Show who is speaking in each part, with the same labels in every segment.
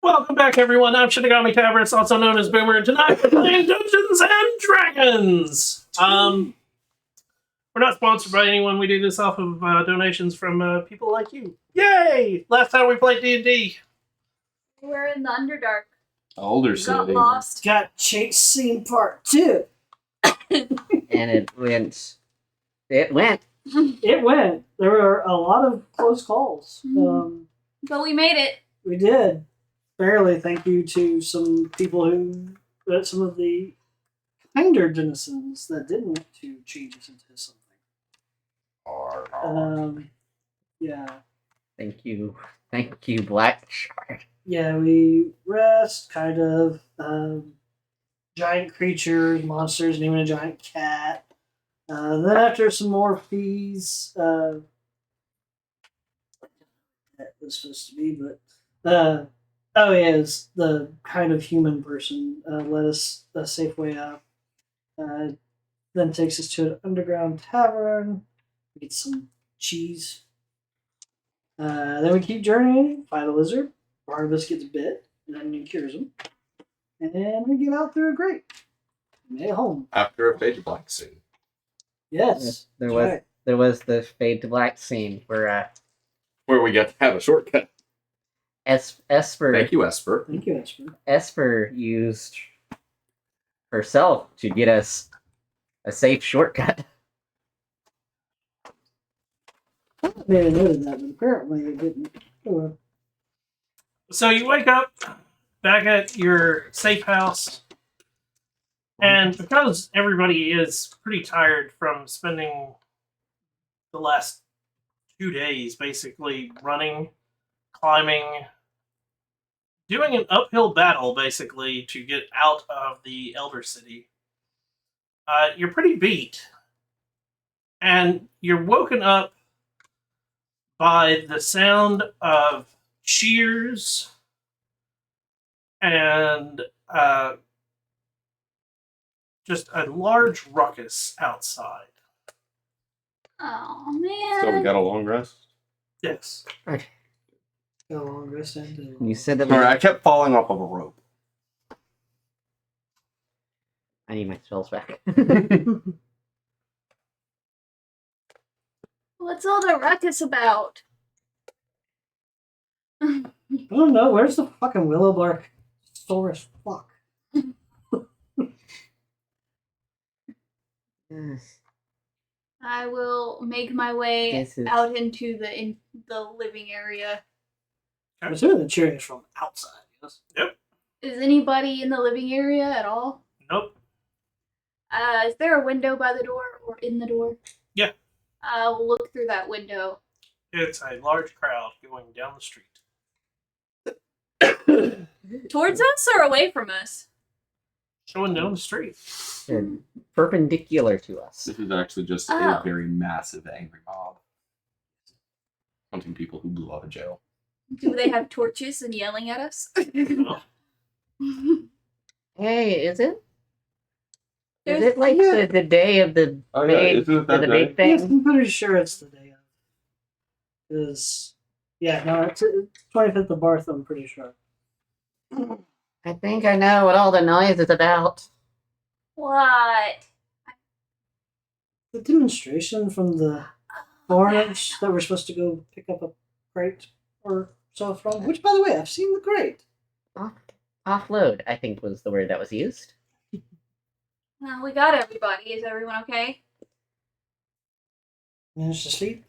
Speaker 1: Welcome back, everyone. I'm Shinigami Tavris, also known as Boomer, and tonight we're playing Dungeons and Dragons. We're not sponsored by anyone. We do this off of donations from people like you. Yay! Last time we played D&D.
Speaker 2: We're in the Underdark.
Speaker 3: Older
Speaker 2: Got
Speaker 3: city.
Speaker 2: lost.
Speaker 4: Got chase scene part 2.
Speaker 5: And it went. It went.
Speaker 4: It went. There were a lot of close calls.
Speaker 2: But we made it.
Speaker 4: We did. Barely. Thank you to some people who, some of the kinder denizens that didn't want to change us into something. Yeah.
Speaker 5: Thank you, Black Shark.
Speaker 4: Yeah, we rest, kind of. Giant creatures, monsters, and even a giant cat. Then after some more fees, that was supposed to be, but is the kind of human person led us a safe way out. Then takes us to an underground tavern. We get some cheese. Then we keep journeying, fight a lizard. Barnabas gets bit, and then he cures him. And we get out through a grate. Made it home.
Speaker 3: After a fade to black scene.
Speaker 4: Yes.
Speaker 5: There
Speaker 4: that's
Speaker 5: was
Speaker 4: right.
Speaker 5: there was the fade to black scene where
Speaker 3: Where we got to have a shortcut.
Speaker 5: Esper.
Speaker 3: Thank you, Esper.
Speaker 4: Thank you, Esper.
Speaker 5: Esper used herself to get us a safe shortcut.
Speaker 4: I may have noted that, but apparently it didn't. Oh, well.
Speaker 1: So you wake up back at your safe house, and because everybody is pretty tired from spending the last 2 days basically running, climbing, doing an uphill battle basically to get out of the Elder City, you're pretty beat. And you're woken up by the sound of cheers and just a large ruckus outside.
Speaker 2: Oh, man.
Speaker 3: So we got a long rest.
Speaker 1: Yes.
Speaker 4: Got a long rest and
Speaker 5: You said that.
Speaker 3: Sorry, I kept falling off of a rope.
Speaker 5: I need my spells back.
Speaker 2: What's all the ruckus about?
Speaker 4: I don't know. Where's the fucking willow bark? Sore as fuck.
Speaker 2: I will make my way out into the living area.
Speaker 4: I'm assuming the cheering is from outside. Yes.
Speaker 1: Yep.
Speaker 2: Is anybody in the living area at all?
Speaker 1: Nope.
Speaker 2: Is there a window by the door or in the door?
Speaker 1: Yeah.
Speaker 2: I'll look through that window.
Speaker 1: It's a large crowd going down the street.
Speaker 2: Towards us or away from us?
Speaker 1: Going down the street.
Speaker 5: They're perpendicular to us.
Speaker 3: This is actually just
Speaker 2: Oh.
Speaker 3: a very massive angry mob. Hunting people who blew out of jail.
Speaker 2: Do they have torches and yelling at us?
Speaker 5: Hey, is it? Is
Speaker 2: There's-
Speaker 5: it like the day of the
Speaker 3: Oh yeah,
Speaker 5: big,
Speaker 3: isn't it that
Speaker 5: the
Speaker 3: day?
Speaker 5: big
Speaker 4: Yes,
Speaker 5: thing?
Speaker 4: I'm pretty sure it's the day of. It's 25th of Barth, I'm pretty sure.
Speaker 5: I think I know what all the noise is about.
Speaker 2: What?
Speaker 4: The demonstration from the foreigners that we're supposed to go pick up a crate or so from. Which, by the way, I've seen the crate.
Speaker 5: Offload, I think, was the word that was used.
Speaker 2: Well, we got everybody. Is everyone okay?
Speaker 4: Managed to sleep.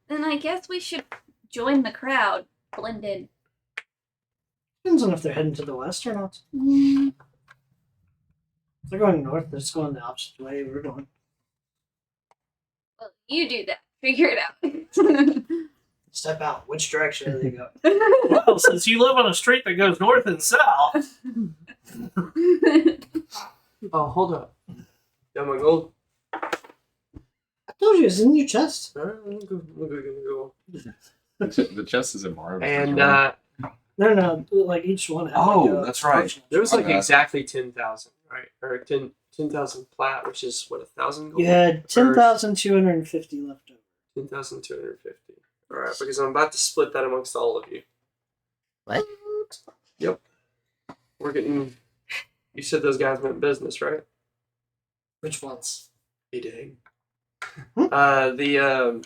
Speaker 2: Then I guess we should join the crowd. Blend in.
Speaker 4: Depends on if they're heading to the west or not.
Speaker 2: Mm,
Speaker 4: If they're going north, they're just going the opposite way we're going.
Speaker 2: well, you do that. Figure it out.
Speaker 4: Step out. Which direction are they going?
Speaker 1: Well, since you live on a street that goes north and south,
Speaker 6: Oh, hold up. Got my gold.
Speaker 4: I told you it's in your chest.
Speaker 6: Alright, I'm gonna go.
Speaker 3: The chest is in Mars.
Speaker 6: And
Speaker 4: No, like each one. Had
Speaker 3: Oh,
Speaker 4: like a
Speaker 3: that's right.
Speaker 4: function.
Speaker 6: there was like
Speaker 3: Okay.
Speaker 6: exactly 10,000, right? Or 10,000 plat, which is what, 1,000 gold?
Speaker 4: You had 10,250 left over.
Speaker 6: 10,250. Alright, because I'm about to split that amongst all of you.
Speaker 5: What?
Speaker 6: Yep. We're getting. You said those guys meant business, right?
Speaker 4: Which ones?
Speaker 6: Hey, dang.
Speaker 4: Hmm?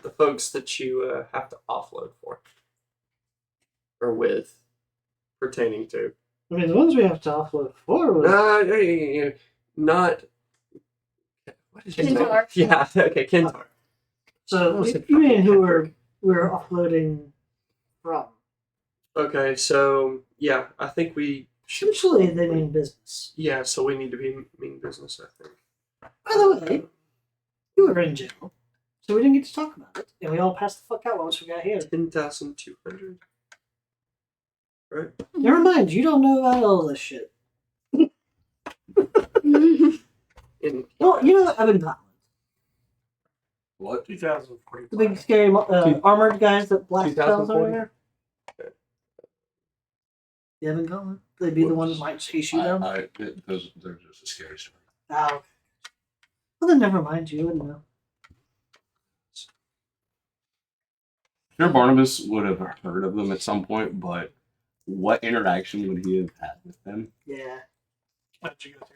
Speaker 6: The folks that you have to offload for. Or with. Pertaining to.
Speaker 4: I mean, the ones we have to offload for was.
Speaker 6: Not. What is his name?
Speaker 2: Kentar.
Speaker 6: Yeah, okay, Kentar.
Speaker 4: So,
Speaker 6: Was it
Speaker 4: you mean
Speaker 6: fucking
Speaker 4: who
Speaker 6: Hedberg?
Speaker 4: we're offloading from?
Speaker 6: Okay, so, yeah, I think we.
Speaker 4: Usually they mean business.
Speaker 6: Yeah, so we need to be mean business, I think.
Speaker 4: By the way, you were in jail, so we didn't get to talk about it. And we all passed the fuck out once we got here.
Speaker 6: 10,200. Right?
Speaker 4: Never mind, you don't know about all this shit.
Speaker 6: In,
Speaker 4: Well, you know what? I've been gone.
Speaker 3: What?
Speaker 1: 2040.
Speaker 4: The big scary armored guys that blast spells over
Speaker 6: 2040?
Speaker 4: there. You haven't gone? They'd be the ones that might chase you down?
Speaker 3: They're just a scary story.
Speaker 4: Oh. Well, then never mind. You wouldn't know.
Speaker 3: Sure, Barnabas would have heard of them at some point, but what interaction would he have had with them?
Speaker 4: Yeah.
Speaker 1: What did you go through?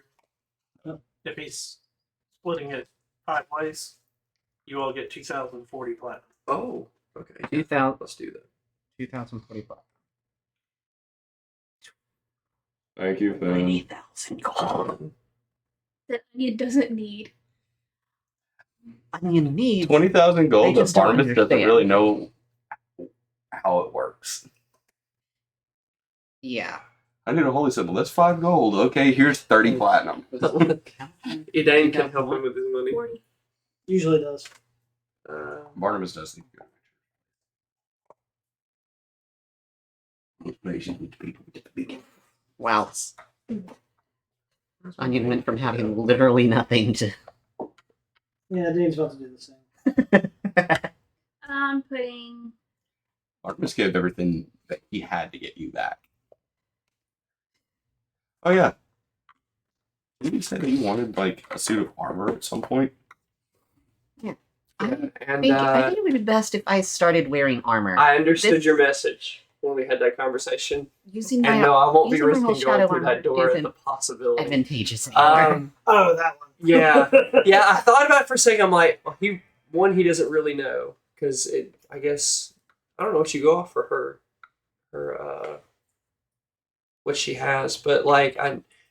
Speaker 1: If he's splitting it 5 ways, you all get 2,040 platinum.
Speaker 6: oh, okay.
Speaker 5: 2,000
Speaker 6: Let's do that.
Speaker 5: 2,045.
Speaker 3: Thank you, Finn.
Speaker 5: 90,000 gold.
Speaker 2: That Onion doesn't need.
Speaker 5: Onion needs.
Speaker 3: 20,000
Speaker 5: They
Speaker 3: gold, but
Speaker 5: just don't
Speaker 3: Barnabas doesn't
Speaker 5: understand.
Speaker 3: really know how it works.
Speaker 5: Yeah.
Speaker 3: I need a holy symbol. That's 5 gold. Okay, here's 30 platinum.
Speaker 6: Elaine can help him with his money.
Speaker 2: 40.
Speaker 4: Usually does.
Speaker 3: Barnabas does think good.
Speaker 5: Wow. Onion went from having literally nothing to.
Speaker 4: Yeah, Dane's about to do the same.
Speaker 2: I'm putting.
Speaker 3: Barnabas gave everything that he had to get you back. Oh, yeah. Didn't you say that you wanted, like, a suit of armor at some point?
Speaker 5: I
Speaker 6: and
Speaker 5: think it would be best if I started wearing armor.
Speaker 6: I understood
Speaker 5: This-
Speaker 6: your message when we had that conversation.
Speaker 5: Using my
Speaker 6: And no, I won't be
Speaker 5: using my
Speaker 6: risking
Speaker 5: whole
Speaker 6: going
Speaker 5: shadow
Speaker 6: through
Speaker 5: armor
Speaker 6: that door at
Speaker 5: isn't
Speaker 6: the possibility.
Speaker 5: advantageous anymore.
Speaker 4: Oh, that one.
Speaker 6: Yeah. Yeah, I thought about it for a second. I'm like, well, he doesn't really know. Because I guess, I don't know if you go off for her, what she has. But, like,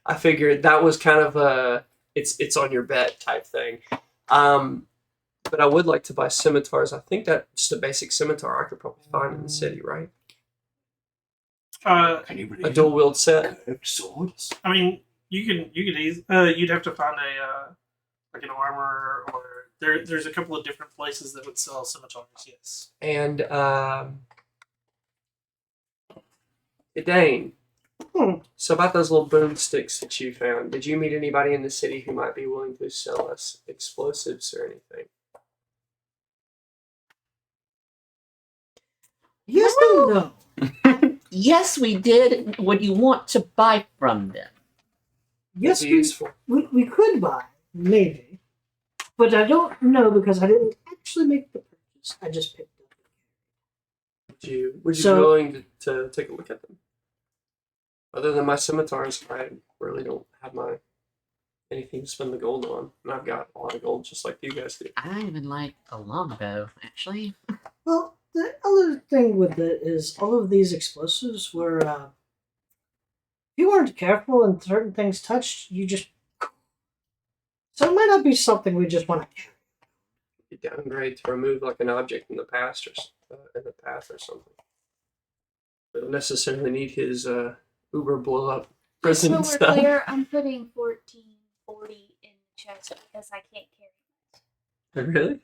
Speaker 6: I figured that was kind of a, it's on your bet type thing. But I would like to buy scimitars. I think that just a basic scimitar I could probably find in the city, right? A dual wield set.
Speaker 3: Swords?
Speaker 1: I mean, you could you'd have to find a like an armor, or there's a couple of different places that would sell scimitars. Yes.
Speaker 6: And Dane. So about those little boomsticks that you found, did you meet anybody in the city who might be willing to sell us explosives or anything?
Speaker 4: Yes and no.
Speaker 5: Yes, we did. Would you want to buy from them?
Speaker 4: Yes,
Speaker 6: That'd be useful.
Speaker 4: we could buy, maybe. But I don't know because I didn't actually make the purchase. I just picked up.
Speaker 6: Would you
Speaker 4: So-
Speaker 6: be willing to take a look at them? Other than my scimitars, I really don't have anything to spend the gold on, and I've got a lot of gold just like you guys do.
Speaker 5: I even like a longbow, actually.
Speaker 4: Well, the other thing with it is all of these explosives were, if you weren't careful and certain things touched, you just. So it might not be something we just want to carry.
Speaker 6: You downgrade to remove like an object in the past or in the path or something. We don't necessarily need his Uber blow up
Speaker 2: Just so
Speaker 6: prison
Speaker 2: we're
Speaker 6: stuff.
Speaker 2: clear, I'm putting 1440 in the chest because I can't
Speaker 6: Really?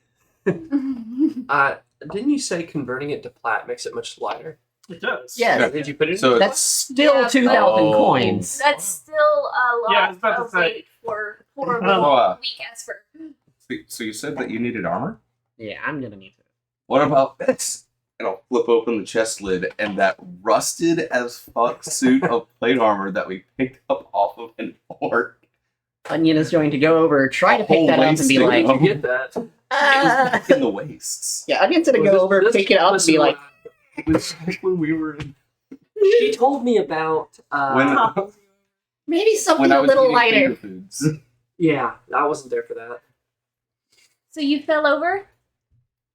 Speaker 2: carry.
Speaker 6: Didn't you say converting it to plat makes it much lighter?
Speaker 1: It does.
Speaker 5: Yes.
Speaker 6: Did you put it in?
Speaker 3: So-
Speaker 5: That's still
Speaker 2: Yeah,
Speaker 5: 2,000
Speaker 3: Oh.
Speaker 5: coins.
Speaker 2: That's still a
Speaker 1: Yeah, I
Speaker 2: lot
Speaker 1: was about to
Speaker 2: of
Speaker 1: say.
Speaker 2: weight for poor
Speaker 1: Oh,
Speaker 2: little weak Esper.
Speaker 3: So you said that you needed armor?
Speaker 5: Yeah, I'm gonna need to.
Speaker 3: What about this? And I'll flip open the chest lid, and that rusted as fuck suit of plate armor that we picked up off of an orc.
Speaker 5: Onion is going to go over, try to pick that
Speaker 3: Holy
Speaker 5: up, and be
Speaker 3: stick.
Speaker 5: like,
Speaker 6: Did you get that?
Speaker 3: back in the wastes.
Speaker 5: Yeah, Onion's gonna
Speaker 6: Well,
Speaker 5: go over,
Speaker 6: this
Speaker 5: pick it up, and
Speaker 6: listen
Speaker 5: be
Speaker 6: to
Speaker 5: like,
Speaker 6: what
Speaker 3: It was like when we were in.
Speaker 6: She told me about.
Speaker 3: When,
Speaker 5: maybe something
Speaker 3: when I
Speaker 5: a
Speaker 3: was
Speaker 5: little
Speaker 3: eating
Speaker 5: lighter.
Speaker 3: finger foods.
Speaker 6: Yeah, I wasn't there for that.
Speaker 2: So you fell over?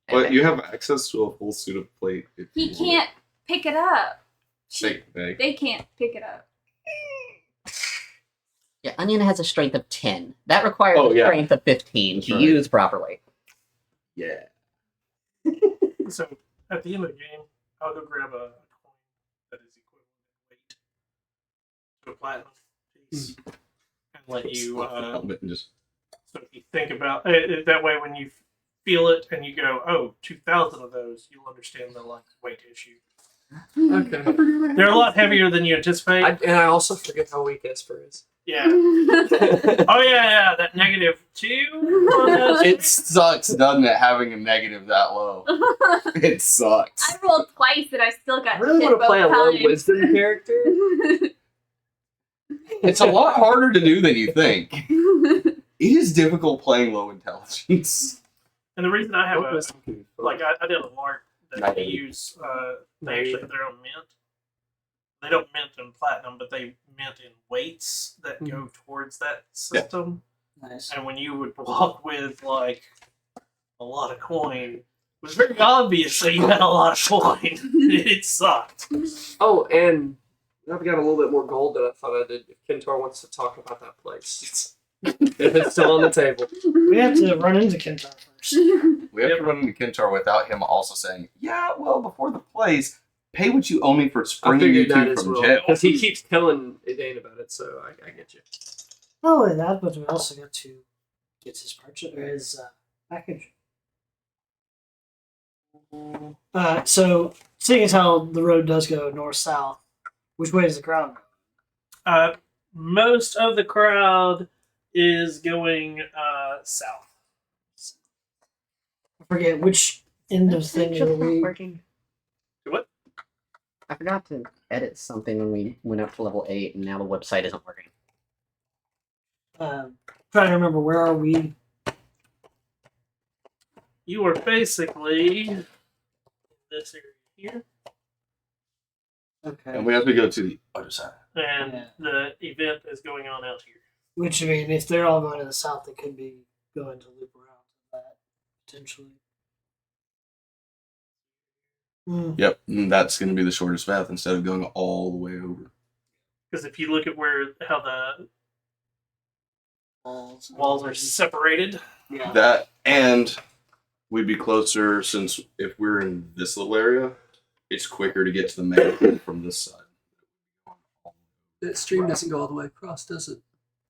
Speaker 3: But you have access to a full suit of plate. If
Speaker 2: He
Speaker 3: you want
Speaker 2: can't pick it up.
Speaker 3: to take the bag.
Speaker 2: They can't pick it up.
Speaker 5: Yeah, Onion has a strength of 10. That requires
Speaker 3: Oh,
Speaker 5: a
Speaker 3: yeah.
Speaker 5: strength of 15
Speaker 3: That's
Speaker 5: to
Speaker 3: right.
Speaker 5: use properly.
Speaker 3: Yeah.
Speaker 1: So at the end of the game, I'll go grab a coin that is equivalent in weight to a platinum piece and let you.
Speaker 3: Slap the helmet and just.
Speaker 1: So if you think about it, that way, when you feel it and you go, "Oh, 2,000 of those," you'll understand the like weight issue.
Speaker 6: Okay.
Speaker 1: They're a lot heavier than you anticipate.
Speaker 6: And I also forget how weak Esper is.
Speaker 1: Yeah. Oh yeah. That -2 on that.
Speaker 3: It sucks, doesn't it, having a negative that low? It sucks.
Speaker 2: I rolled twice and I still got
Speaker 6: I really
Speaker 2: hit
Speaker 6: want to play a
Speaker 2: both
Speaker 6: low
Speaker 2: times.
Speaker 6: wisdom character.
Speaker 3: It's a lot harder to do than you think. It is difficult playing low intelligence.
Speaker 1: And the reason I have
Speaker 6: Low
Speaker 1: a
Speaker 6: wisdom can be fun.
Speaker 1: like I did a lark that they
Speaker 3: 90.
Speaker 1: use. They actually have their own mint. They don't mint in platinum, but they mint in weights that go towards that system.
Speaker 4: Nice.
Speaker 1: And when you would walk with like a lot of coin, it was very obvious that you had a lot of coin. It sucked.
Speaker 6: Oh, and I've got a little bit more gold than I thought I did. If Kentar wants to talk about that place, if it's still on the table.
Speaker 4: We have to run into Kentar first.
Speaker 3: We have to run into Kintar without him also saying, yeah, well, before the plays, pay what you owe me for
Speaker 6: I
Speaker 3: springing you
Speaker 6: figured that
Speaker 3: two
Speaker 6: as
Speaker 3: from
Speaker 6: well
Speaker 3: jail.
Speaker 6: because he keeps telling Dane about it. So I get you.
Speaker 4: Not only that, but we also got to get his purchase or his package. So seeing as how the road does go north south, which way does the crowd go?
Speaker 1: Most of the crowd is going south.
Speaker 4: I forget which end of
Speaker 5: That's
Speaker 4: thing
Speaker 5: just
Speaker 4: were
Speaker 5: not
Speaker 4: we.
Speaker 5: working.
Speaker 1: What?
Speaker 5: I forgot to edit something when we went up to level 8, and now the website isn't working.
Speaker 4: Trying to remember where are we?
Speaker 1: You are basically in this area here,
Speaker 4: Okay.
Speaker 3: And we have to go to the other side.
Speaker 1: and
Speaker 4: Yeah.
Speaker 1: the event is going on out here.
Speaker 4: Which I mean, if they're all going to the south, they could be going to loop around to that potentially.
Speaker 3: Yep, and that's going to be the shortest path instead of going all the way over.
Speaker 1: Because if you look at how the walls are separated,
Speaker 4: Yeah.
Speaker 3: That, and we'd be closer since if we're in this little area, it's quicker to get to the main from this side.
Speaker 6: That stream doesn't go all the way across, does it?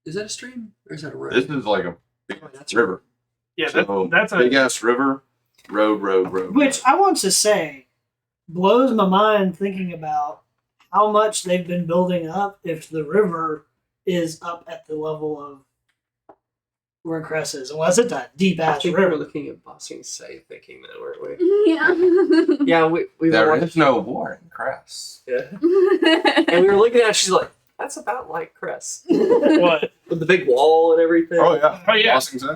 Speaker 6: Is that a stream or is that a road?
Speaker 3: This is like a big
Speaker 6: Oh, that's
Speaker 3: river.
Speaker 1: yeah,
Speaker 3: So,
Speaker 1: that's a
Speaker 3: big ass river, road.
Speaker 4: Which I want to say blows my mind thinking about how much they've been building up if the river is up at the level of where Cress is. Unless it's a deep
Speaker 6: I
Speaker 4: ass
Speaker 6: think we were
Speaker 4: river.
Speaker 6: looking at Bossing Say thinking that, weren't we?
Speaker 2: Yeah.
Speaker 6: Yeah, we were
Speaker 3: There
Speaker 6: watching.
Speaker 3: is no war in Cress.
Speaker 6: Yeah. And we were looking at it, she's like, that's about like Cress.
Speaker 1: what?
Speaker 6: With the big wall and everything.
Speaker 3: Yeah.
Speaker 1: Oh, yeah.
Speaker 3: Bossing Say.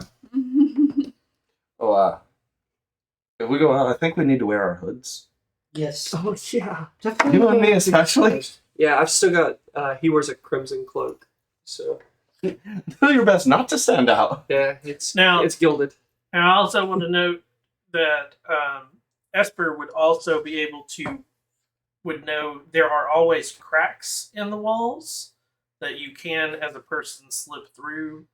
Speaker 3: Oh, if we go out, I think we need to wear our hoods.
Speaker 4: Yes.
Speaker 6: Oh, yeah.
Speaker 4: Definitely.
Speaker 3: You and me especially.
Speaker 6: Yeah, I've still got, he wears a crimson cloak. So,
Speaker 3: Do your best not to stand out.
Speaker 6: yeah, it's gilded.
Speaker 1: And I also want to note that Esper would also be able to know there are always cracks in the walls that you can, as a person, slip through.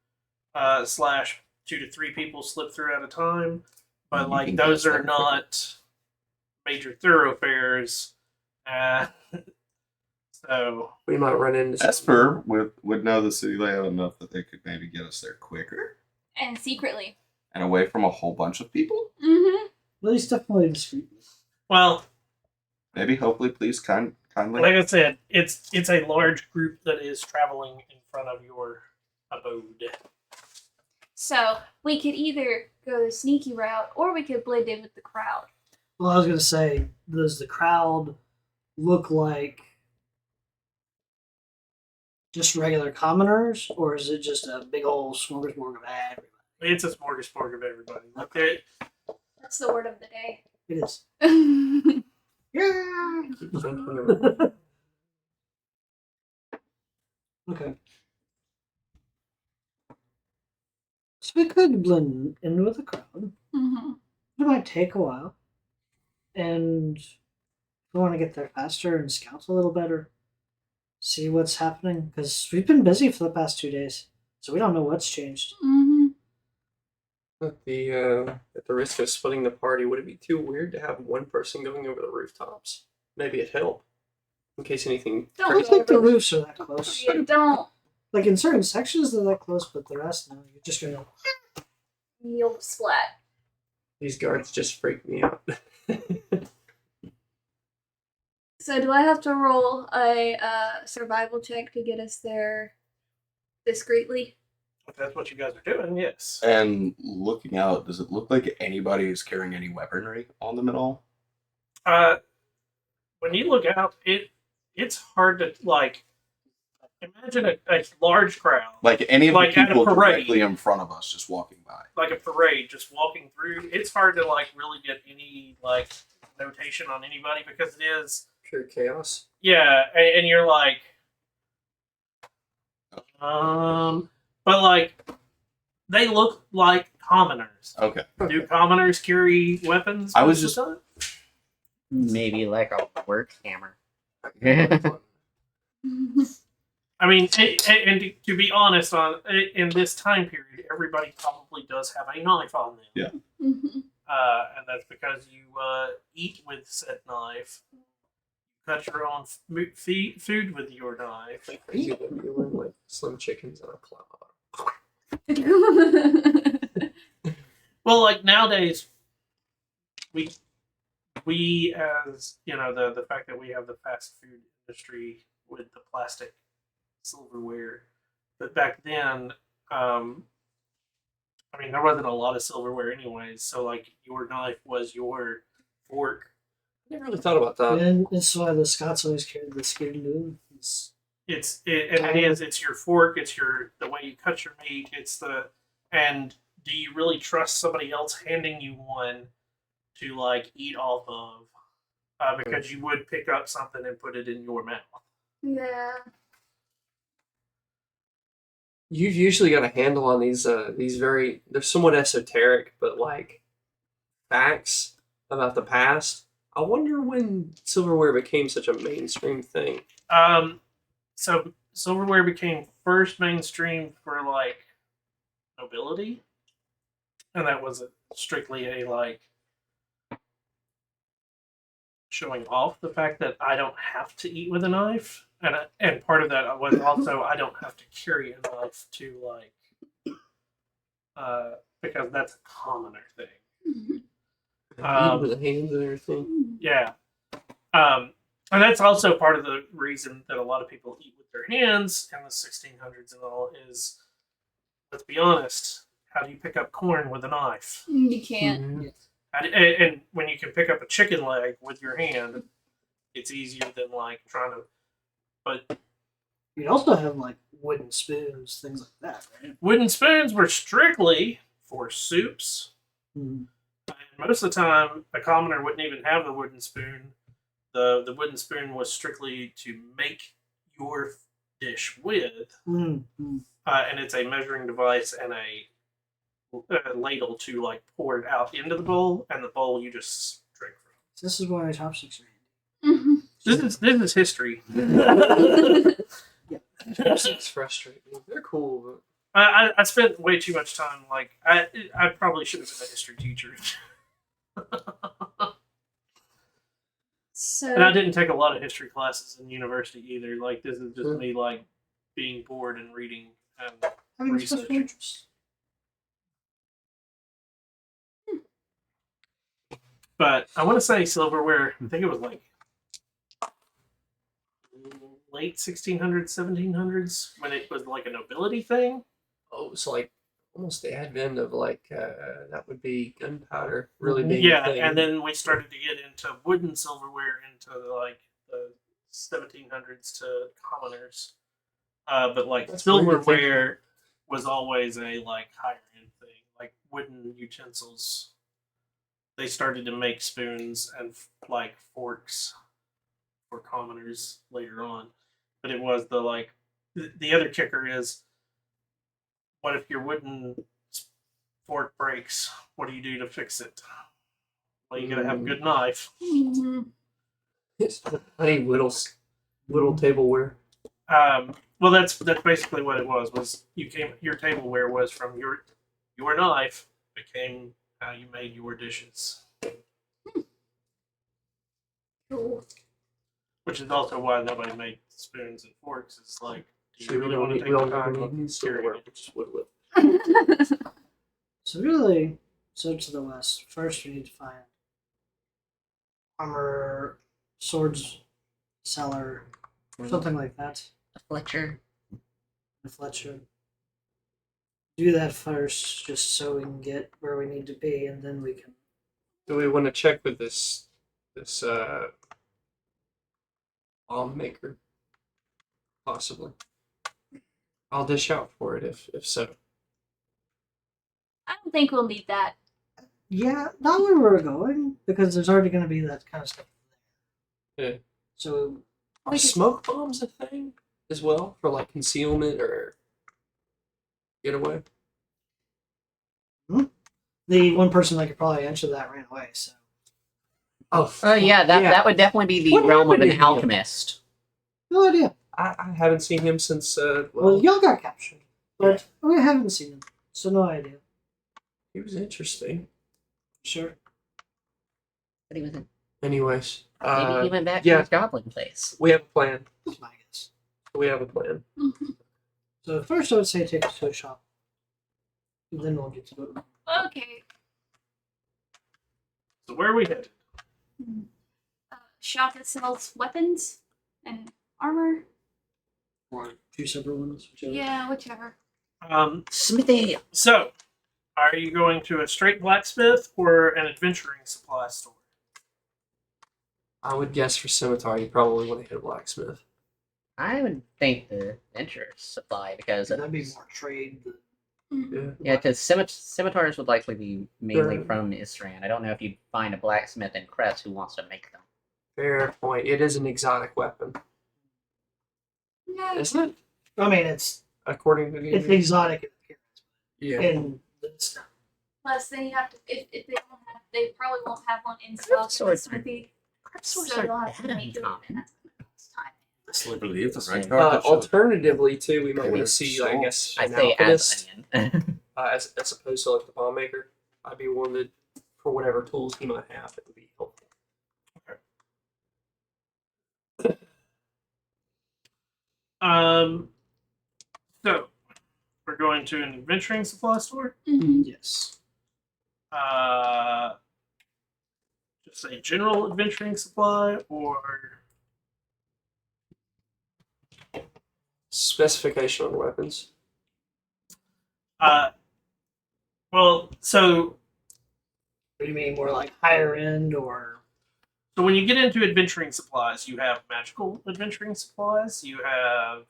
Speaker 1: Slash 2 to 3 people slip through at a time, but
Speaker 3: You
Speaker 1: like
Speaker 3: can
Speaker 1: those
Speaker 3: get
Speaker 1: are
Speaker 3: that
Speaker 1: not major thoroughfares. So
Speaker 6: We might run into some-
Speaker 3: Esper would know the city layout enough that they could maybe get us there quicker
Speaker 2: And secretly.
Speaker 3: and away from a whole bunch of people.
Speaker 2: Mm-hmm.
Speaker 4: At least definitely discreetly.
Speaker 1: well,
Speaker 3: Maybe, hopefully, please, kindly.
Speaker 1: like I said, it's a large group that is traveling in front of your abode.
Speaker 2: So we could either go the sneaky route or we could blend in with the crowd.
Speaker 4: Well, I was gonna say, does the crowd look like just regular commoners, or is it just a big old smorgasbord of everybody?
Speaker 1: It's a smorgasbord of everybody. Like it,
Speaker 2: That's the word of the day.
Speaker 4: It is.
Speaker 2: Mm-hmm.
Speaker 4: Yeah.
Speaker 6: Keep thinking of it.
Speaker 4: Okay. So we could blend in with the crowd. It might take a while. And we want to get there faster and scout a little better. See what's happening. Because we've been busy for the past 2 days. So we don't know what's changed.
Speaker 6: At the risk of splitting the party, would it be too weird to have one person going over the rooftops? Maybe it'd help in case anything.
Speaker 4: I don't think the roofs are that close.
Speaker 2: You don't.
Speaker 4: Like in certain sections they're that close, but the rest no. You're just gonna
Speaker 2: You'll splat.
Speaker 6: These guards just freak me out.
Speaker 2: So do I have to roll a survival check to get us there discreetly?
Speaker 1: if that's what you guys are doing, yes.
Speaker 3: And looking out, does it look like anybody is carrying any weaponry on them at all?
Speaker 1: When you look out, it's hard to like imagine a large crowd,
Speaker 3: Like any of
Speaker 1: Like
Speaker 3: the
Speaker 1: at a
Speaker 3: people
Speaker 1: parade.
Speaker 3: directly in front of us just walking by.
Speaker 1: like a parade, just walking through. It's hard to like really get any like notation on anybody because it is,
Speaker 6: Pure chaos.
Speaker 1: yeah, and you're like, but like they look like commoners.
Speaker 3: Okay.
Speaker 1: Do commoners carry weapons?
Speaker 3: I was
Speaker 1: most of the time?
Speaker 5: Maybe like a work hammer.
Speaker 1: I mean, and to be honest, in this time period, everybody probably does have a knife on them.
Speaker 3: Yeah.
Speaker 1: And that's because you eat with said knife, cut your own food with your knife.
Speaker 6: You win like slim chickens on a cloud.
Speaker 1: Well, like nowadays, we as you know the fact that we have the fast food industry with the plastic silverware, but back then, I mean, there wasn't a lot of silverware anyways. So like your knife was your fork.
Speaker 6: I never really thought about that.
Speaker 4: and that's why the Scots always carried the skidoo.
Speaker 1: It's your fork. It's the way you cut your meat. And do you really trust somebody else handing you one to like eat off of? Because you would pick up something and put it in your mouth.
Speaker 2: Yeah.
Speaker 6: You've usually got a handle on these very they're somewhat esoteric, but like facts about the past. I wonder when silverware became such a mainstream thing.
Speaker 1: So silverware became first mainstream for like nobility, and that was strictly a like showing off the fact that I don't have to eat with a knife, and part of that was also I don't have to carry a knife to like because that's a commoner thing.
Speaker 6: With the hands and everything.
Speaker 1: Yeah. And that's also part of the reason that a lot of people eat with their hands in the 1600s and all is, let's be honest, how do you pick up corn with a knife?
Speaker 2: You can't.
Speaker 6: Mhm.
Speaker 1: And when you can pick up a chicken leg with your hand, it's easier than like trying to. But
Speaker 4: You'd also have like wooden spoons, things like that, right?
Speaker 1: wooden spoons were strictly for soups.
Speaker 4: Mm.
Speaker 1: And most of the time, a commoner wouldn't even have the wooden spoon. The wooden spoon was strictly to make your dish with,
Speaker 4: Mm.
Speaker 1: and it's a measuring device and a ladle to like pour it out into the bowl, and the bowl you just drink from.
Speaker 4: So this is why chopsticks are
Speaker 1: This is history.
Speaker 4: handy.
Speaker 6: It's frustrating. They're cool, but
Speaker 1: I spent way too much time like I probably should have been a history teacher,
Speaker 2: So
Speaker 1: and I didn't take a lot of history classes in university either. Like this is just me like being bored and reading and
Speaker 4: Having a
Speaker 1: research.
Speaker 4: special interest.
Speaker 1: But I want to say silverware. I think it was like late 1600s, 1700s when it was like a nobility thing.
Speaker 6: it's like almost the advent of like that would be gunpowder really being a
Speaker 1: Yeah,
Speaker 6: thing.
Speaker 1: and then we started to get into wooden silverware into like the 1700s to commoners. But like
Speaker 6: That's weird to think
Speaker 1: silverware was always a like higher end thing. wooden utensils. They started to make spoons and like forks for commoners later on. But it was the other kicker is, what if your wooden fork breaks? What do you do to fix it? Well, you gotta have a good knife.
Speaker 2: Mhm.
Speaker 6: I need little tableware.
Speaker 1: Well, that's basically what it was. Was your tableware was from your knife became how you made your dishes,
Speaker 2: Cool.
Speaker 1: which is also why nobody made spoons and forks. It's like, do
Speaker 6: So
Speaker 1: you
Speaker 6: we
Speaker 1: really
Speaker 6: don't
Speaker 1: want to
Speaker 6: need,
Speaker 1: take
Speaker 6: we
Speaker 1: the
Speaker 6: don't
Speaker 1: time
Speaker 6: ever
Speaker 1: of
Speaker 6: need silverware,
Speaker 1: carrying it?
Speaker 6: which is what it would.
Speaker 4: So really, so to the west. First, we need to find armor, swords, seller, something like that.
Speaker 5: A Fletcher.
Speaker 4: The Fletcher. Do that first, just so we can get where we need to be, and then we can.
Speaker 6: Do we want to check with this bomb maker? Possibly. I'll dish out for it if so.
Speaker 2: I don't think we'll need that.
Speaker 4: Yeah, not where we're going, because there's already going to be that kind of stuff there.
Speaker 6: Yeah.
Speaker 4: So
Speaker 6: Are smoke bombs a thing as well for like concealment or getaway?
Speaker 4: the one person that could probably answer that ran away. So
Speaker 6: Oh,
Speaker 5: Yeah, that would definitely be the
Speaker 6: What
Speaker 5: realm of
Speaker 6: happened
Speaker 5: an
Speaker 6: to him?
Speaker 5: alchemist.
Speaker 4: no idea.
Speaker 6: I haven't seen him since
Speaker 4: Well, y'all got captured, but we haven't seen him, so no idea.
Speaker 6: he was interesting.
Speaker 4: Sure.
Speaker 5: But he was in,
Speaker 6: Anyways,
Speaker 5: maybe he went back
Speaker 6: yeah.
Speaker 5: to his goblin place.
Speaker 6: we have a plan.
Speaker 4: That's my guess.
Speaker 6: We have a plan.
Speaker 2: Mhm.
Speaker 4: So first, I would say take us to a shop. And then we'll get to it.
Speaker 2: Okay.
Speaker 1: So where are we headed?
Speaker 2: Shop that sells weapons and armor.
Speaker 4: Or two separate ones. Whichever.
Speaker 2: Yeah, whichever.
Speaker 5: Smithy.
Speaker 1: So, are you going to a straight blacksmith or an adventuring supply store?
Speaker 6: I would guess for scimitar, you probably want to hit a blacksmith.
Speaker 5: I would think the adventurer's supply because
Speaker 4: That'd be more trade.
Speaker 6: Yeah.
Speaker 5: yeah, because scimitars would likely be mainly
Speaker 6: Sure.
Speaker 5: from Istran. I don't know if you'd find a blacksmith in Cress who wants to make them.
Speaker 6: Fair point. It is an exotic weapon,
Speaker 2: Yeah.
Speaker 6: isn't it?
Speaker 4: I mean, it's
Speaker 6: According to the
Speaker 4: exotic in appearance.
Speaker 6: yeah.
Speaker 4: And it's not.
Speaker 2: Plus, then you have to. If they don't have, they probably won't have one in stock in the
Speaker 5: swords are-
Speaker 2: smithy.
Speaker 5: Swords
Speaker 2: So
Speaker 5: are
Speaker 2: you'll have to
Speaker 5: bad
Speaker 2: make it,
Speaker 5: uncommon.
Speaker 2: and that's gonna cost time.
Speaker 3: Slippery if the right
Speaker 6: Alternatively, too, we might need to
Speaker 3: Cool.
Speaker 6: see, I guess,
Speaker 5: I
Speaker 6: an
Speaker 5: say
Speaker 6: alchemist,
Speaker 5: as onion.
Speaker 6: as opposed to like the bomb maker. I'd be one that, for whatever tools he might have, it would be helpful.
Speaker 1: So we're going to an adventuring supply store.
Speaker 2: Mm-hmm.
Speaker 4: Yes.
Speaker 1: Just a general adventuring supply, or
Speaker 6: Specification on weapons.
Speaker 1: well, so
Speaker 4: What do you mean, more like higher end or?
Speaker 1: when you get into adventuring supplies, you have magical adventuring supplies, you have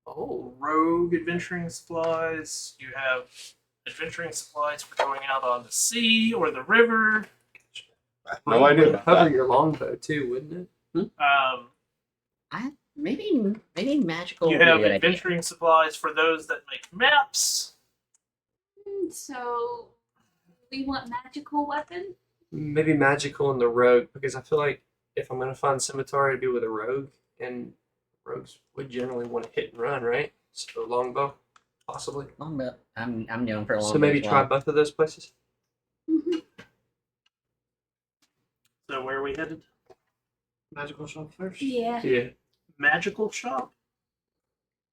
Speaker 1: rogue adventuring supplies, you have adventuring supplies for going out on the sea or the river.
Speaker 3: No idea about
Speaker 6: Cover
Speaker 3: that.
Speaker 6: your longbow too, wouldn't it?
Speaker 5: Maybe magical.
Speaker 1: You
Speaker 5: would be a
Speaker 1: have
Speaker 5: good idea.
Speaker 1: adventuring supplies for those that make maps.
Speaker 2: So we want magical weapon.
Speaker 6: Maybe magical in the rogue, because I feel like if I'm gonna find scimitar, it'd be with a rogue, and rogues would generally want to hit and run, right? So longbow, possibly.
Speaker 5: Longbow. I'm known for a longbow.
Speaker 6: So maybe
Speaker 5: as
Speaker 6: try
Speaker 5: well.
Speaker 6: both of those places.
Speaker 2: Mm-hmm.
Speaker 1: So where are we headed?
Speaker 4: Magical shop first?
Speaker 2: Yeah.
Speaker 6: Yeah.
Speaker 1: Magical shop?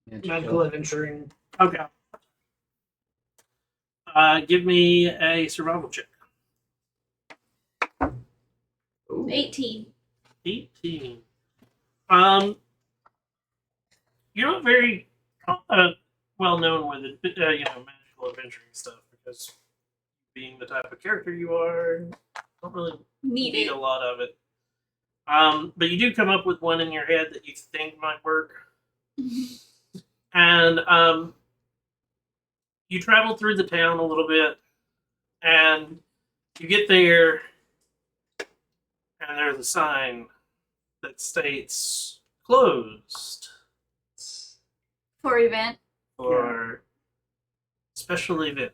Speaker 4: Magical adventuring.
Speaker 1: Okay. Give me a survival check.
Speaker 6: Ooh.
Speaker 2: 18.
Speaker 1: 18. You're not very well known with magical adventuring stuff, because being the type of character you are, don't really
Speaker 2: Need
Speaker 1: need
Speaker 2: it.
Speaker 1: a lot of it. But you do come up with one in your head that you think might work. And you travel through the town a little bit, And you get there, and there's a sign that states closed
Speaker 2: For event.
Speaker 1: for special event.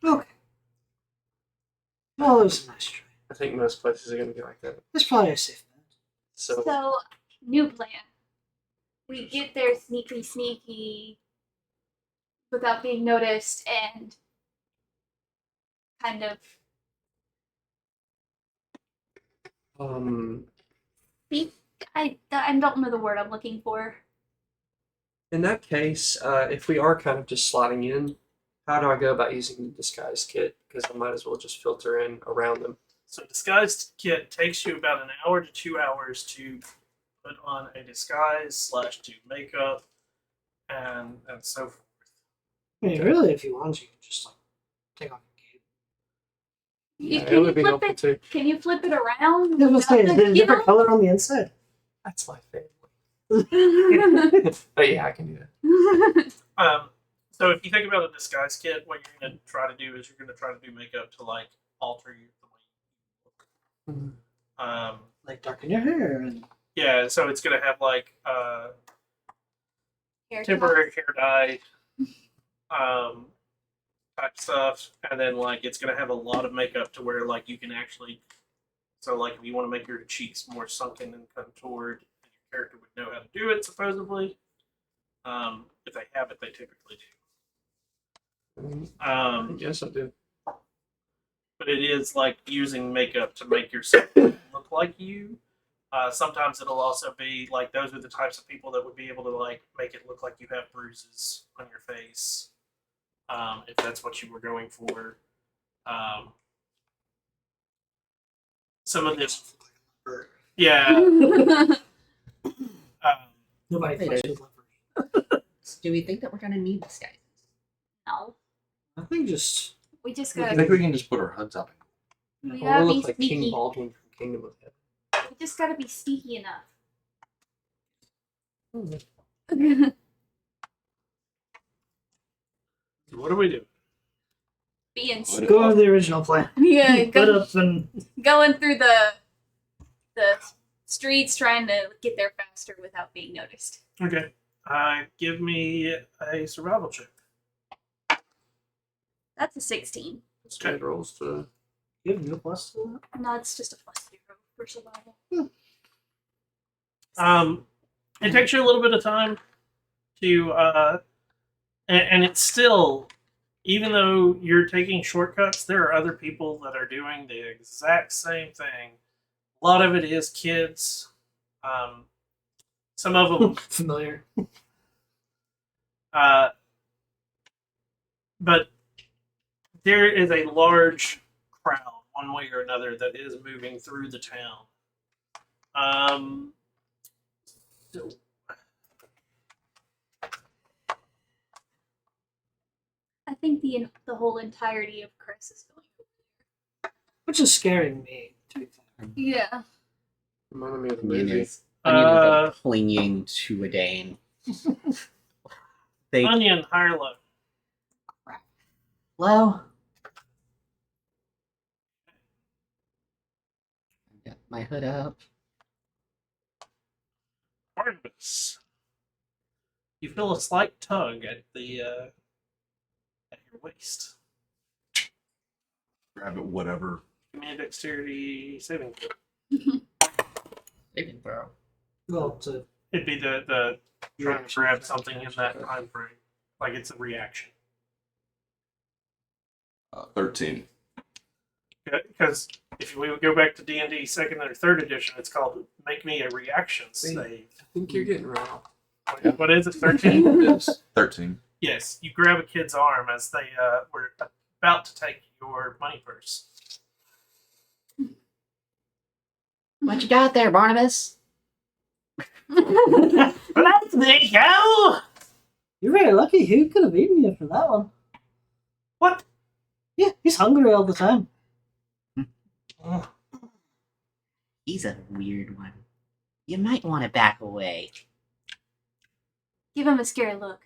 Speaker 4: Okay. Well, it was a nice try.
Speaker 6: I think most places are going to be like that.
Speaker 4: It's probably a safe bet.
Speaker 6: So,
Speaker 2: So, new plan. We get there sneaky without being noticed and kind of be. I don't know the word I'm looking for.
Speaker 6: in that case, if we are kind of just sliding in, how do I go about using the disguise kit? Because I might as well just filter in around them.
Speaker 1: So disguised kit takes you about an hour to 2 hours to put on a disguise / do makeup and so forth.
Speaker 4: I mean, really, if you want, you can just like take off your cape.
Speaker 6: Yeah, it would be helpful too.
Speaker 2: Can you flip it around?
Speaker 4: I was gonna say, is it a different color on the inside?
Speaker 6: That's my family. But yeah, I can do that.
Speaker 1: So if you think about a disguise kit, what you're going to try to do is you're going to try to do makeup to like alter you the way you look.
Speaker 4: Like darken your hair and
Speaker 1: Yeah, so it's going to have like
Speaker 2: Hair
Speaker 1: temporary hair dye type stuff, and then like it's going to have a lot of makeup to where like you can actually. So like if you want to make your cheeks more sunken and contoured, your character would know how to do it supposedly. If they have it, they typically do.
Speaker 6: I guess I do.
Speaker 1: But it is like using makeup to make yourself look like you. Sometimes it'll also be like those are the types of people that would be able to like make it look like you have bruises on your face, if that's what you were going for. Some of this, yeah.
Speaker 4: nobody
Speaker 5: Wait,
Speaker 4: fucks
Speaker 5: it-
Speaker 4: with leopards.
Speaker 5: Do we think that we're gonna need disguises?
Speaker 2: No,
Speaker 4: I think just
Speaker 2: we just
Speaker 3: I
Speaker 2: gotta.
Speaker 3: think we can just put our hoods up.
Speaker 2: We
Speaker 6: Well,
Speaker 2: gotta
Speaker 6: we
Speaker 2: be
Speaker 6: look like King
Speaker 2: sneaky.
Speaker 6: Baldwin from Kingdom of Heaven.
Speaker 2: We just gotta be sneaky enough.
Speaker 1: What do we do?
Speaker 2: Being
Speaker 3: What-
Speaker 4: go over the original plan.
Speaker 2: yeah,
Speaker 4: Put
Speaker 2: go,
Speaker 4: up and
Speaker 2: going through the streets trying to get there faster without being noticed.
Speaker 1: Okay. Give me a survival check.
Speaker 2: That's a 16.
Speaker 6: Straight rolls to.
Speaker 4: you have no plus to that.
Speaker 2: No, it's just a +0 for survival.
Speaker 1: It takes you a little bit of time to, and it's still, even though you're taking shortcuts, there are other people that are doing the exact same thing. A lot of it is kids. Some of them,
Speaker 4: Familiar.
Speaker 1: but there is a large crowd, one way or another, that is moving through the town. So
Speaker 2: I think the whole entirety of Cress is going.
Speaker 4: Which is scaring me, to be fair.
Speaker 2: Yeah.
Speaker 6: Reminded me of the
Speaker 5: Onion
Speaker 6: movie.
Speaker 5: is like clinging to a Dane. They
Speaker 1: Onion, high or low?
Speaker 5: Hello? Got my hood up.
Speaker 1: Barnabas. You feel a slight tug at the at your waist.
Speaker 3: Grab it, whatever.
Speaker 1: Give me a dexterity saving throw.
Speaker 5: Saving throw.
Speaker 4: Well, to
Speaker 1: It'd be the trying to grab something in that time frame, like it's a reaction.
Speaker 3: 13.
Speaker 1: Because if we would go back to D&D second or third edition, it's called "Make Me a Reaction Save."
Speaker 6: I think you're getting right.
Speaker 1: What is it? 13.
Speaker 3: Yes, 13.
Speaker 1: Yes, you grab a kid's arm as they were about to take your money purse.
Speaker 5: What you got there, Barnabas?
Speaker 1: Let me go!
Speaker 4: you're very lucky. Who could have eaten you for that one?
Speaker 1: What?
Speaker 4: Yeah, he's hungry all the time.
Speaker 5: He's a weird one. You might want to back away.
Speaker 2: Give him a scary look.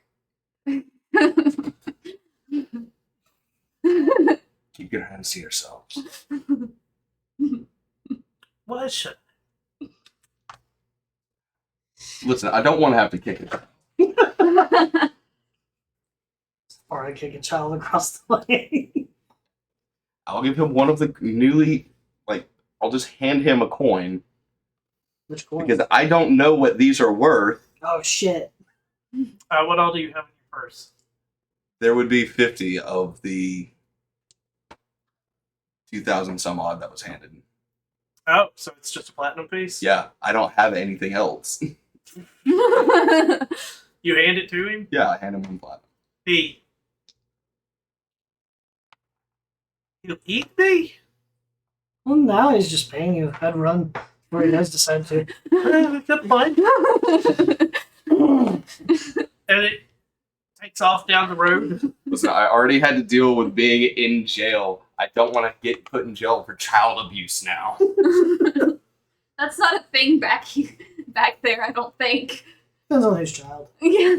Speaker 3: keep your hands to yourselves.
Speaker 1: What should
Speaker 3: Listen, I don't want to have to kick it.
Speaker 4: Or I kick a child across the way.
Speaker 3: I'll give him one of the newly, I'll just hand him a coin
Speaker 4: Which coin?
Speaker 3: because I don't know what these are worth.
Speaker 4: Oh shit.
Speaker 1: what all do you have in your purse?
Speaker 3: There would be 50 of the 2,000 some odd that was handed.
Speaker 1: Oh, so it's just a platinum piece?
Speaker 3: Yeah, I don't have anything else.
Speaker 1: You hand it to him?
Speaker 3: Yeah, I hand him one platinum.
Speaker 1: He'll eat me?
Speaker 4: Well, now he's just paying you. I'd run where he does decide to.
Speaker 1: Good point. And it takes off down the road.
Speaker 3: Listen, I already had to deal with being in jail. I don't want to get put in jail for child abuse now.
Speaker 2: That's not a thing back there, I don't think.
Speaker 4: Depends on whose child.
Speaker 2: Yeah.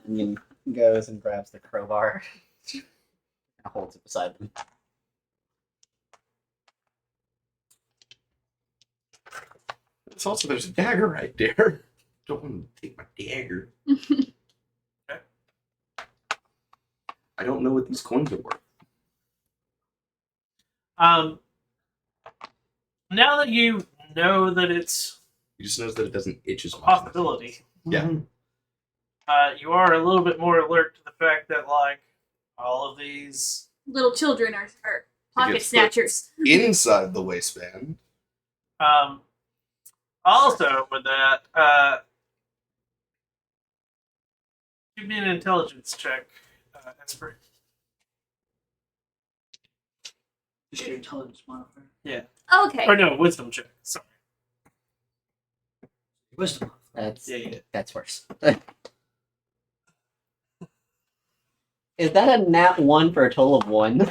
Speaker 5: Minion goes and grabs the crowbar and holds it beside them.
Speaker 3: It's also, there's a dagger right there. Don't want to take my dagger. I don't know what these coins are worth.
Speaker 1: Now that you know that it's
Speaker 3: You just notice that it doesn't itch as
Speaker 1: a
Speaker 3: much.
Speaker 1: possibility,
Speaker 3: Yeah.
Speaker 4: Mhm.
Speaker 1: You are a little bit more alert to the fact that, like, all of these
Speaker 2: Little children are pocket
Speaker 3: gets
Speaker 2: snatchers.
Speaker 3: Inside the waistband.
Speaker 1: Also, with that, give me an intelligence check, Esper.
Speaker 4: Just your intelligence modifier.
Speaker 2: Okay.
Speaker 1: Or no, wisdom check. Sorry.
Speaker 4: Wisdom.
Speaker 1: Yeah.
Speaker 5: That's worse. Is that a nat 1 for a total of 1?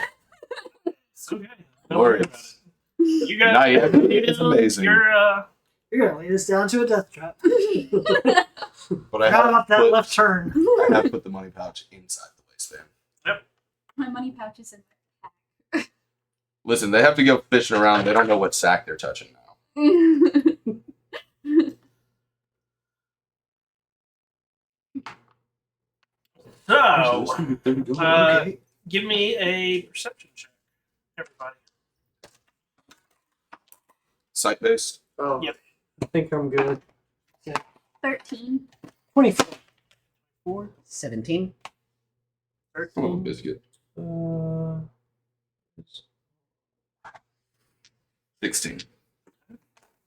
Speaker 1: It's okay. Don't worry about
Speaker 3: Glorious.
Speaker 1: it. You got
Speaker 3: Not yet. It's
Speaker 1: know,
Speaker 3: amazing.
Speaker 1: You're
Speaker 4: You're gonna lead us down to a death trap.
Speaker 3: But I
Speaker 4: Forgot
Speaker 3: have,
Speaker 4: about that
Speaker 3: put,
Speaker 4: left turn.
Speaker 3: I have put the money pouch inside the waistband.
Speaker 2: My money pouch is in
Speaker 3: Listen, they have to go fishing around. They don't know what sack they're touching now.
Speaker 2: there.
Speaker 1: so.
Speaker 3: Okay.
Speaker 1: Give me a perception check, everybody.
Speaker 3: Sight based.
Speaker 6: Oh,
Speaker 1: Yep.
Speaker 6: I think I'm good.
Speaker 2: 13.
Speaker 4: 24.
Speaker 5: 17?
Speaker 1: 13.
Speaker 3: Oh, biscuit. 16.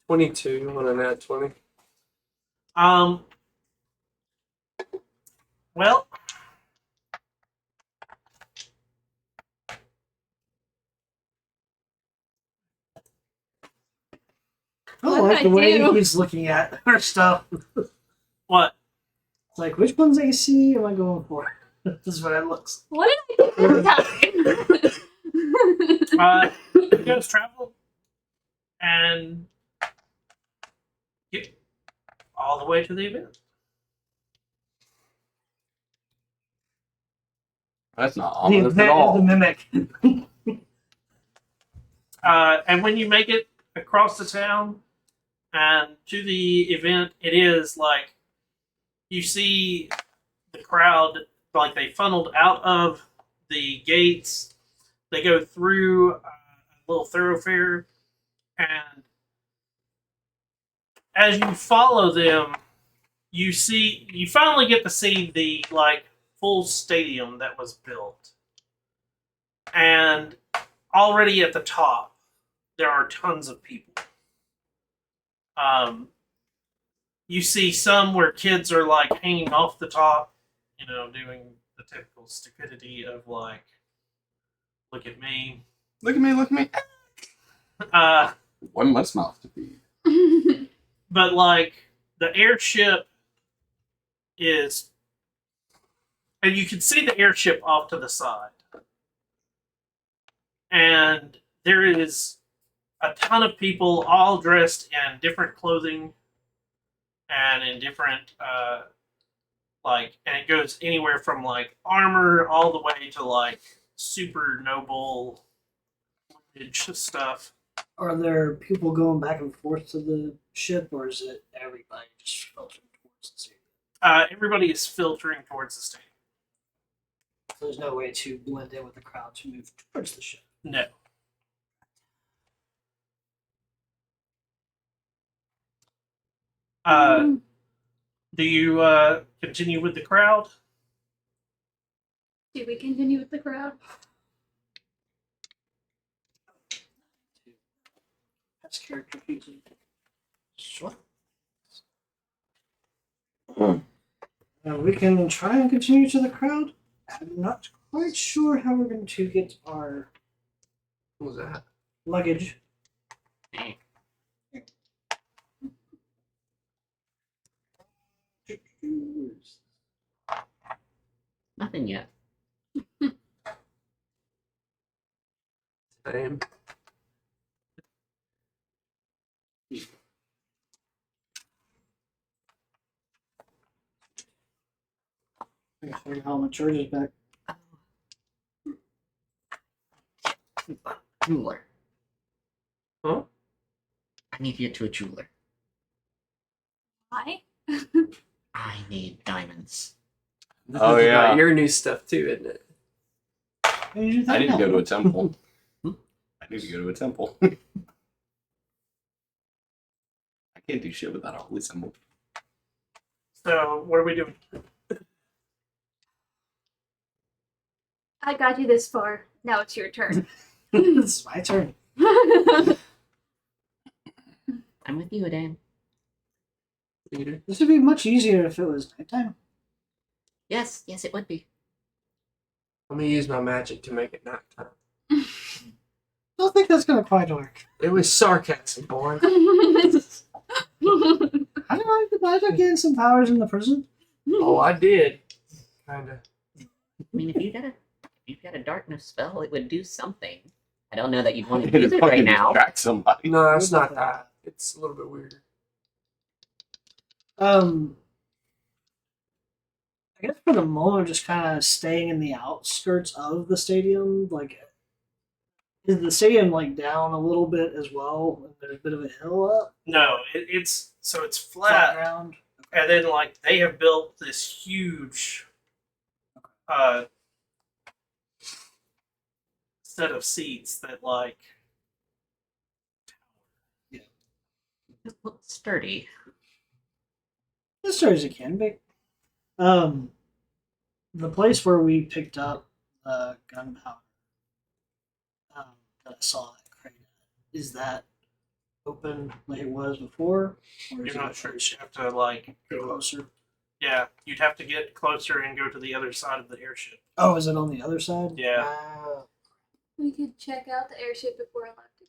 Speaker 6: 22 on an ad 20.
Speaker 1: Well,
Speaker 4: I
Speaker 2: What
Speaker 4: like
Speaker 2: did
Speaker 4: the
Speaker 2: I
Speaker 4: way
Speaker 2: do?
Speaker 4: he's looking at our stuff.
Speaker 1: what?
Speaker 4: It's like, which one's AC am I going for? This is what it looks.
Speaker 2: What did I do this time?
Speaker 1: You guys travel and get all the way to the event.
Speaker 3: That's not
Speaker 4: The
Speaker 3: ominous at
Speaker 4: event is the
Speaker 3: all.
Speaker 4: mimic.
Speaker 1: And when you make it across the town and to the event, it is like you see the crowd, like they funneled out of the gates. They go through a little thoroughfare, and as you follow them, you finally get to see the full stadium that was built, and already at the top there are tons of people. You see some where kids are hanging off the top, doing the typical stupidity of look at me.
Speaker 3: Look at me, look at me. One less mouth to feed.
Speaker 1: But the airship is, and you can see the airship off to the side, and there is a ton of people all dressed in different clothing and in different and it goes anywhere from armor all the way to super noble lineage stuff.
Speaker 4: Are there people going back and forth to the ship, or is it everybody just filtering towards the stadium?
Speaker 1: Everybody is filtering towards the stadium.
Speaker 4: So there's no way to blend in with the crowd to move towards the ship.
Speaker 1: No. Do you continue with the crowd?
Speaker 2: Do we continue with the crowd?
Speaker 4: That's character features. Sure. We can try and continue to the crowd. I'm not quite sure how we're going to get our
Speaker 6: What was that?
Speaker 4: luggage.
Speaker 5: Nothing yet.
Speaker 6: Same.
Speaker 4: Actually, how my charge is back.
Speaker 5: Jeweler.
Speaker 6: Huh?
Speaker 5: I need to get to a jeweler.
Speaker 2: Why?
Speaker 5: I need diamonds.
Speaker 6: This
Speaker 3: Oh,
Speaker 6: is
Speaker 3: yeah.
Speaker 6: about your new stuff too, isn't it?
Speaker 3: I need to go to a temple. I need to go to a temple. I can't do shit without a holy symbol.
Speaker 1: So, what are we doing?
Speaker 2: I got you this far. Now it's your turn.
Speaker 4: It's my turn.
Speaker 5: I'm with you, Dan.
Speaker 6: Peter?
Speaker 4: This would be much easier if it was nighttime.
Speaker 5: Yes, it would be.
Speaker 6: I'm gonna use my magic to make it nighttime.
Speaker 4: I don't think that's going to quite work.
Speaker 6: It was sarcasm, boy.
Speaker 4: I don't know. Did I gain some powers in the prison?
Speaker 6: Oh, I did. Kinda.
Speaker 5: I mean, if you've got a darkness spell, it would do something. I don't know that you'd want to use it right now.
Speaker 3: Distract somebody.
Speaker 6: No, it's not that. It's a little bit weird.
Speaker 4: I guess for the moment, just kind of staying in the outskirts of the stadium. Like, is the stadium like down a little bit as well? And there's a bit of a hill up,
Speaker 1: No, it's
Speaker 4: flat
Speaker 1: flat,
Speaker 4: ground.
Speaker 1: and then like they have built this huge set of seats that like
Speaker 5: It looks sturdy.
Speaker 4: As sure as it can be. The place where we picked up gunpowder that I saw at Crane, is that open like it was before? Or
Speaker 1: you're
Speaker 4: is
Speaker 1: not
Speaker 4: it
Speaker 1: sure. You have to like
Speaker 4: go
Speaker 1: go.
Speaker 4: closer?
Speaker 1: Yeah, you'd have to get closer and go to the other side of the airship.
Speaker 4: Oh, is it on the other side?
Speaker 1: Yeah.
Speaker 2: We could check out the airship if we're allowed to.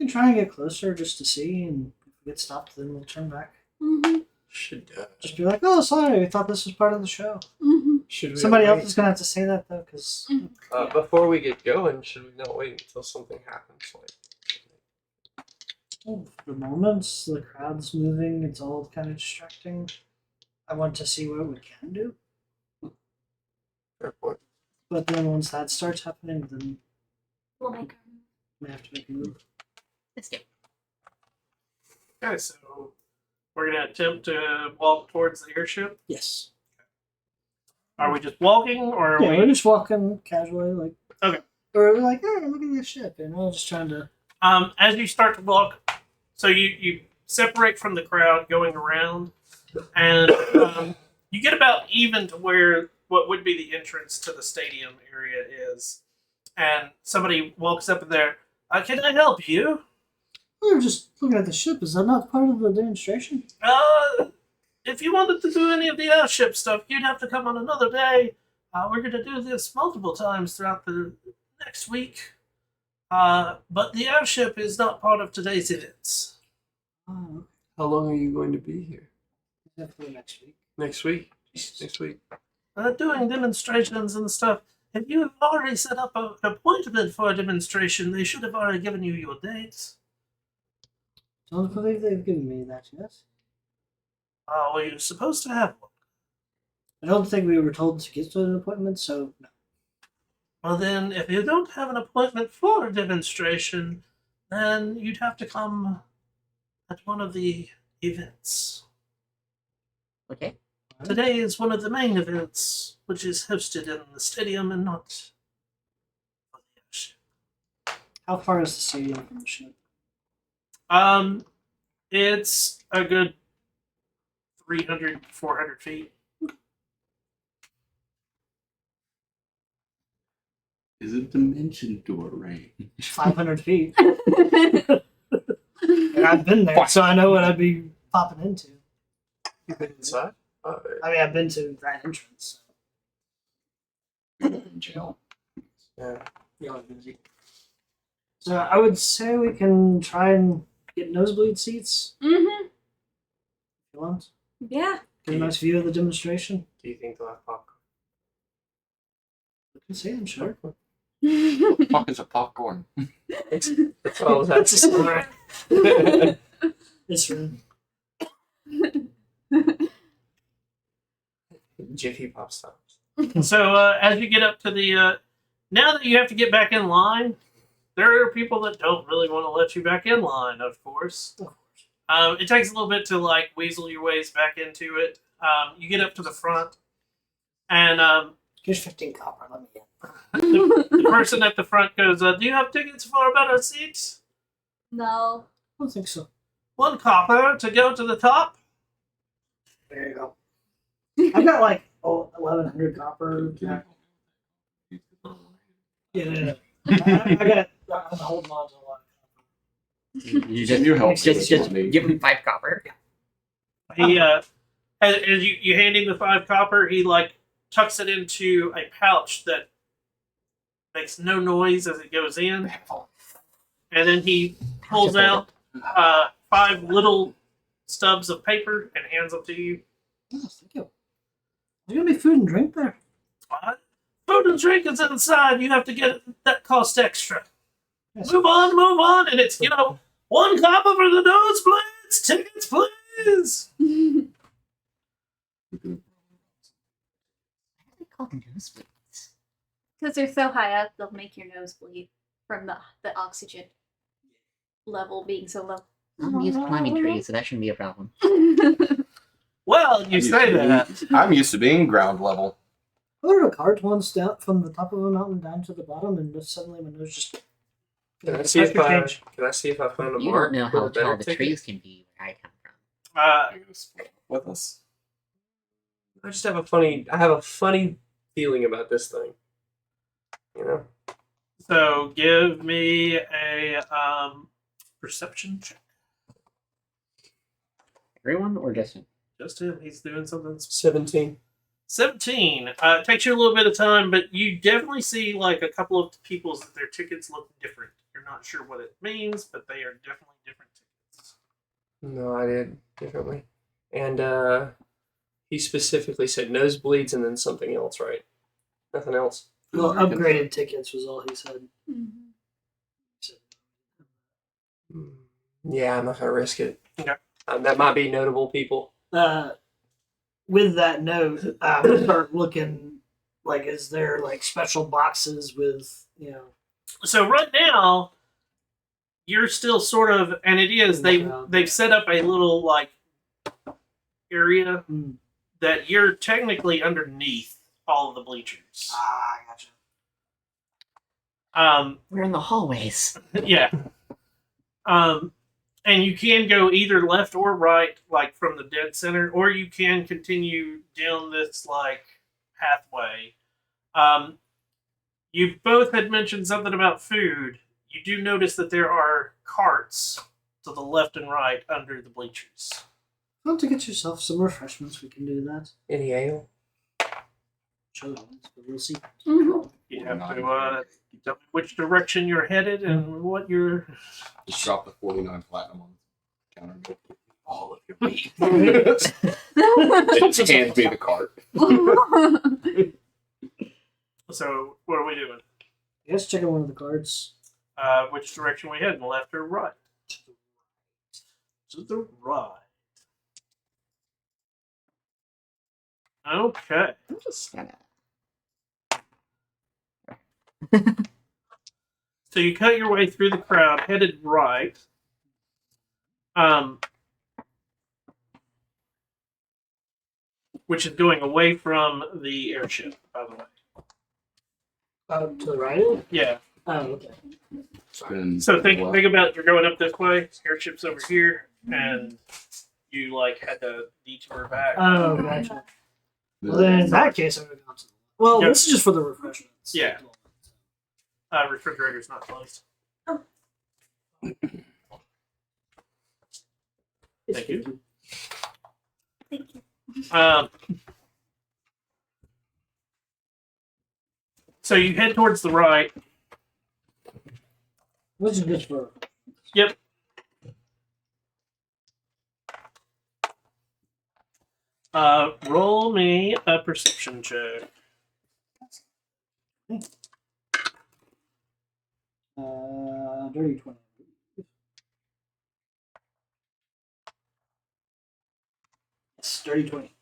Speaker 4: We can try and get closer just to see, and if we get stopped, then we'll turn back.
Speaker 2: Mm-hmm.
Speaker 6: Should
Speaker 4: Just be like, "Oh, sorry, we thought this was part of the show."
Speaker 2: Mm-hmm.
Speaker 6: should we
Speaker 4: Somebody
Speaker 6: not
Speaker 4: else is gonna have to say that though, because
Speaker 6: wait? Before we get going, should we not wait until something happens? Like,
Speaker 4: for the moment the crowd's moving. It's all kind of distracting. I want to see what we can do,
Speaker 6: fair point.
Speaker 4: but then once that starts happening, then
Speaker 2: We'll make our move.
Speaker 4: we have to make a move.
Speaker 5: Let's go.
Speaker 1: Okay, so we're gonna attempt to walk towards the airship.
Speaker 4: Yes.
Speaker 1: Are we just walking, or are
Speaker 4: Yeah,
Speaker 1: we?
Speaker 4: we're just walking casually, like
Speaker 1: Okay.
Speaker 4: or we're like, "Oh, look at this ship," and we're just trying to.
Speaker 1: As you start to walk, so you separate from the crowd going around, and you get about even to where what would be the entrance to the stadium area is, and somebody walks up in there. Can I help you?
Speaker 4: We were just looking at the ship. Is that not part of the demonstration?
Speaker 1: If you wanted to do any of the airship stuff, you'd have to come on another day. We're going to do this multiple times throughout the next week. But the airship is not part of today's events.
Speaker 4: Oh,
Speaker 6: How long are you going to be here?
Speaker 4: definitely next week.
Speaker 6: Next week? Next week.
Speaker 1: Doing demonstrations and stuff. If you have already set up an appointment for a demonstration, they should have already given you your dates.
Speaker 4: Don't believe they've given me that yet.
Speaker 1: Well, you're supposed to have one.
Speaker 4: I don't think we were told to get to an appointment, so no.
Speaker 1: Well, then, if you don't have an appointment for a demonstration, then you'd have to come at one of the events.
Speaker 5: Okay.
Speaker 1: Today is one of the main events, which is hosted in the stadium and not on the ocean.
Speaker 4: How far is the stadium from the ship?
Speaker 1: It's a good 300, 400 feet.
Speaker 3: Is it dimension door range?
Speaker 4: 500 feet. And I've been there, so I know what I'd be popping into.
Speaker 6: You've been inside? Oh,
Speaker 4: I mean, I've been to that entrance.
Speaker 3: Jail.
Speaker 6: yeah.
Speaker 4: So. So I would say we can try and get nosebleed seats
Speaker 2: Mm-hmm.
Speaker 4: if you want.
Speaker 2: Yeah.
Speaker 4: Get a nice view of the demonstration.
Speaker 6: Do you think they'll have popcorn?
Speaker 4: I can see, I'm sure.
Speaker 3: Fuck is a popcorn?
Speaker 6: That's what I was asking.
Speaker 4: It's room.
Speaker 6: Jiffy Pop stops.
Speaker 1: So as you get up to the, now that you have to get back in line, there are people that don't really want to let you back in line. Of course, it takes a little bit to like weasel your ways back into it. You get up to the front, and
Speaker 4: Here's 15 copper, let me in.
Speaker 1: the person at the front goes, "Do you have tickets for a better seat?
Speaker 2: No.
Speaker 4: I don't think so.
Speaker 1: 1 copper to go to the top."
Speaker 4: There you go. I've got like 1,100 copper. Yeah. I'm holding on to a lot of copper.
Speaker 5: You
Speaker 3: Can you help
Speaker 5: just
Speaker 3: me?
Speaker 5: give him 5 copper.
Speaker 1: He as you hand him the 5 copper, he like tucks it into a pouch that makes no noise as it goes in, and then he pulls out 5 little stubs of paper and hands them to you.
Speaker 4: Yes, thank you. There's gonna be food and drink there.
Speaker 1: What? Food and drink is inside. You have to get it. That costs extra.
Speaker 4: Yes.
Speaker 1: Move on, and it's 1 copper for the nosebleeds. Tickets, please.
Speaker 5: They call them nosebleeds.
Speaker 2: Because they're so high up, they'll make your nose bleed from the oxygen level being so low.
Speaker 5: I'm used to climbing trees, so that shouldn't be a problem.
Speaker 1: Well, you say that.
Speaker 3: I'm used to being ground level.
Speaker 4: I ordered a cart once down from the top of a mountain down to the bottom, and just suddenly my nose just.
Speaker 6: Can I see if I found a
Speaker 5: You
Speaker 6: mark?
Speaker 5: don't know
Speaker 6: for a
Speaker 5: how
Speaker 6: better
Speaker 5: tall the
Speaker 6: ticket?
Speaker 5: trees can be where I come from.
Speaker 3: You're gonna split with us.
Speaker 6: I just have a funny feeling about this thing. You know?
Speaker 1: So give me a perception check.
Speaker 5: Everyone or just him?
Speaker 1: Just him. He's doing something.
Speaker 6: 17.
Speaker 1: 17. It takes you a little bit of time, but you definitely see like a couple of people's that their tickets look different. You're not sure what it means, but they are definitely different tickets.
Speaker 6: No, I did differently. And he specifically said nosebleeds and then something else, right? Nothing else.
Speaker 4: Well, upgraded tickets was all he said.
Speaker 6: Yeah, I'm not gonna risk it.
Speaker 1: Okay.
Speaker 6: That might be notable people.
Speaker 4: With that note, start looking like, is there like special boxes with
Speaker 1: So right now, you're still sort of, and it is they've set up a little like area that you're technically underneath all of the bleachers.
Speaker 4: I gotcha.
Speaker 5: We're in the hallways.
Speaker 1: Yeah. And you can go either left or right, like from the dead center, or you can continue down this like pathway. You both had mentioned something about food. You do notice that there are carts to the left and right under the bleachers.
Speaker 4: If you want to get yourself some refreshments, we can do that.
Speaker 6: Any ale?
Speaker 4: Show them, but we'll see.
Speaker 2: Mhm.
Speaker 1: You have to tell me which direction you're headed and what you're.
Speaker 3: Just drop the 49 platinum on the counter. Go all of your meat. Just hands me the cart.
Speaker 1: So, what are we doing?
Speaker 4: I guess checking one of the cards.
Speaker 1: Which direction we heading, left or right? To the right. Okay.
Speaker 5: I'm just gonna.
Speaker 1: So you cut your way through the crowd, headed right. Which is going away from the airship, by the way.
Speaker 4: To the right?
Speaker 1: Yeah.
Speaker 4: Oh, okay.
Speaker 1: So think about you're going up this way. Airship's over here, and you like had to detour back.
Speaker 4: Oh, gotcha. Well, then in that case, I'm going to go to the Well,
Speaker 1: Yep.
Speaker 4: this is just for the refreshments.
Speaker 1: Yeah. Refrigerator's not closed. Thank you.
Speaker 2: Thank you.
Speaker 1: So you head towards the right.
Speaker 4: This is just for.
Speaker 1: Yep. Roll me a perception check.
Speaker 4: Dirty 20. Yes, dirty 20.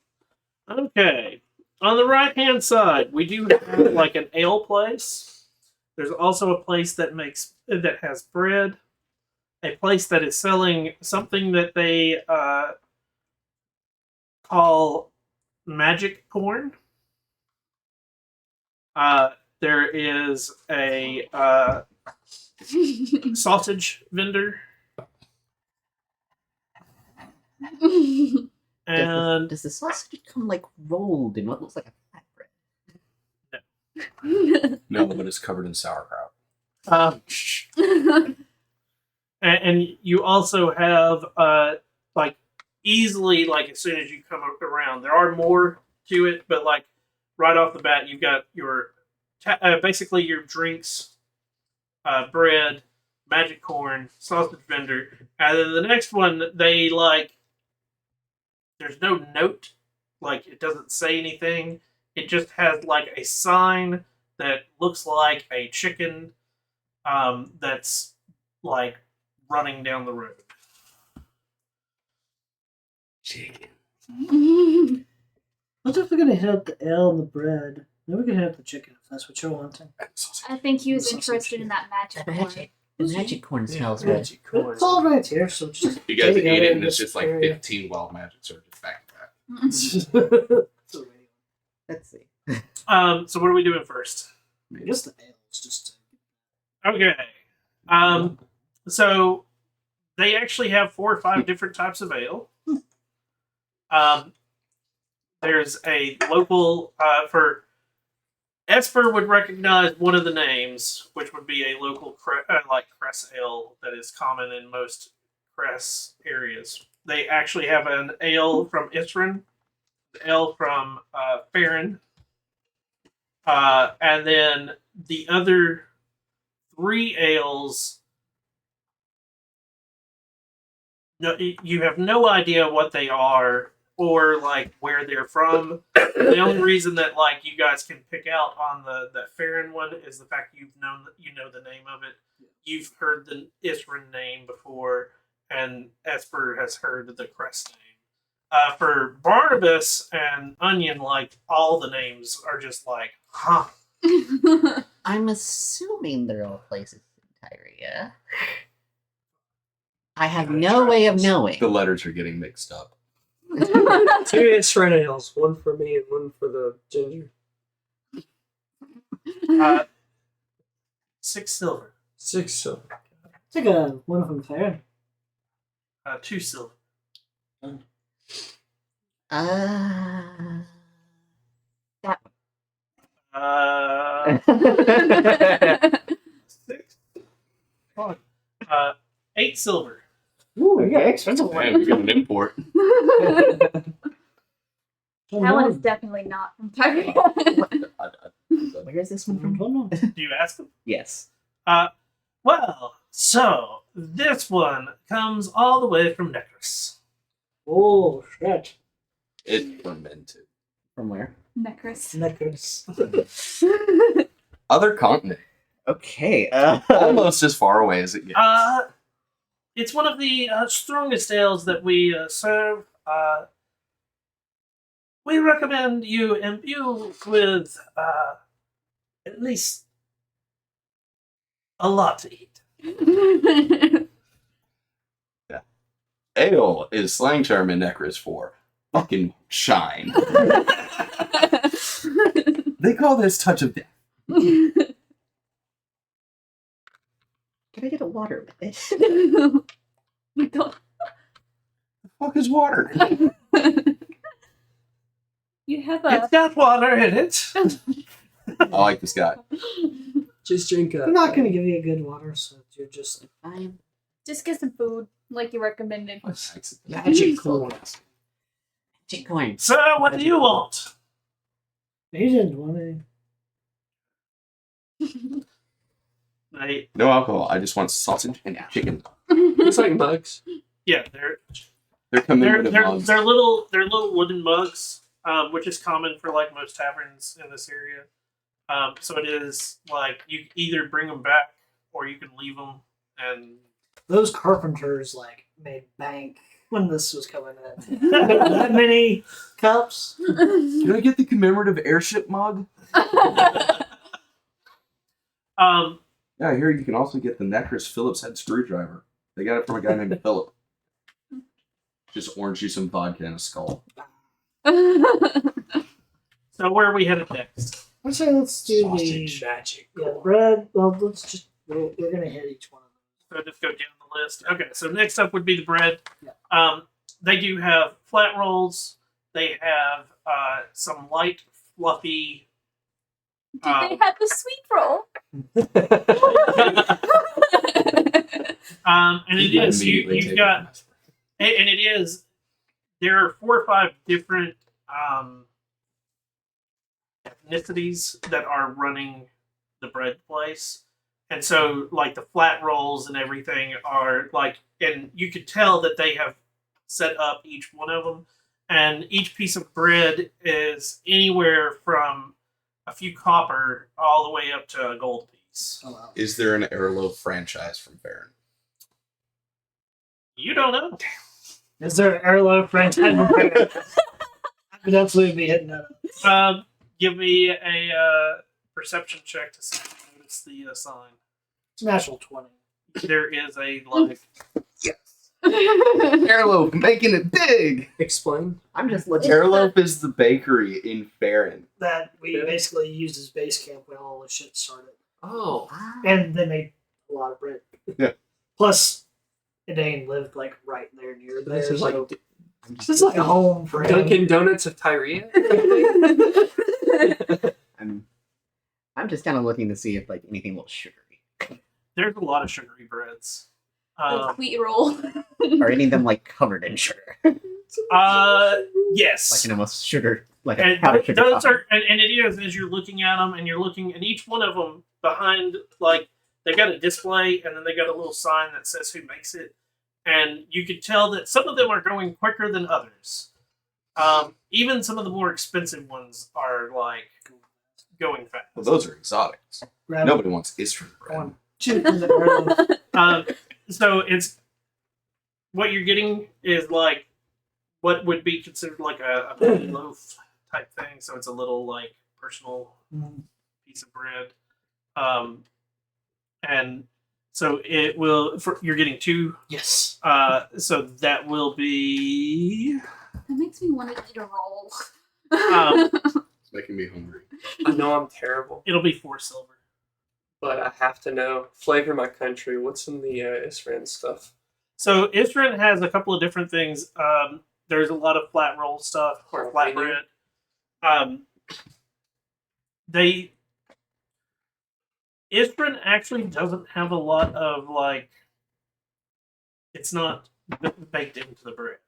Speaker 1: Okay. On the right hand side, we do have like an ale place. There's also a place that has bread. A place that is selling something that they call magic corn. There is a sausage vendor. And
Speaker 5: Does the sausage come like rolled in what looks like a flatbread?
Speaker 3: No, but it's covered in sauerkraut.
Speaker 1: and you also have like easily, like as soon as you come around, there are more to it, but like right off the bat, you've got your basically your drinks, bread, magic corn, sausage vendor, and then the next one they like. There's no note, like it doesn't say anything. It just has like a sign that looks like a chicken that's like running down the road.
Speaker 3: Chicken.
Speaker 4: What if we're going to hit up the ale and the bread? Then we can hit up the chicken if that's what you're wanting.
Speaker 2: I think he was
Speaker 4: Sausage.
Speaker 2: interested in that magic one.
Speaker 5: The magic corn smells good.
Speaker 1: Magic corn.
Speaker 4: It's all right here, so just.
Speaker 3: You guys
Speaker 4: take
Speaker 3: eat it,
Speaker 4: out
Speaker 3: and it's just like
Speaker 4: area.
Speaker 3: 15 wild magic surges back to back.
Speaker 4: So,
Speaker 5: Let's see.
Speaker 1: So what are we doing first?
Speaker 4: I guess the ale is just.
Speaker 1: Okay. So they actually have 4 or 5 different types of ale. There's a local for Esper would recognize one of the names, which would be a local like Cress ale that is common in most Cress areas. They actually have an ale from Isran, an ale from Farron, and then the other 3 ales. No, you have no idea what they are or like where they're from. The only reason that like you guys can pick out on that Farron one is the fact you know the name of it. You've heard the Isran name before, and Esper has heard the Cress name. For Barnabas and Onion, like all the names are just like, huh.
Speaker 5: I'm assuming they're all places in Tyria. I have no way of knowing.
Speaker 3: The letters are getting mixed up.
Speaker 6: 2 Isran ales, 1 for me and 1 for the ginger.
Speaker 1: 6 silver,
Speaker 6: 6 silver.
Speaker 4: Take a one from Farron.
Speaker 1: 2 silver.
Speaker 5: That
Speaker 1: Six. 8 silver.
Speaker 4: Ooh, you got expensive
Speaker 3: Man,
Speaker 4: one.
Speaker 3: we got an import.
Speaker 2: That one is definitely not from Tyria.
Speaker 5: Where is this one from?
Speaker 1: Do you ask them?
Speaker 5: Yes.
Speaker 1: Well, so this one comes all the way from Necros.
Speaker 4: Oh, shit.
Speaker 3: It's fermented.
Speaker 5: From where?
Speaker 2: Necros.
Speaker 4: Necklace.
Speaker 3: Other continent.
Speaker 5: Okay.
Speaker 3: Almost as far away as it gets.
Speaker 1: It's one of the strongest ales that we serve. We recommend you imbue with at least a lot to eat.
Speaker 3: Ale is slang term in Necros for fucking shine. They call this touch of death.
Speaker 5: Can I get a water with it?
Speaker 2: We don't.
Speaker 3: The fuck is water?
Speaker 2: You have
Speaker 1: It's
Speaker 2: a.
Speaker 1: got water in it.
Speaker 3: I like this guy.
Speaker 6: Just drink
Speaker 4: I'm not going to give you a good water, so you're just.
Speaker 5: I'm
Speaker 2: Just get some food, like you recommended.
Speaker 6: magic corn.
Speaker 5: magic coin.
Speaker 1: Sir, what do you want?
Speaker 4: He didn't want any.
Speaker 1: They,
Speaker 3: No alcohol. I just want sausage and chicken.
Speaker 6: It's like mugs.
Speaker 1: yeah,
Speaker 3: They're
Speaker 1: they're
Speaker 3: commemorative mugs.
Speaker 1: they're little wooden mugs, which is common for like most taverns in this area. So it is like you either bring them back or you can leave them, and
Speaker 4: Those carpenters like made bank when this was coming in. That many cups.
Speaker 3: Can I get the commemorative airship mug? Yeah, here you can also get the Necros Phillips head screwdriver. They got it from a guy named Philip. Just orange juice and vodka and a skull.
Speaker 1: so where are we headed next?
Speaker 4: I say let's do
Speaker 6: Sausage
Speaker 4: the
Speaker 6: magic.
Speaker 4: bread. Well, let's just we're gonna hit each one of them.
Speaker 1: So just go down the list. Okay, so next up would be the bread.
Speaker 4: Yeah.
Speaker 1: They do have flat rolls. They have some light, fluffy.
Speaker 2: Did they have the sweet roll?
Speaker 1: And it is you've got, and it is. There are 4 or 5 different ethnicities that are running the bread place, and so like the flat rolls and everything are like, and you could tell that they have set up each one of them, and each piece of bread is anywhere from a few copper all the way up to a gold piece.
Speaker 4: Oh wow.
Speaker 3: Is there an Airloaf franchise from Farron?
Speaker 1: You don't know.
Speaker 4: Is there an Airloaf franchise? I would absolutely be hitting that up.
Speaker 1: Give me a perception check to see if you notice the sign.
Speaker 4: It's a natural 20.
Speaker 1: There is a like.
Speaker 3: Airloaf making it big.
Speaker 6: Explain.
Speaker 5: I'm just looking.
Speaker 3: Airloaf is the bakery in Farron.
Speaker 4: That we
Speaker 6: Yeah.
Speaker 4: basically used as base camp when all this shit started.
Speaker 6: Oh.
Speaker 4: And they made a lot of bread.
Speaker 3: Yeah.
Speaker 4: Plus, Dane lived like right there near there.
Speaker 6: This is
Speaker 4: so
Speaker 6: like
Speaker 4: this is like a home for him.
Speaker 6: Dunkin' Donuts of Tyria.
Speaker 5: I'm just kind of looking to see if like anything will sugary.
Speaker 1: There's a lot of sugary breads.
Speaker 2: The sweet roll.
Speaker 5: Are any of them like covered in sugar?
Speaker 1: Yes.
Speaker 5: Like an almost sugar, like a
Speaker 1: And
Speaker 5: powdered sugar.
Speaker 1: those
Speaker 5: coffee.
Speaker 1: are, and it is as you're looking at them, and you're looking, and each one of them behind, like they've got a display, and then they got a little sign that says who makes it, and you can tell that some of them are going quicker than others. Even some of the more expensive ones are like going fast.
Speaker 3: Well, those are exotics.
Speaker 4: Grab
Speaker 3: Nobody wants Istran bread.
Speaker 4: one. Shoot from the Airloaf.
Speaker 1: So it's what you're getting is like what would be considered like a baby loaf type thing. So it's a little like personal piece of bread, and so it will. You're getting 2.
Speaker 4: Yes.
Speaker 1: So that will be.
Speaker 2: That makes me want to eat a roll.
Speaker 3: It's making me hungry.
Speaker 6: I know I'm terrible,
Speaker 1: It'll be 4 silver.
Speaker 6: but I have to know. Flavor my country. What's in the Isran stuff?
Speaker 1: So Istran has a couple of different things. There's a lot of flat roll stuff or flat bread. Istran actually doesn't have a lot of like. It's not baked into the bread.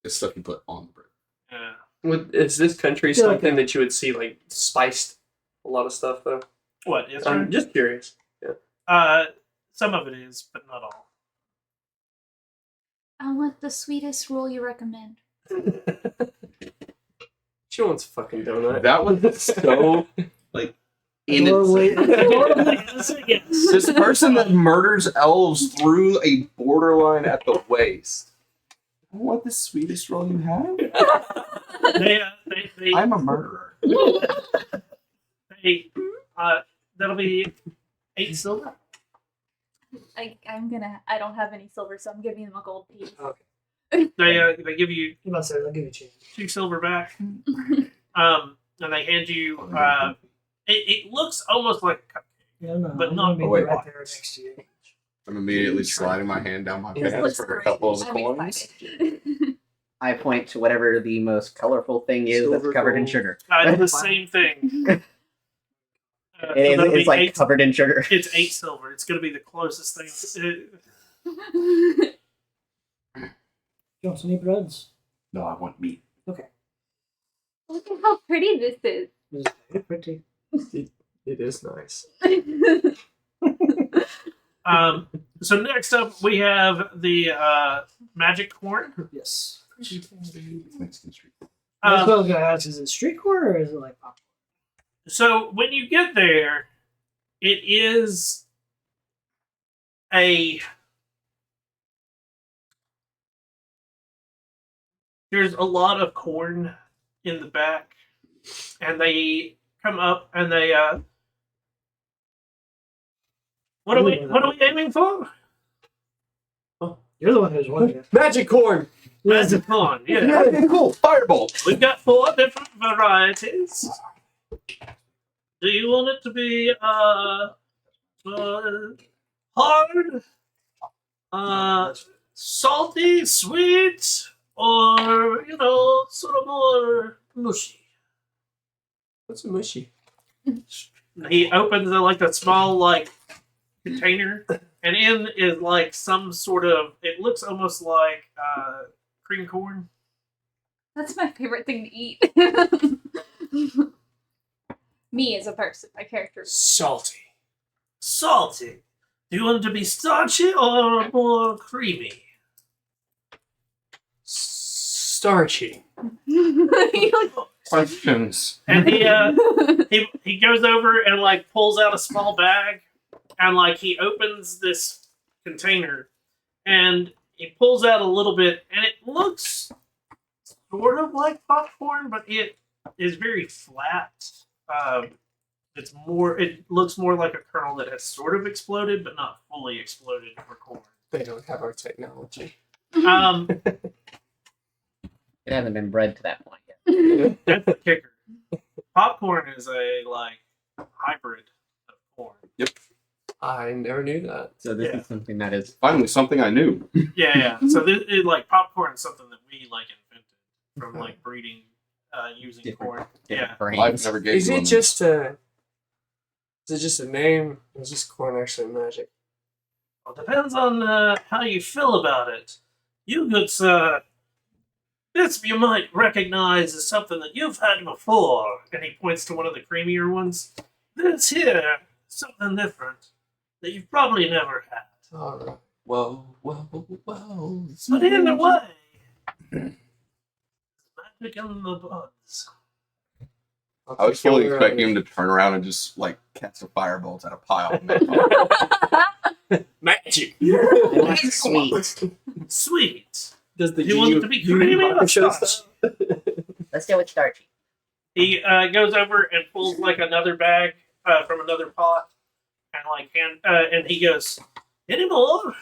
Speaker 3: It's stuff you put on the bread.
Speaker 1: Yeah.
Speaker 6: Is this country
Speaker 4: feel like
Speaker 6: something that you would see like spiced a lot of stuff though?
Speaker 1: What Istran?
Speaker 6: I'm just curious.
Speaker 1: Some of it is, but not all.
Speaker 2: I want the sweetest roll you recommend.
Speaker 6: She wants a fucking donut.
Speaker 3: That was so like
Speaker 4: Adorably,
Speaker 3: innocent.
Speaker 4: adorably innocent, yes.
Speaker 3: This person that murders elves through a borderline at the waist. I want the sweetest roll you have.
Speaker 1: They
Speaker 3: I'm a murderer.
Speaker 1: that'll be 8 8 silver.
Speaker 2: I don't have any silver, so I'm giving them a gold piece.
Speaker 6: Okay.
Speaker 1: They give you
Speaker 4: I'm about to say, they'll give you change.
Speaker 1: 2 silver back. And they hand you. It looks almost like a cupcake.
Speaker 4: Yeah, no,
Speaker 1: But
Speaker 4: I'm
Speaker 1: not
Speaker 4: gonna be
Speaker 3: wait.
Speaker 4: right there next to you.
Speaker 3: I'm immediately sliding my hand down my
Speaker 6: This
Speaker 3: pants
Speaker 2: looks
Speaker 3: for a
Speaker 2: great.
Speaker 3: couple of the
Speaker 2: I'm
Speaker 3: coins.
Speaker 2: excited.
Speaker 5: I point to whatever the most colorful thing is
Speaker 6: Silver
Speaker 5: that's covered in
Speaker 6: gold.
Speaker 5: sugar.
Speaker 1: It's the same thing.
Speaker 5: It
Speaker 1: that'll
Speaker 5: is
Speaker 1: be
Speaker 5: like
Speaker 1: 8
Speaker 5: covered in sugar.
Speaker 1: It's 8 silver. It's going to be the closest thing.
Speaker 4: You want some any breads?
Speaker 3: No, I want meat.
Speaker 2: Look at how pretty this is.
Speaker 4: This is very pretty.
Speaker 6: It is nice.
Speaker 1: So next up, we have the magic corn.
Speaker 4: Yes.
Speaker 3: Mexican street.
Speaker 4: That's what I
Speaker 1: Um,
Speaker 4: was gonna ask. Is it street corn or is it like popcorn?
Speaker 1: so when you get there, it is there's a lot of corn in the back, and they come up and they what are we aiming for?
Speaker 4: You're the one who's wondering.
Speaker 6: Magic corn.
Speaker 1: Magic corn, yeah.
Speaker 3: Okay, cool. Firebolt.
Speaker 1: We've got 4 different varieties. Do you want it to be hard, salty, sweet, or sort of more mushy?
Speaker 6: What's a mushy?
Speaker 1: He opens a small container, and in is like some sort of. It looks almost like cream corn.
Speaker 2: That's my favorite thing to eat. Me as a person, my character.
Speaker 6: Salty.
Speaker 1: Salty. Do you want it to be starchy or more creamy?
Speaker 6: Starchy.
Speaker 3: Questions.
Speaker 1: And he goes over and pulls out a small bag, and he opens this container, and he pulls out a little bit, and it looks sort of like popcorn, but it is very flat. It looks more like a kernel that has sort of exploded, but not fully exploded for corn.
Speaker 6: They don't have our technology.
Speaker 5: It hasn't been bred to that point yet.
Speaker 1: That's the kicker. Popcorn is a hybrid of corn.
Speaker 6: I never knew that.
Speaker 5: So this
Speaker 1: Yeah.
Speaker 5: is something that is
Speaker 3: Finally, something I knew.
Speaker 1: Yeah. So popcorn is something that we invented from breeding using
Speaker 5: Different-
Speaker 1: corn.
Speaker 5: different
Speaker 1: Yeah.
Speaker 3: Life
Speaker 5: brains.
Speaker 3: never gave
Speaker 6: Is
Speaker 3: you
Speaker 6: it
Speaker 3: one.
Speaker 6: just a? Is it just a name? Or is this corn actually magic?
Speaker 1: Well, depends on how you feel about it. You good sir, this you might recognize as something that you've had before. And he points to one of the creamier ones. This here, something different that you've probably never had.
Speaker 6: All right. Whoa.
Speaker 1: But either way, magic in the buds.
Speaker 3: I was fully expecting him to turn around and just cast a firebolt at a pile.
Speaker 6: magic.
Speaker 5: It's sweet.
Speaker 1: Sweet.
Speaker 6: Does the
Speaker 1: You want it to be creamy or
Speaker 6: show
Speaker 1: starchy?
Speaker 6: stuff?
Speaker 5: Let's go with starchy.
Speaker 1: He goes over and pulls another bag from another pot, and he goes, "Any more?"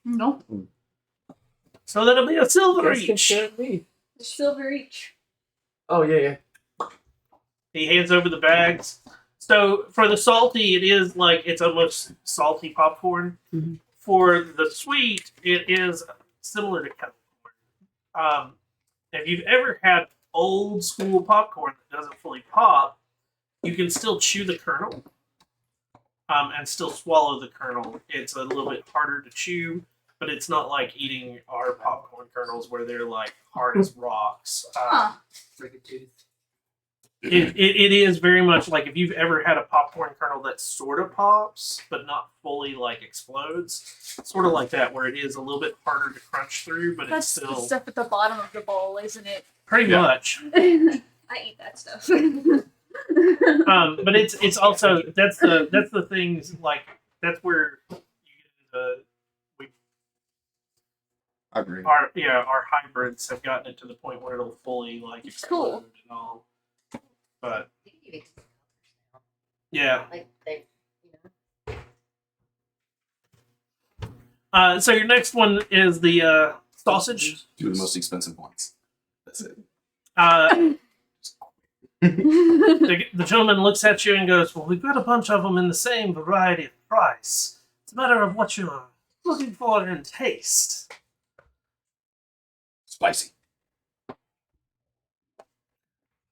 Speaker 2: No.
Speaker 1: So that'll be a silver
Speaker 6: Guys can
Speaker 1: each.
Speaker 6: share me.
Speaker 2: Silver each.
Speaker 6: Oh yeah.
Speaker 1: He hands over the bags. So for the salty, it is it's almost salty popcorn.
Speaker 6: Mhm.
Speaker 1: For the sweet, it is similar to kettle corn. If you've ever had old school popcorn that doesn't fully pop, you can still chew the kernel and still swallow the kernel. It's a little bit harder to chew, but it's not like eating our popcorn kernels where they're hard as rocks.
Speaker 2: Huh.
Speaker 1: It is very much if you've ever had a popcorn kernel that sort of pops but not fully explodes, sort of like that, where it is a little bit harder to crunch through, but
Speaker 2: That's
Speaker 1: it's
Speaker 2: the
Speaker 1: still
Speaker 2: stuff at the bottom of the bowl, isn't it?
Speaker 1: pretty
Speaker 3: Yeah.
Speaker 1: much.
Speaker 2: I eat that stuff.
Speaker 1: But it's also that's the things that's where you get
Speaker 3: I agree.
Speaker 1: our hybrids have gotten it to the point where it'll fully
Speaker 2: It's
Speaker 1: explode
Speaker 2: cool.
Speaker 1: and all. But yeah.
Speaker 7: Like they,
Speaker 1: So your next one is the sausage.
Speaker 3: Two of the most expensive ones. That's it.
Speaker 1: The gentleman looks at you and goes, "Well, we've got a bunch of them in the same variety of price. It's a matter of what you're looking for in taste."
Speaker 3: Spicy.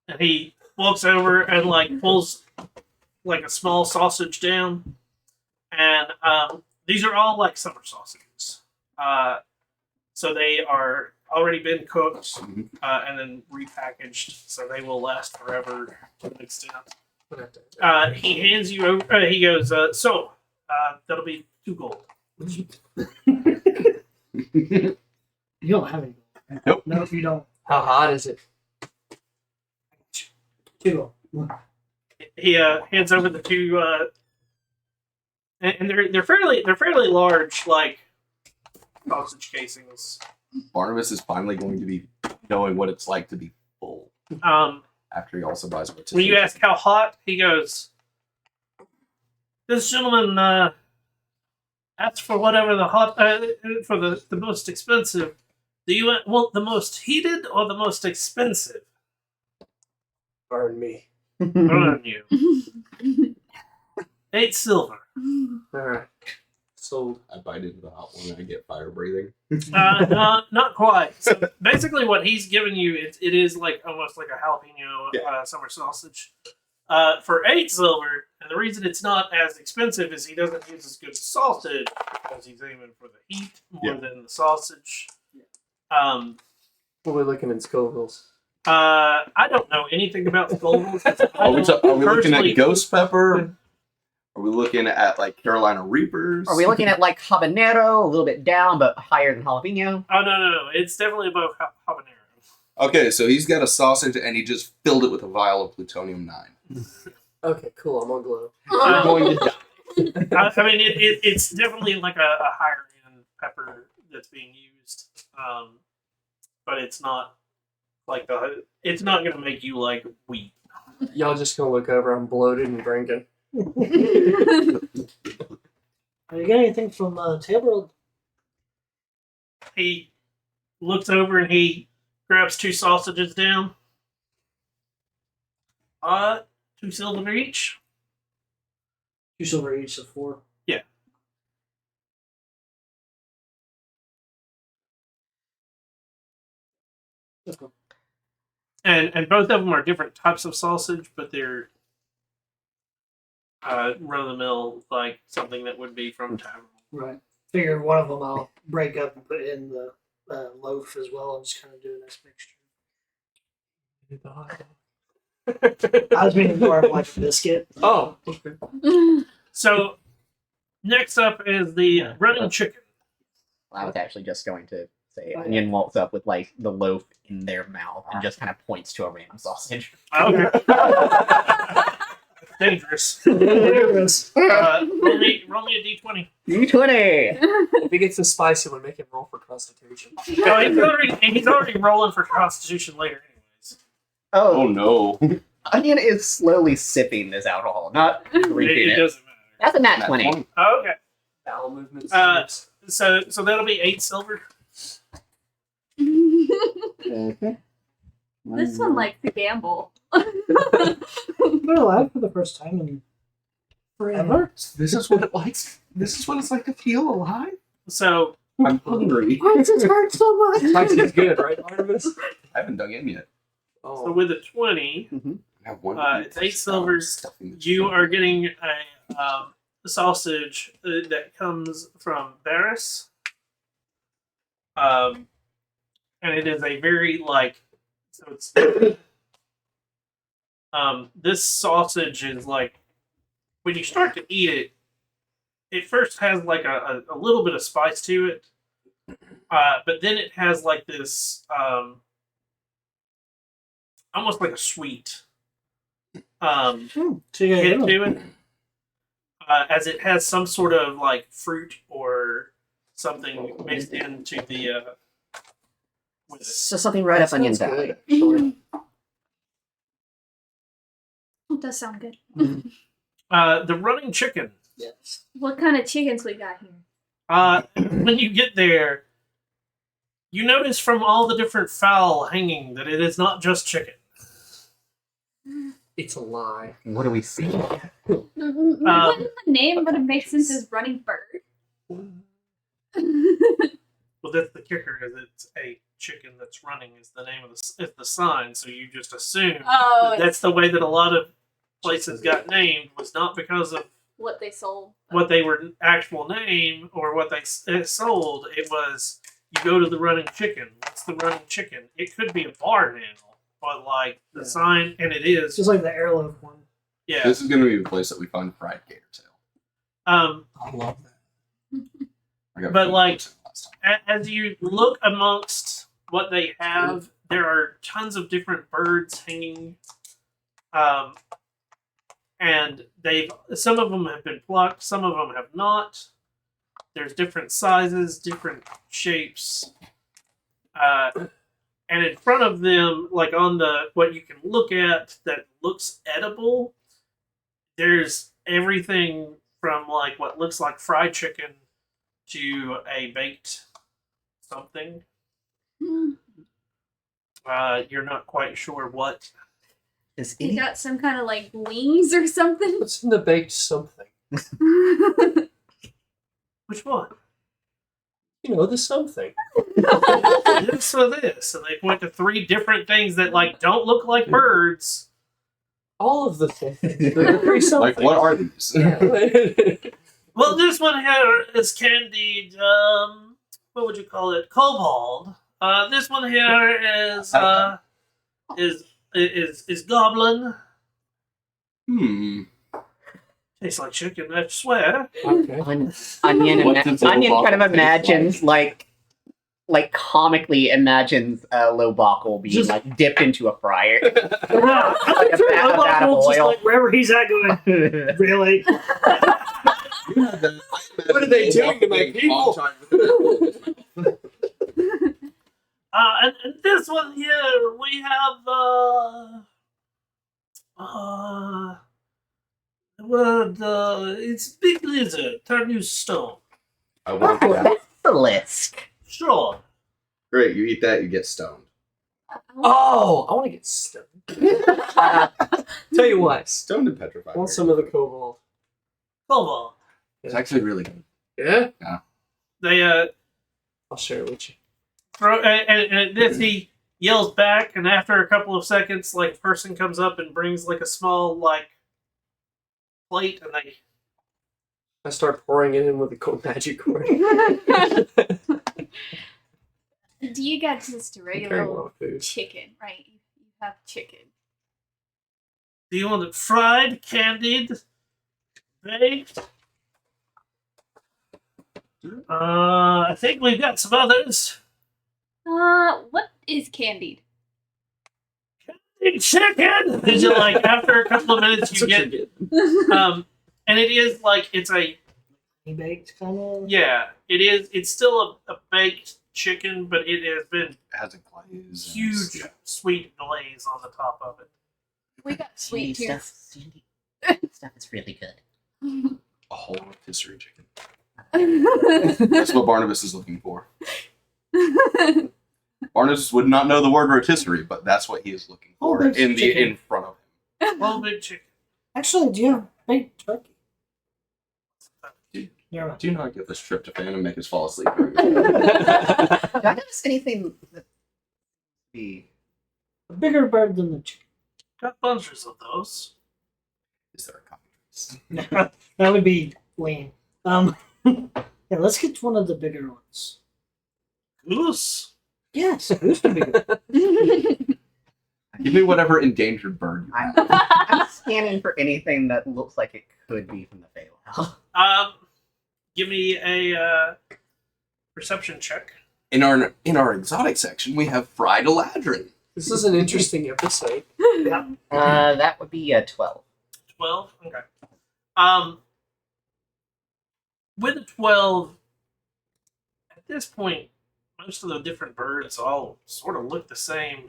Speaker 1: And he walks over and like pulls like a small sausage down, and these are all like summer sausages. So they are already been cooked and then repackaged, so they will last forever to an extent. He hands you over. He goes, "So that'll be 2 gold."
Speaker 4: You don't have any.
Speaker 3: Nope.
Speaker 4: No, you don't.
Speaker 6: How hot is it?
Speaker 4: 2.
Speaker 1: He hands over the 2, and they're fairly large, like sausage casings.
Speaker 3: Barnabas is finally going to be knowing what it's like to be full after he also buys rotisserie.
Speaker 1: When you ask how hot, he goes, "This gentleman asked for whatever the hot for the most expensive. Do you want the most heated or the most expensive?"
Speaker 6: Burn me.
Speaker 1: Burn you. 8 silver.
Speaker 6: Alright. So
Speaker 3: I bite into the hot one and I get fire breathing.
Speaker 1: Not quite. So basically, what he's given you, it is like almost like a jalapeno summer sausage for 8 silver. And the reason it's not as expensive is he doesn't use as good sausage because he's aiming for the heat more than the sausage.
Speaker 6: what are we looking in Scovilles?
Speaker 1: I don't know anything about Scovilles.
Speaker 3: Are we looking at ghost pepper? Are we looking at like Carolina Reapers?
Speaker 5: Are we looking at like habanero, a little bit down, but higher than jalapeno?
Speaker 1: Oh, no. It's definitely above habanero.
Speaker 3: Okay, so he's got a sausage and he just filled it with a vial of plutonium 9.
Speaker 6: Okay, cool. I'm on glow.
Speaker 5: You're going to die.
Speaker 1: I mean, it's definitely like a higher end pepper that's being used, but it's not like it's not going to make you like weep.
Speaker 6: Y'all just gonna look over. I'm bloated and drinking.
Speaker 4: You get anything from Tailworld?
Speaker 1: He looks over and he grabs 2 sausages down. 2 silver each.
Speaker 4: 2 silver each, so 4.
Speaker 1: Yeah.
Speaker 4: Okay.
Speaker 1: And both of them are different types of sausage, but they're run of the mill, like something that would be from Tavern.
Speaker 4: Right. Figure one of them I'll break up and put in the loaf as well and just kind of do a nice mixture. I was meaning more of like a biscuit.
Speaker 6: Oh, okay.
Speaker 1: So next up is the running chicken.
Speaker 5: I was actually just going to say Onion walks up with like the loaf in their mouth and just kind of points to a random sausage.
Speaker 1: Okay. Dangerous. Roll me a d20.
Speaker 5: D20!
Speaker 6: If he gets the spicy one, make him roll for Constitution.
Speaker 1: Oh, he's already rolling for Constitution later, anyways.
Speaker 3: Oh no.
Speaker 5: Onion is slowly sipping this alcohol, not drinking
Speaker 1: It
Speaker 5: it.
Speaker 1: doesn't matter.
Speaker 5: That's a nat 20.
Speaker 1: Oh, okay.
Speaker 6: Bowel movements.
Speaker 1: So that'll be 8 silver.
Speaker 5: Okay.
Speaker 2: This one likes to gamble.
Speaker 4: We're alive for the first time in forever.
Speaker 3: This is what it likes. This is what it's like to feel alive.
Speaker 1: So
Speaker 3: I'm hungry.
Speaker 4: Why does it hurt so much?
Speaker 6: Spicy's good, right, Barnabas?
Speaker 3: I haven't dug in yet.
Speaker 1: so with a 20,
Speaker 3: I have one.
Speaker 1: it's 8 silver. You are getting a sausage that comes from Barris. And it is a very like, so it's this sausage is like, when you start to eat it, it first has like a little bit of spice to it, but then it has like this almost like a sweet
Speaker 4: So you
Speaker 1: hit
Speaker 4: gotta
Speaker 1: to it, as it has some sort of like fruit or something mixed into the with it.
Speaker 5: So something right up Onion's
Speaker 6: Sounds
Speaker 5: alley.
Speaker 6: good, actually.
Speaker 2: It does sound good.
Speaker 1: The running chicken.
Speaker 4: Yes.
Speaker 2: What kind of chickens we got here?
Speaker 1: When you get there, you notice from all the different fowl hanging that it is not just chicken.
Speaker 6: It's a lie.
Speaker 5: What do we see?
Speaker 2: Wouldn't the name would have made sense as running bird?
Speaker 1: Well, that's the kicker. Is it's a chicken that's running is the name of the sign. So you just assume
Speaker 2: Oh,
Speaker 1: that's the way that a lot of places got named was not because of
Speaker 2: what they sold.
Speaker 1: what they were actual name or what they sold. It was you go to the running chicken. What's the running chicken? It could be a bar now, but like the sign, and it
Speaker 4: It's
Speaker 1: is.
Speaker 4: just like the airloaf one.
Speaker 1: Yeah.
Speaker 3: This is going to be the place that we find fried gator tail.
Speaker 1: Um,
Speaker 3: I love that. I got
Speaker 1: But,
Speaker 3: food
Speaker 1: like,
Speaker 3: poisoning last time.
Speaker 1: as you look amongst what they have, there are tons of different birds hanging, and some of them have been plucked, some of them have not. There's different sizes, different shapes, and in front of them, like on what you can look at that looks edible, there's everything from like what looks like fried chicken to a baked something. You're not quite sure what.
Speaker 5: Is
Speaker 2: You
Speaker 5: any
Speaker 2: got some kind of like wings or something?
Speaker 6: What's in the baked something?
Speaker 1: Which one?
Speaker 6: You know, the something.
Speaker 1: This or this. And they point to 3 different things that like don't look like birds.
Speaker 6: All of the things. The three something.
Speaker 3: Like, what are these?
Speaker 1: Well, this one here is candied. What would you call it? Cobalt. This one here is goblin. Tastes like chicken, I swear.
Speaker 6: Okay.
Speaker 5: Onion?
Speaker 3: What does low
Speaker 5: Onion kind of
Speaker 3: bottle taste
Speaker 5: imagines like comically imagines Lobach being
Speaker 4: Just-
Speaker 5: like dipped into a fryer.
Speaker 4: Yeah, I'm sure
Speaker 5: a vat of
Speaker 4: Lobach just
Speaker 5: oil.
Speaker 4: like wherever he's at going, really?
Speaker 6: What are they doing to my people?
Speaker 1: And this one here, we have it's big lizard, turn you stone.
Speaker 3: I want that.
Speaker 5: Basilisk.
Speaker 1: Sure.
Speaker 3: Great, you eat that, you get stoned.
Speaker 6: Oh, I want to get stoned. Tell you what,
Speaker 3: Stoned and petrified.
Speaker 6: I want some of the cobalt.
Speaker 1: Cobalt.
Speaker 3: It's actually really good.
Speaker 6: Yeah?
Speaker 1: They
Speaker 6: I'll share it with you.
Speaker 1: throw and this he yells back, and after a couple of seconds, like a person comes up and brings like a small like plate, and they
Speaker 6: I start pouring it in with the cold magic cord.
Speaker 2: Do you got just a
Speaker 6: Very
Speaker 2: regular
Speaker 6: well food.
Speaker 2: chicken, right? You have chicken.
Speaker 1: do you want it fried, candied, baked? I think we've got some others.
Speaker 2: What is candied?
Speaker 1: Chicken. Is it like after a couple of minutes
Speaker 6: That's
Speaker 1: you
Speaker 6: what you're
Speaker 1: get
Speaker 6: getting.
Speaker 1: and it is like it's a
Speaker 4: He baked kind of.
Speaker 1: yeah it is it's still a baked chicken, but it has been
Speaker 3: It has a glaze.
Speaker 1: huge sweet glaze on the top of it.
Speaker 2: We got sweet too.
Speaker 5: Stuff is really good.
Speaker 3: A whole rotisserie chicken. That's what Barnabas is looking for. Barnabas would not know the word rotisserie, but that's what he is looking
Speaker 4: Oh,
Speaker 3: for
Speaker 4: baked
Speaker 3: in
Speaker 4: chicken.
Speaker 3: front of him.
Speaker 1: Well, big chicken.
Speaker 4: Actually, do you have baked turkey?
Speaker 3: Dude,
Speaker 4: Never mind.
Speaker 3: do not get this tryptophan and make us fall asleep.
Speaker 5: Did I notice anything that be
Speaker 4: A bigger bird than the chicken.
Speaker 1: Got bunches of those.
Speaker 3: Is there a coffee?
Speaker 4: That would be lean. Yeah, let's get one of the bigger ones.
Speaker 1: Goose.
Speaker 4: Yes, who's the bigger?
Speaker 3: Give me whatever endangered bird you have.
Speaker 5: I'm scanning for anything that looks like it could be from the Feywild.
Speaker 1: Give me a perception check.
Speaker 3: In our exotic section, we have fried eladrin.
Speaker 6: This is an interesting episode.
Speaker 5: That would be a 12.
Speaker 1: 12. Okay. With a 12, at this point, most of the different birds all sort of look the same.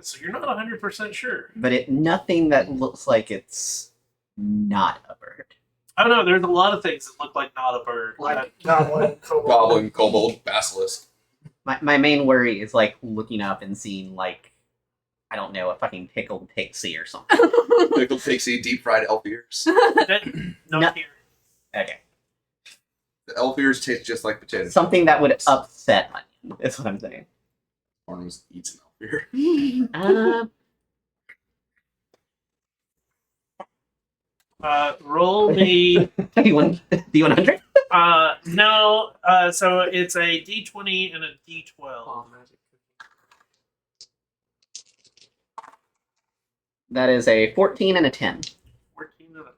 Speaker 1: So you're not 100% sure.
Speaker 5: But nothing that looks like it's not a bird.
Speaker 1: Oh no, there's a lot of things that look like not a bird.
Speaker 4: Like goblin, kobold.
Speaker 3: Goblin, kobold, basilisk.
Speaker 5: My main worry is like looking up and seeing like I don't know, a fucking pickled pixie or something.
Speaker 3: Pickled pixie, deep fried elf ears.
Speaker 1: Not
Speaker 5: No.
Speaker 1: here.
Speaker 5: Okay.
Speaker 3: The elf ears taste just like potatoes.
Speaker 5: Something that would upset Onion. That's what I'm saying.
Speaker 3: Arms eats an elf ear.
Speaker 1: Roll me.
Speaker 5: D100?
Speaker 1: No. So it's a D20 and a D12.
Speaker 6: Oh, magic.
Speaker 5: That is a 14 and a 10.
Speaker 1: 14 and a 10.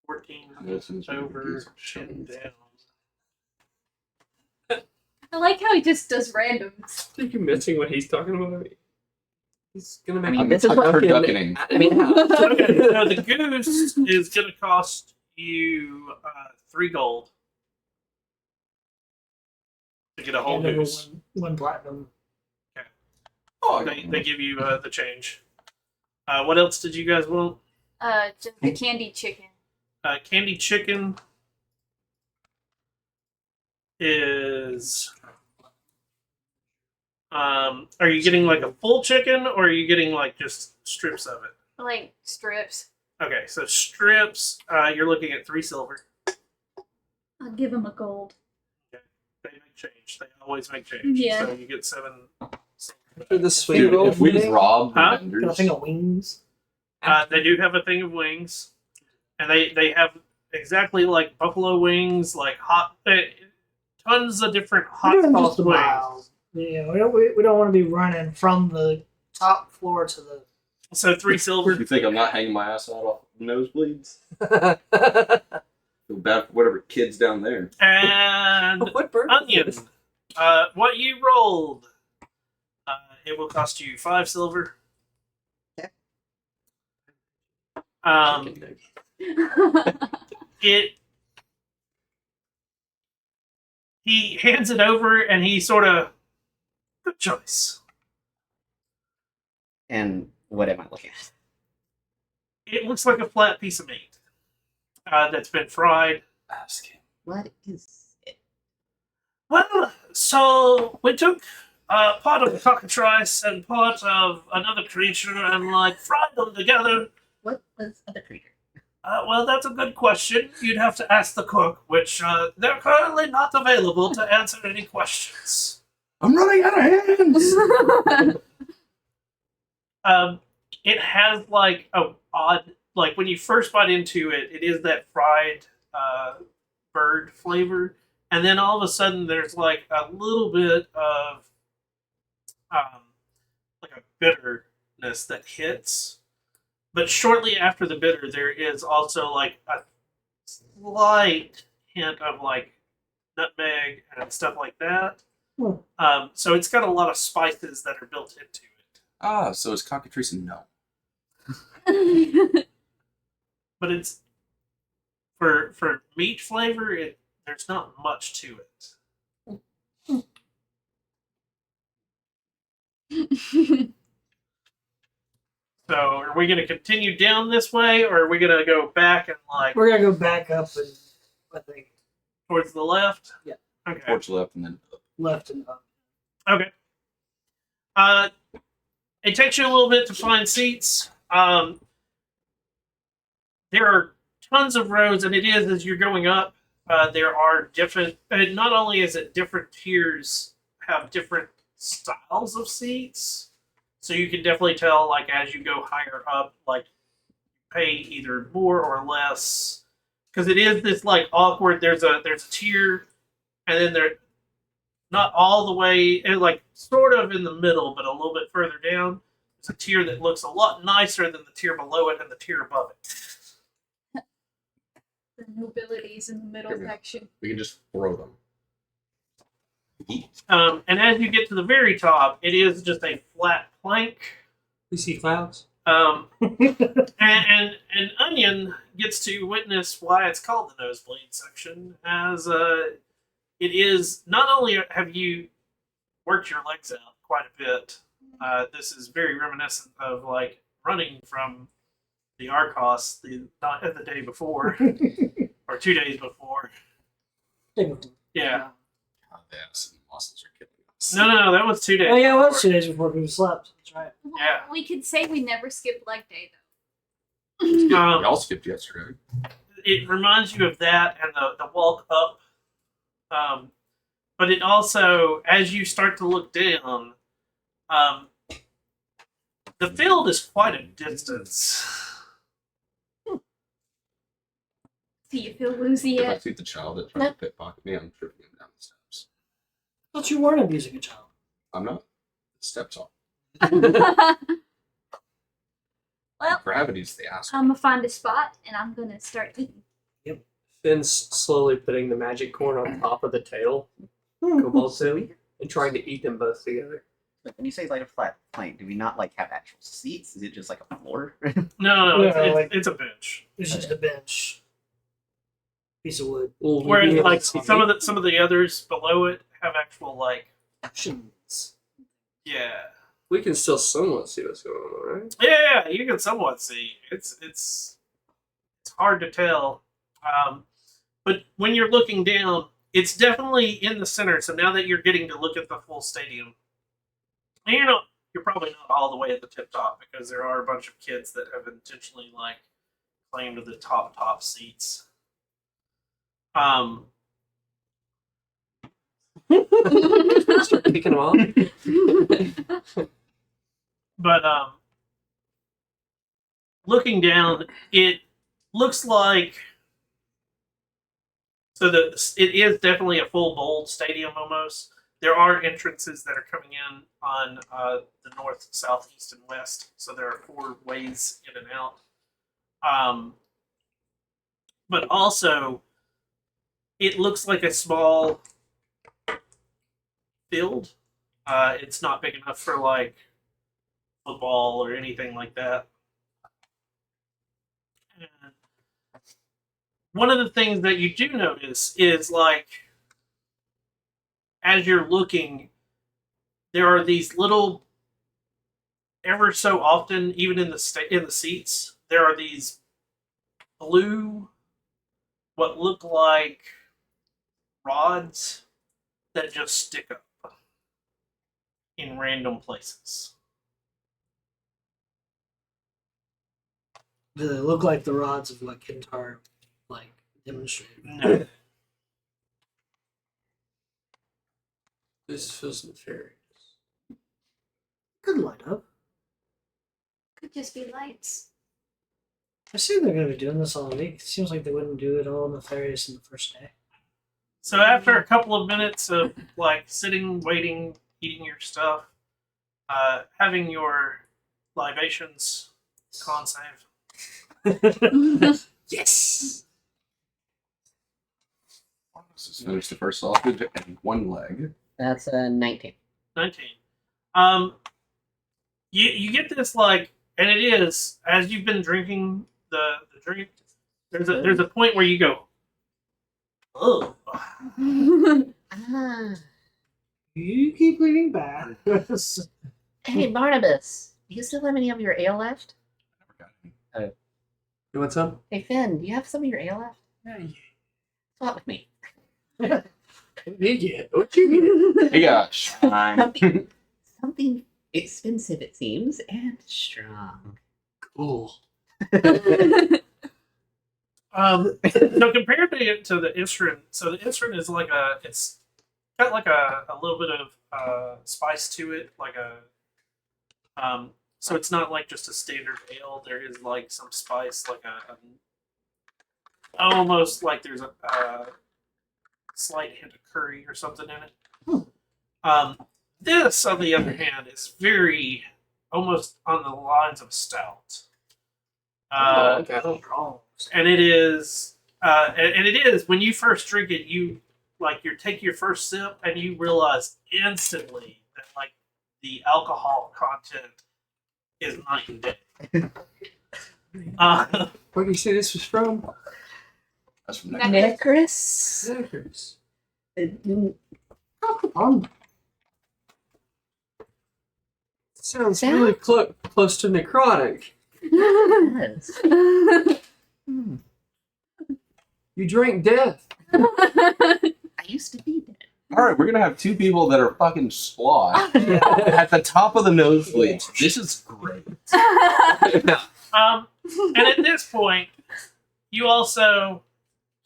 Speaker 1: 14
Speaker 3: Yes, and
Speaker 1: over
Speaker 3: it's-
Speaker 1: and down.
Speaker 2: I like how he just does randoms.
Speaker 6: Are you missing what he's talking about? He's gonna make.
Speaker 5: I mean,
Speaker 3: I'm
Speaker 5: this is what-
Speaker 3: turduckening.
Speaker 5: I mean,
Speaker 1: Okay, so the goose is going to cost you 3 gold to get a whole
Speaker 4: And then
Speaker 1: goose.
Speaker 4: one platinum.
Speaker 3: Oh,
Speaker 1: They give you the change. What else did you guys want?
Speaker 2: Just the candy chicken.
Speaker 1: Candy chicken is. Are you getting like a full chicken, or are you getting like just strips of it?
Speaker 2: Like strips.
Speaker 1: Okay, so strips. You're looking at 3 silver.
Speaker 2: I'll give him a gold.
Speaker 1: They make change. They always make change.
Speaker 2: Yeah.
Speaker 1: So you get 7.
Speaker 6: For the sweet
Speaker 3: Dude,
Speaker 6: roll
Speaker 3: if we
Speaker 6: thing?
Speaker 3: rob the
Speaker 1: Huh?
Speaker 4: Got a
Speaker 3: vendors,
Speaker 4: thing of wings.
Speaker 1: They do have a thing of wings, and they have exactly like buffalo wings, like hot, tons of different hot
Speaker 4: We're doing
Speaker 1: sauce
Speaker 4: just a
Speaker 1: wings.
Speaker 4: mile. Yeah, we don't want to be running from the top floor to the.
Speaker 1: So 3 silver.
Speaker 3: you think I'm not hanging my ass out off nosebleeds? Feel bad for whatever kids down there.
Speaker 1: And
Speaker 6: What bird?
Speaker 1: onion. What you rolled. It will cost you 5 silver. It. He hands it over, and he sort of. Good choice.
Speaker 5: and what am I looking at?
Speaker 1: It looks like a flat piece of meat that's been fried.
Speaker 3: Ask him.
Speaker 5: What is it?
Speaker 1: Well, so we took part of the cockatrice and part of another creature and like fried them together.
Speaker 5: What was other creature?
Speaker 1: Well, that's a good question. You'd have to ask the cook, which they're currently not available to answer any questions.
Speaker 3: I'm running out of hands.
Speaker 1: It has like a odd, like when you first bite into it, it is that fried bird flavor, and then all of a sudden there's like a little bit of like a bitterness that hits. But shortly after the bitter, there is also like a slight hint of like nutmeg and stuff like that. So it's got a lot of spices that are built into it.
Speaker 3: Ah, so it's cockatrice and no.
Speaker 1: But it's for meat flavor, there's not much to it. So are we going to continue down this way, or are we going to go back and like
Speaker 4: We're gonna go back up and I think
Speaker 1: towards the left?
Speaker 4: Yeah.
Speaker 1: Okay.
Speaker 3: Torch left and then up.
Speaker 4: left and up.
Speaker 1: Okay. It takes you a little bit to find seats. There are tons of rows, and it is as you're going up. There are different. Not only is it different tiers have different styles of seats, so you can definitely tell, like as you go higher up, like pay either more or less, because it is this like awkward. There's a tier, and then there. Not all the way, like sort of in the middle, but a little bit further down. There's a tier that looks a lot nicer than the tier below it and the tier above it.
Speaker 2: The nobilities in the middle
Speaker 3: Here we go.
Speaker 2: section.
Speaker 3: We can just throw them. Eat.
Speaker 1: And as you get to the very top, it is just a flat plank.
Speaker 6: We see clouds.
Speaker 1: And Onion gets to witness why it's called the nosebleed section, as it is not only have you worked your legs out quite a bit. This is very reminiscent of like running from the Arcos the day before or 2 days before. Yeah.
Speaker 3: God, the ass and muscles are killing us.
Speaker 1: No, that was 2 days.
Speaker 4: Oh yeah, it was
Speaker 1: before.
Speaker 4: 2 days before we slept. That's right.
Speaker 1: Yeah.
Speaker 2: We could say we never skipped leg day though.
Speaker 3: We
Speaker 1: Um,
Speaker 3: all skipped yesterday.
Speaker 1: it reminds you of that and the walk up. But it also, as you start to look down, the field is quite a distance.
Speaker 2: Do you feel woozy
Speaker 3: If I
Speaker 2: yet?
Speaker 3: see the child that tried to pickpocket me, I'm tripping him down the steps.
Speaker 4: But you weren't abusing a child.
Speaker 3: I'm not. The steps are.
Speaker 2: Well,
Speaker 3: Gravity's the asshole.
Speaker 2: I'm gonna find a spot and I'm gonna start eating.
Speaker 6: Finn's slowly putting the magic corn on top of the tail, Cobalto, and trying to eat them both together.
Speaker 5: But when you say like a flat plane, do we not like have actual seats? Is it just like a floor?
Speaker 1: No,
Speaker 4: Yeah,
Speaker 1: it's a bench.
Speaker 4: It's just a bench. Piece of wood.
Speaker 6: Well,
Speaker 1: Whereas
Speaker 6: we
Speaker 1: like
Speaker 6: can-
Speaker 1: some of the others below it have actual like
Speaker 4: Options.
Speaker 1: yeah.
Speaker 6: we can still somewhat see what's going on, right?
Speaker 1: Yeah, you can somewhat see. It's hard to tell. But when you're looking down, it's definitely in the center. So now that you're getting to look at the full stadium, and you're probably not all the way at the tip top because there are a bunch of kids that have intentionally like claimed the top seats.
Speaker 6: Start picking them off.
Speaker 1: But looking down, it looks like it is definitely a full bowl stadium almost. There are entrances that are coming in on the north, south, east, and west. So there are 4 ways in and out. But also, it looks like a small field. It's not big enough for like football or anything like that. And one of the things that you do notice is like as you're looking, there are these little ever so often, even in the seats, there are these blue what look like rods that just stick up in random places.
Speaker 4: Do they look like the rods of what Kintar like demonstrated?
Speaker 1: No.
Speaker 6: This feels nefarious.
Speaker 4: Could light up.
Speaker 2: Could just be lights.
Speaker 4: I assume they're going to be doing this all week. It seems like they wouldn't do it all nefarious in the first day.
Speaker 1: So after a couple of minutes of like sitting, waiting, eating your stuff, having your libations con save.
Speaker 6: Yes.
Speaker 3: Just finish the first sausage and 1 leg.
Speaker 5: That's a 19.
Speaker 1: 19. You get this like, and it is as you've been drinking the drink. There's a point where you go, oh,
Speaker 5: Ah.
Speaker 4: You keep leaning back.
Speaker 5: Hey, Barnabas, do you still have any of your ale left?
Speaker 3: Never got any.
Speaker 6: You want some?
Speaker 5: Hey, Finn, do you have some of your ale left? Swap with me.
Speaker 6: What you get?
Speaker 3: Hey, gosh.
Speaker 5: Something expensive, it seems, and strong.
Speaker 6: Cool.
Speaker 1: So compared to the Isrin, so the Isrin is like it's got like a little bit of spice to it, like so it's not like just a standard ale. There is like some spice, like almost like there's a slight hint of curry or something in it. This, on the other hand, is very almost on the lines of stout.
Speaker 6: Okay.
Speaker 1: And it is, when you first drink it, you take your first sip and you realize instantly that like the alcohol content is night and day.
Speaker 6: Where do you say this was from?
Speaker 3: That's from
Speaker 2: Necros.
Speaker 3: next.
Speaker 5: Necros.
Speaker 6: Snickers.
Speaker 4: Oh, come on.
Speaker 6: Sounds really close to necrotic.
Speaker 5: Yes. Hmm.
Speaker 6: You drank death.
Speaker 5: I used to be dead.
Speaker 3: All right, we're gonna have two people that are fucking squat at the top of the nosebleeds. This is great.
Speaker 1: And at this point, you also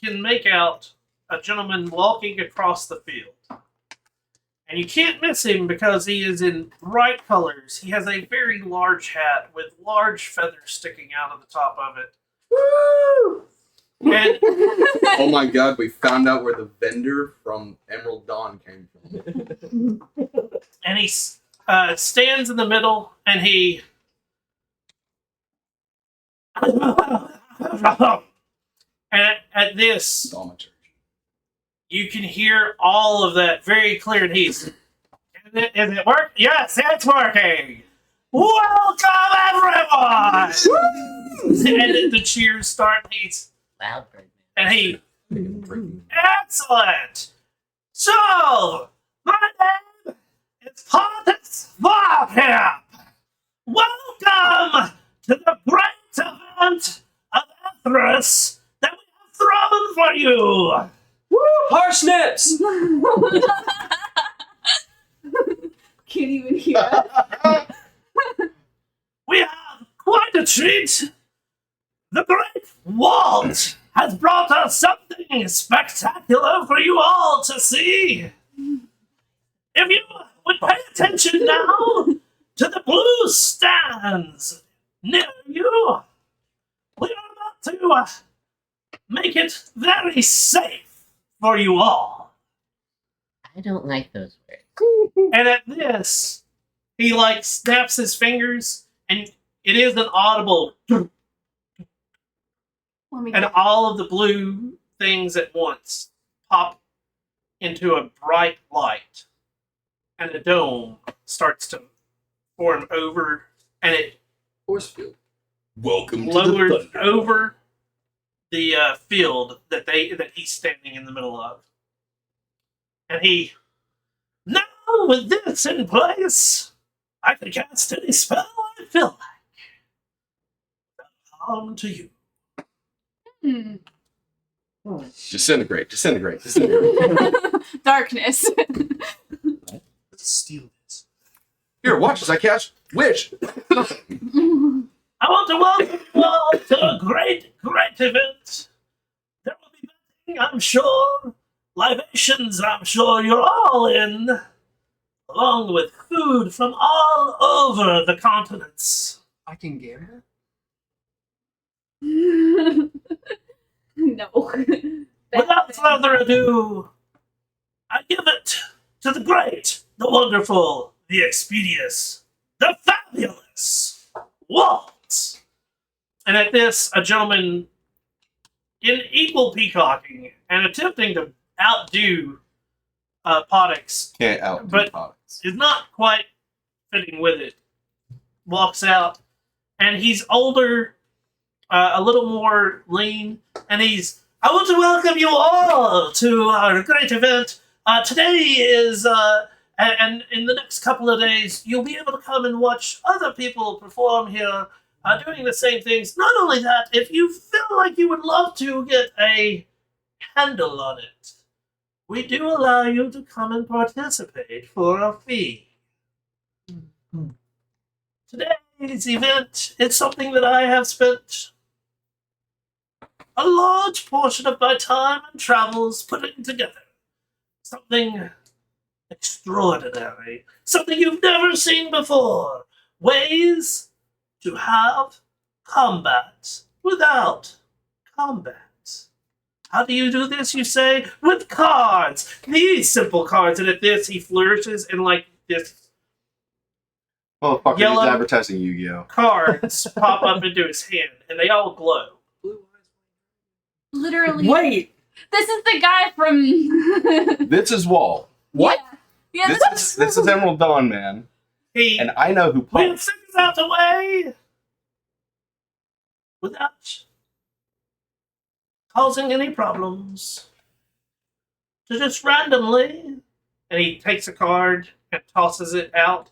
Speaker 1: can make out a gentleman walking across the field. And you can't miss him because he is in bright colors. He has a very large hat with large feathers sticking out of the top of it.
Speaker 6: Woo!
Speaker 1: And
Speaker 3: Oh my god, we found out where the vendor from Emerald Dawn came from.
Speaker 1: and he stands in the middle, and he and at this,
Speaker 3: It's all my church.
Speaker 1: you can hear all of that very clear. And he's, is it work? Yes, it's working. Welcome, everyone! And the cheers start. He's
Speaker 5: Loud bird.
Speaker 1: and he excellent. So my name is Pontus Varkamp. Welcome to the great event of Ethris that we have thrown for you.
Speaker 6: Woo! Parsnips!
Speaker 2: Can't even hear it.
Speaker 1: We have quite a treat. The great Walt has brought us something spectacular for you all to see. If you would pay attention now to the blue stands near you, we are about to make it very safe for you all.
Speaker 5: I don't like those words.
Speaker 1: And at this, he like snaps his fingers, and it is an audible,
Speaker 2: Let me
Speaker 1: and all of the blue things at once pop into a bright light, and the dome starts to form over, and it
Speaker 6: Force field.
Speaker 3: Welcome
Speaker 1: lowers over the field that he's standing in the middle of, and he now with this in place, I can cast any spell I feel like. On to you.
Speaker 2: Hmm.
Speaker 3: Disintegrate.
Speaker 2: Darkness.
Speaker 6: Let's steal this.
Speaker 3: Here, watch as I cast Wish.
Speaker 1: I want to welcome you all to a great event. There will be betting, I'm sure. Libations, I'm sure you're all in. Along with food from all over the continents.
Speaker 6: I can gamble?
Speaker 2: No.
Speaker 1: Without further ado, I give it to the great, the wonderful, the expeditious, the fabulous Walt. And at this, a gentleman in equal peacocking and attempting to outdo Poddix
Speaker 3: Can't outdo
Speaker 1: But-
Speaker 3: Poddix.
Speaker 1: is not quite fitting with it. Walks out, and he's older, a little more lean, and I want to welcome you all to our great event. Today is, and in the next couple of days, you'll be able to come and watch other people perform here, doing the same things. Not only that, if you feel like you would love to get a handle on it, we do allow you to come and participate for a fee. Today's event is something that I have spent a large portion of my time and travels putting together. Something extraordinary. Something you've never seen before. Ways to have combat without combat. How do you do this, you say? With cards. These simple cards. And at this, he flourishes, and like this
Speaker 3: Motherfucker,
Speaker 1: Yellow-
Speaker 3: he's advertising Yu-Gi-Oh.
Speaker 1: cards pop up into his hand, and they all glow.
Speaker 6: Blue eyes.
Speaker 2: Literally.
Speaker 4: Wait,
Speaker 2: This is the guy from.
Speaker 3: This is Walt.
Speaker 5: What?
Speaker 2: Yeah,
Speaker 3: This is Emerald Dawn, man.
Speaker 1: He
Speaker 3: And I know who
Speaker 1: will
Speaker 3: Poddix.
Speaker 1: figure out a way without causing any problems. To just randomly, and he takes a card and tosses it out,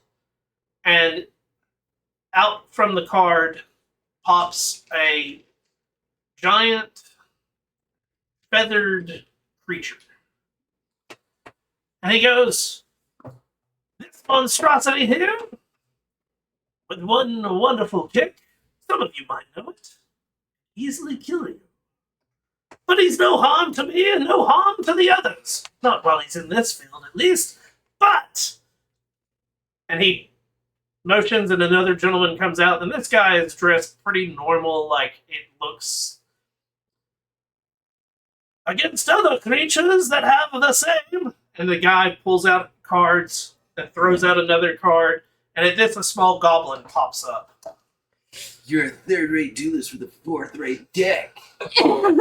Speaker 1: and out from the card pops a giant feathered creature. And he goes, "This monstrosity here, with one wonderful kick, some of you might know it, easily kill you. But he's no harm to me and no harm to the others. Not while he's in this field, at least. But," and he motions and another gentleman comes out, and this guy is dressed pretty normal, like it looks, "against other creatures that have the same." And the guy pulls out cards and throws out another card, and at this a small goblin pops up.
Speaker 3: You're a third-rate duelist with a fourth-rate deck.
Speaker 1: And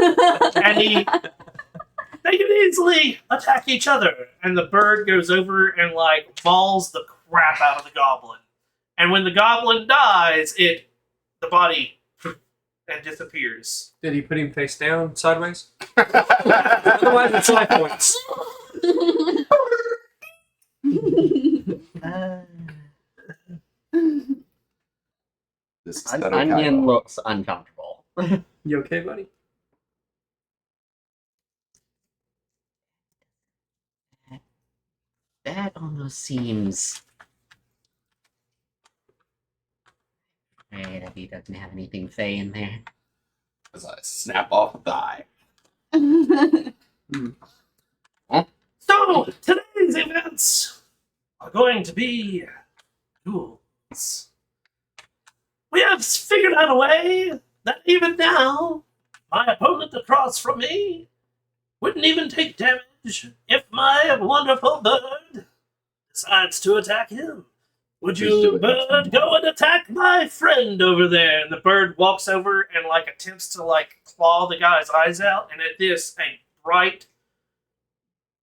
Speaker 1: they can easily attack each other. And the bird goes over and like mauls the crap out of the goblin. And when the goblin dies, the body and disappears.
Speaker 6: Did he put him face down, sideways? Otherwise, it's life points.
Speaker 3: This is
Speaker 5: Onion looks uncomfortable.
Speaker 6: You okay, buddy?
Speaker 5: That almost seems. Right, he doesn't have anything Fey in there.
Speaker 3: As I snap off a thigh.
Speaker 1: So, today's events are going to be duels. We have figured out a way that even now, my opponent across from me wouldn't even take damage if my wonderful bird decides to attack him. Would
Speaker 3: Please do
Speaker 1: you,
Speaker 3: it.
Speaker 1: bird, go and attack my friend over there? And the bird walks over and like attempts to like claw the guy's eyes out. And at this, a bright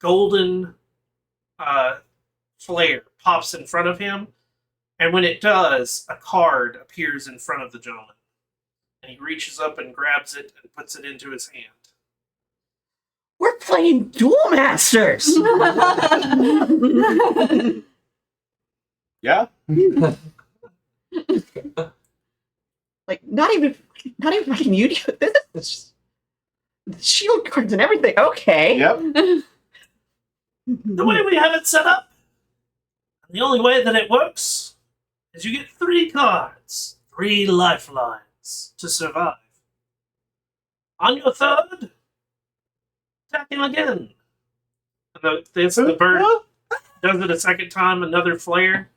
Speaker 1: golden flare pops in front of him. And when it does, a card appears in front of the gentleman. And he reaches up and grabs it and puts it into his hand.
Speaker 5: We're playing Duel Masters!
Speaker 3: Yeah?
Speaker 5: Like, not even fucking you. This is the shield cards and everything. Okay.
Speaker 3: Yep.
Speaker 1: The way we have it set up, and the only way that it works, is you get 3 cards, 3 lifelines to survive. On your third, attack him again. And the bird does it a second time, another flare.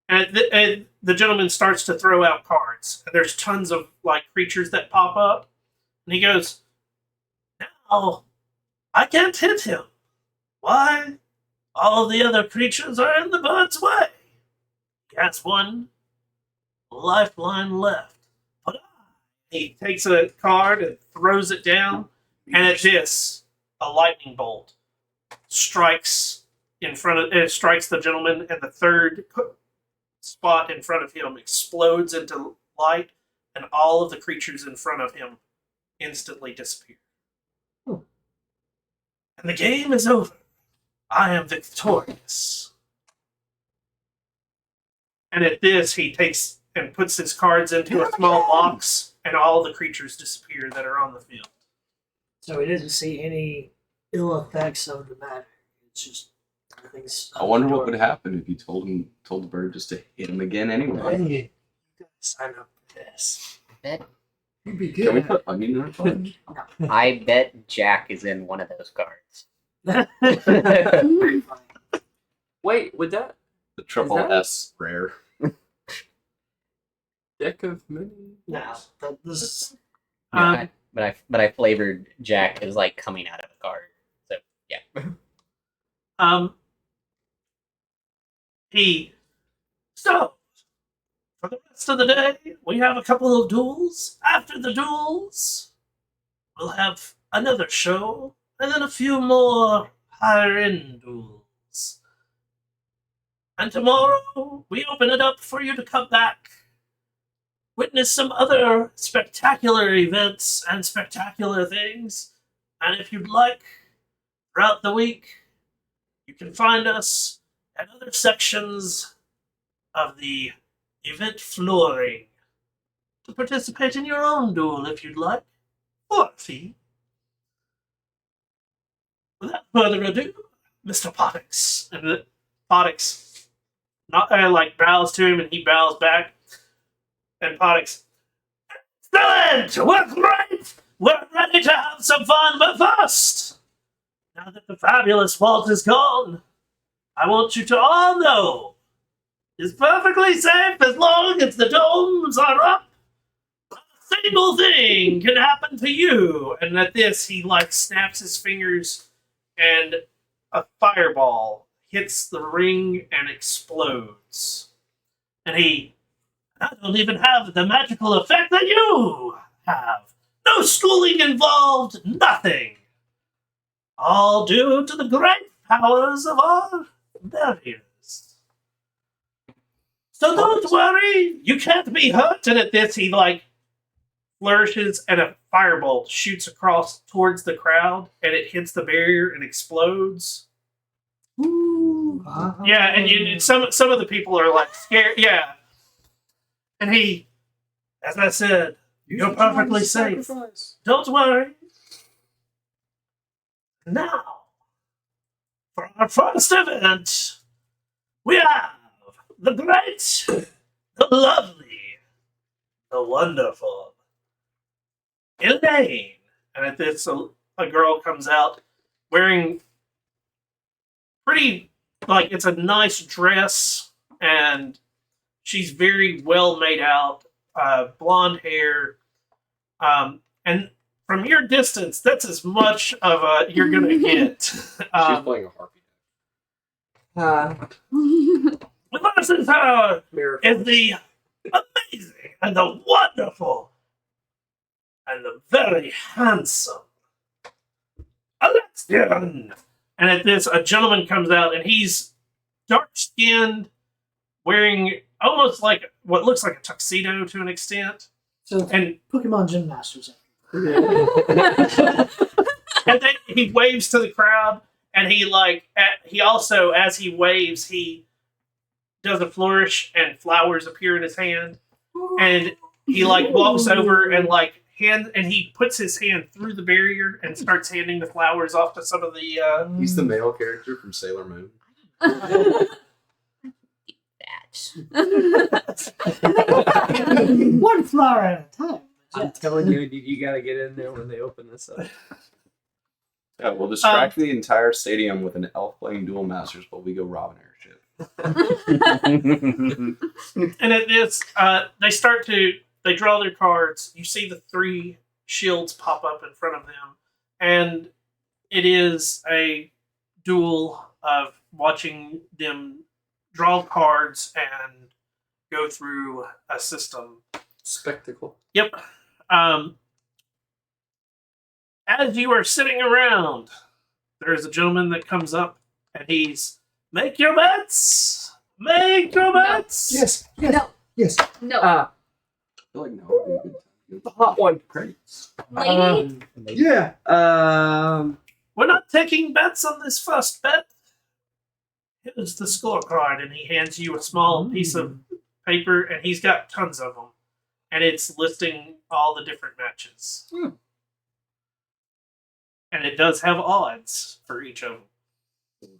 Speaker 1: And the gentleman starts to throw out cards. And there's tons of like creatures that pop up. And he goes, "Now, I can't hit him. Why? All of the other creatures are in the bird's way. He has 1 lifeline left. But he takes a card and throws it down. And at this, a lightning bolt strikes strikes the gentleman, and the third spot in front of him explodes into light, and all of the creatures in front of him instantly disappear. And the game is over. I am victorious. And at this, he takes and puts his cards into a small box, and all the creatures disappear that are on the field.
Speaker 4: So we didn't see any ill effects of the matter. It's just things.
Speaker 3: I wonder what would happen if you told the bird just to hit him again anyway.
Speaker 6: Hey, you gotta sign up for this.
Speaker 5: Bet,
Speaker 6: You'd be
Speaker 3: Can we
Speaker 6: good.
Speaker 3: put onion in our fudge?
Speaker 5: I bet Jack is in one of those cards.
Speaker 6: Wait, would that
Speaker 3: The triple
Speaker 6: that-
Speaker 3: S rare.
Speaker 6: deck of many?
Speaker 4: No, this is
Speaker 1: Um,
Speaker 5: But I flavored Jack as like coming out of a card. So yeah.
Speaker 1: So, for the rest of the day, we have a couple of duels. After the duels, we'll have another show, and then a few more higher-end duels. And tomorrow, we open it up for you to come back, witness some other spectacular events and spectacular things. And if you'd like, throughout the week, you can find us at other sections of the event flooring to participate in your own duel if you'd like, for a fee. Without further ado, Mr. Pottix. And Pottix not like bows to him, and he bows back. And Pottix, excellent! We're great! We're ready to have some fun, but first, now that the fabulous vault is gone, I want you to all know it's perfectly safe as long as the domes are up. Not a single thing can happen to you. And at this, he like snaps his fingers, and a fireball hits the ring and explodes. And I don't even have the magical effect that you have. No schooling involved, nothing. All due to the great powers of our barriers. So don't worry, you can't be hurt. And at this, he like flourishes, and a firebolt shoots across towards the crowd, and it hits the barrier and explodes.
Speaker 4: Ooh.
Speaker 1: Yeah, and some of the people are like scared. Yeah, and he, as I said, you're perfectly safe. Don't worry. Now, for our first event, we have the great, the lovely, the wonderful Elaine. And at this, a girl comes out wearing pretty, like, it's a nice dress, and she's very well made out, blonde hair, and from your distance, that's as much of a you're gonna get.
Speaker 3: She's playing a harpy.
Speaker 1: Versus her
Speaker 6: Mirror.
Speaker 1: is the amazing and the wonderful and the very handsome Alexian. And at this, a gentleman comes out, and he's dark-skinned, wearing almost like what looks like a tuxedo to an extent.
Speaker 4: So
Speaker 1: And
Speaker 4: Pokemon Gym Masters.
Speaker 1: and then he waves to the crowd, and he also, as he waves, he does a flourish, and flowers appear in his hand, and he like walks over and like and he puts his hand through the barrier and starts handing the flowers off to some of the
Speaker 3: He's the male character from Sailor Moon.
Speaker 4: One flower at a time.
Speaker 6: I'm telling you, you gotta get in there when they open this up.
Speaker 3: Yeah, we'll distract the entire stadium with an elf playing Duel Masters while we go rob an airship.
Speaker 1: and at this they draw their cards. You see the 3 shields pop up in front of them, and it is a duel of watching them draw cards and go through a system.
Speaker 6: Spectacle.
Speaker 1: Yep. As you are sitting around, there's a gentleman that comes up, and he's, make your bets! Make your bets!
Speaker 6: Yes.
Speaker 2: No.
Speaker 6: Yes.
Speaker 2: No.
Speaker 3: I feel like now would be a good time to
Speaker 6: The hot one.
Speaker 3: credits.
Speaker 2: Lady?
Speaker 6: Yeah.
Speaker 1: We're not taking bets on this first bet. Here's the scorecard, and he hands you a small piece of paper, and he's got tons of them. And it's listing all the different matches. And it does have odds for each of them.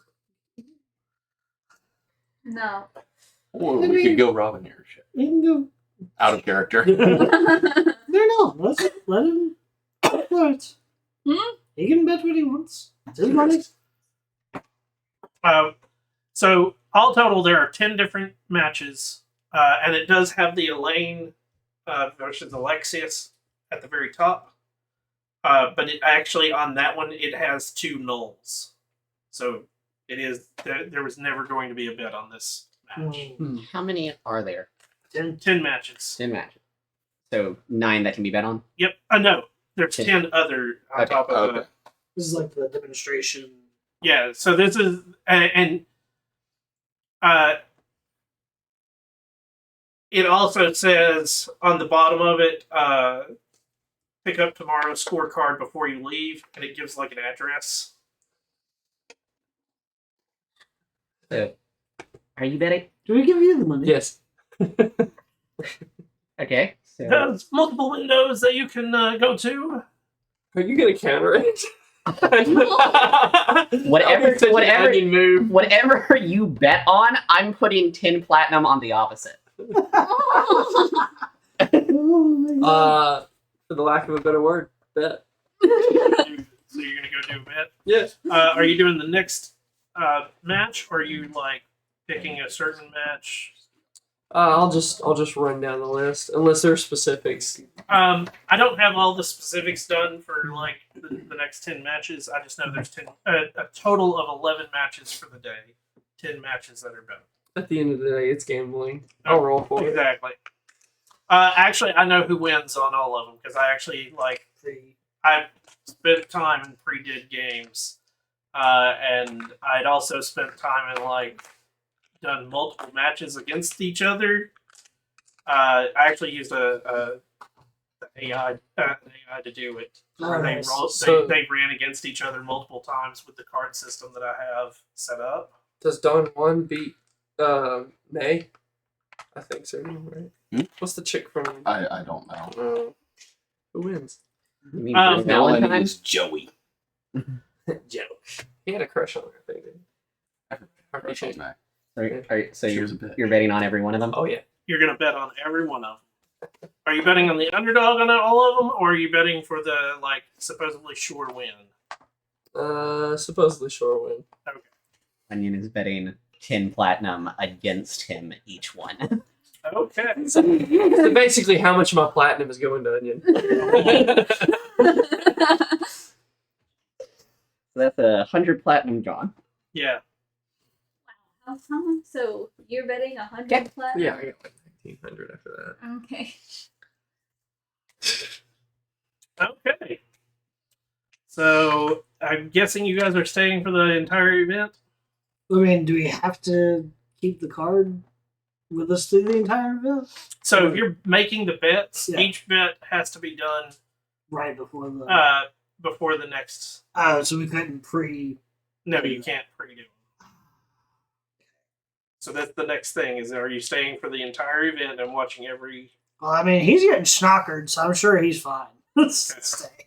Speaker 2: No.
Speaker 3: Or we could go rob an airship.
Speaker 4: You can go.
Speaker 3: Out of character.
Speaker 4: No. Let him go for it. He can bet what he wants. It's his money.
Speaker 1: So, all total, there are 10 different matches. And it does have the Elaine versus Alexius at the very top. But it actually, on that one, it has 2 nulls. So, it is there was never going to be a bet on this match.
Speaker 5: How many are there?
Speaker 1: 10 matches.
Speaker 5: 10 matches. So 9 that can be bet on?
Speaker 1: Yep. No, there's 10 other on
Speaker 5: Okay.
Speaker 1: top of
Speaker 3: Okay.
Speaker 4: This is like the demonstration.
Speaker 1: Yeah, so this is and it also says on the bottom of it, pick up tomorrow's scorecard before you leave, and it gives like an address.
Speaker 5: So, are you betting?
Speaker 4: Do we give you the money?
Speaker 6: Yes.
Speaker 5: Okay. So
Speaker 1: There's multiple windows that you can go to.
Speaker 6: Are you gonna counter it?
Speaker 5: Whatever-
Speaker 6: Such an
Speaker 5: whatever-
Speaker 6: onion move.
Speaker 5: whatever you bet on, I'm putting 10 platinum on the opposite.
Speaker 4: Oh my God.
Speaker 6: For the lack of a better word, bet.
Speaker 1: So you're gonna go do a bet.
Speaker 6: Yes.
Speaker 1: Are you doing the next match, or are you like picking a certain match?
Speaker 6: I'll just run down the list unless there's specifics.
Speaker 1: I don't have all the specifics done for like the next 10 matches. I just know there's 10, a total of 11 matches for the day. 10 matches that are done.
Speaker 6: At the end of the day, it's gambling. I'll roll for it.
Speaker 1: Exactly. Actually, I know who wins on all of them because I actually like I spent time and pre-did games, and I'd also spent time in like done multiple matches against each other. I actually used a AI to do it. Where they
Speaker 4: Nice.
Speaker 1: rolled,
Speaker 6: So-
Speaker 1: they ran against each other multiple times with the card system that I have set up.
Speaker 6: Does Don Juan beat May? I think so. Right?
Speaker 3: Hmm?
Speaker 6: What's the chick from?
Speaker 3: I don't know.
Speaker 6: Who wins?
Speaker 5: You mean
Speaker 1: Um,
Speaker 5: Bruce
Speaker 3: All I know
Speaker 5: Valentine?
Speaker 3: is Joey.
Speaker 6: Joe. He had a crush on her, I think.
Speaker 3: Crush on Mac.
Speaker 5: So
Speaker 3: She
Speaker 5: you're,
Speaker 3: was a bitch.
Speaker 5: you're betting on every one of them?
Speaker 6: Oh yeah.
Speaker 1: You're going to bet on every one of them. Are you betting on the underdog on all of them, or are you betting for the like supposedly sure win?
Speaker 6: Supposedly sure win.
Speaker 5: Onion is betting 10 platinum against him each one.
Speaker 1: Okay.
Speaker 6: So basically, how much of my platinum is going to Onion?
Speaker 5: So that's 100 platinum gone.
Speaker 1: Yeah.
Speaker 2: Wow. So you're betting 100
Speaker 5: Okay.
Speaker 2: platinum?
Speaker 6: Yeah, I got like 1900 after that.
Speaker 2: Okay.
Speaker 1: Okay. So I'm guessing you guys are staying for the entire event.
Speaker 4: I mean, do we have to keep the card with us through the entire event?
Speaker 1: So if you're making the bets,
Speaker 4: Yeah.
Speaker 1: each bet has to be done
Speaker 4: Right before the.
Speaker 1: next.
Speaker 4: Oh, so we couldn't pre.
Speaker 1: No, you can't pre-do. So that's the next thing: is are you staying for the entire event and watching every?
Speaker 4: Well, I mean, he's getting schnockered, so I'm sure he's fine. Let's
Speaker 1: Okay.
Speaker 4: stay.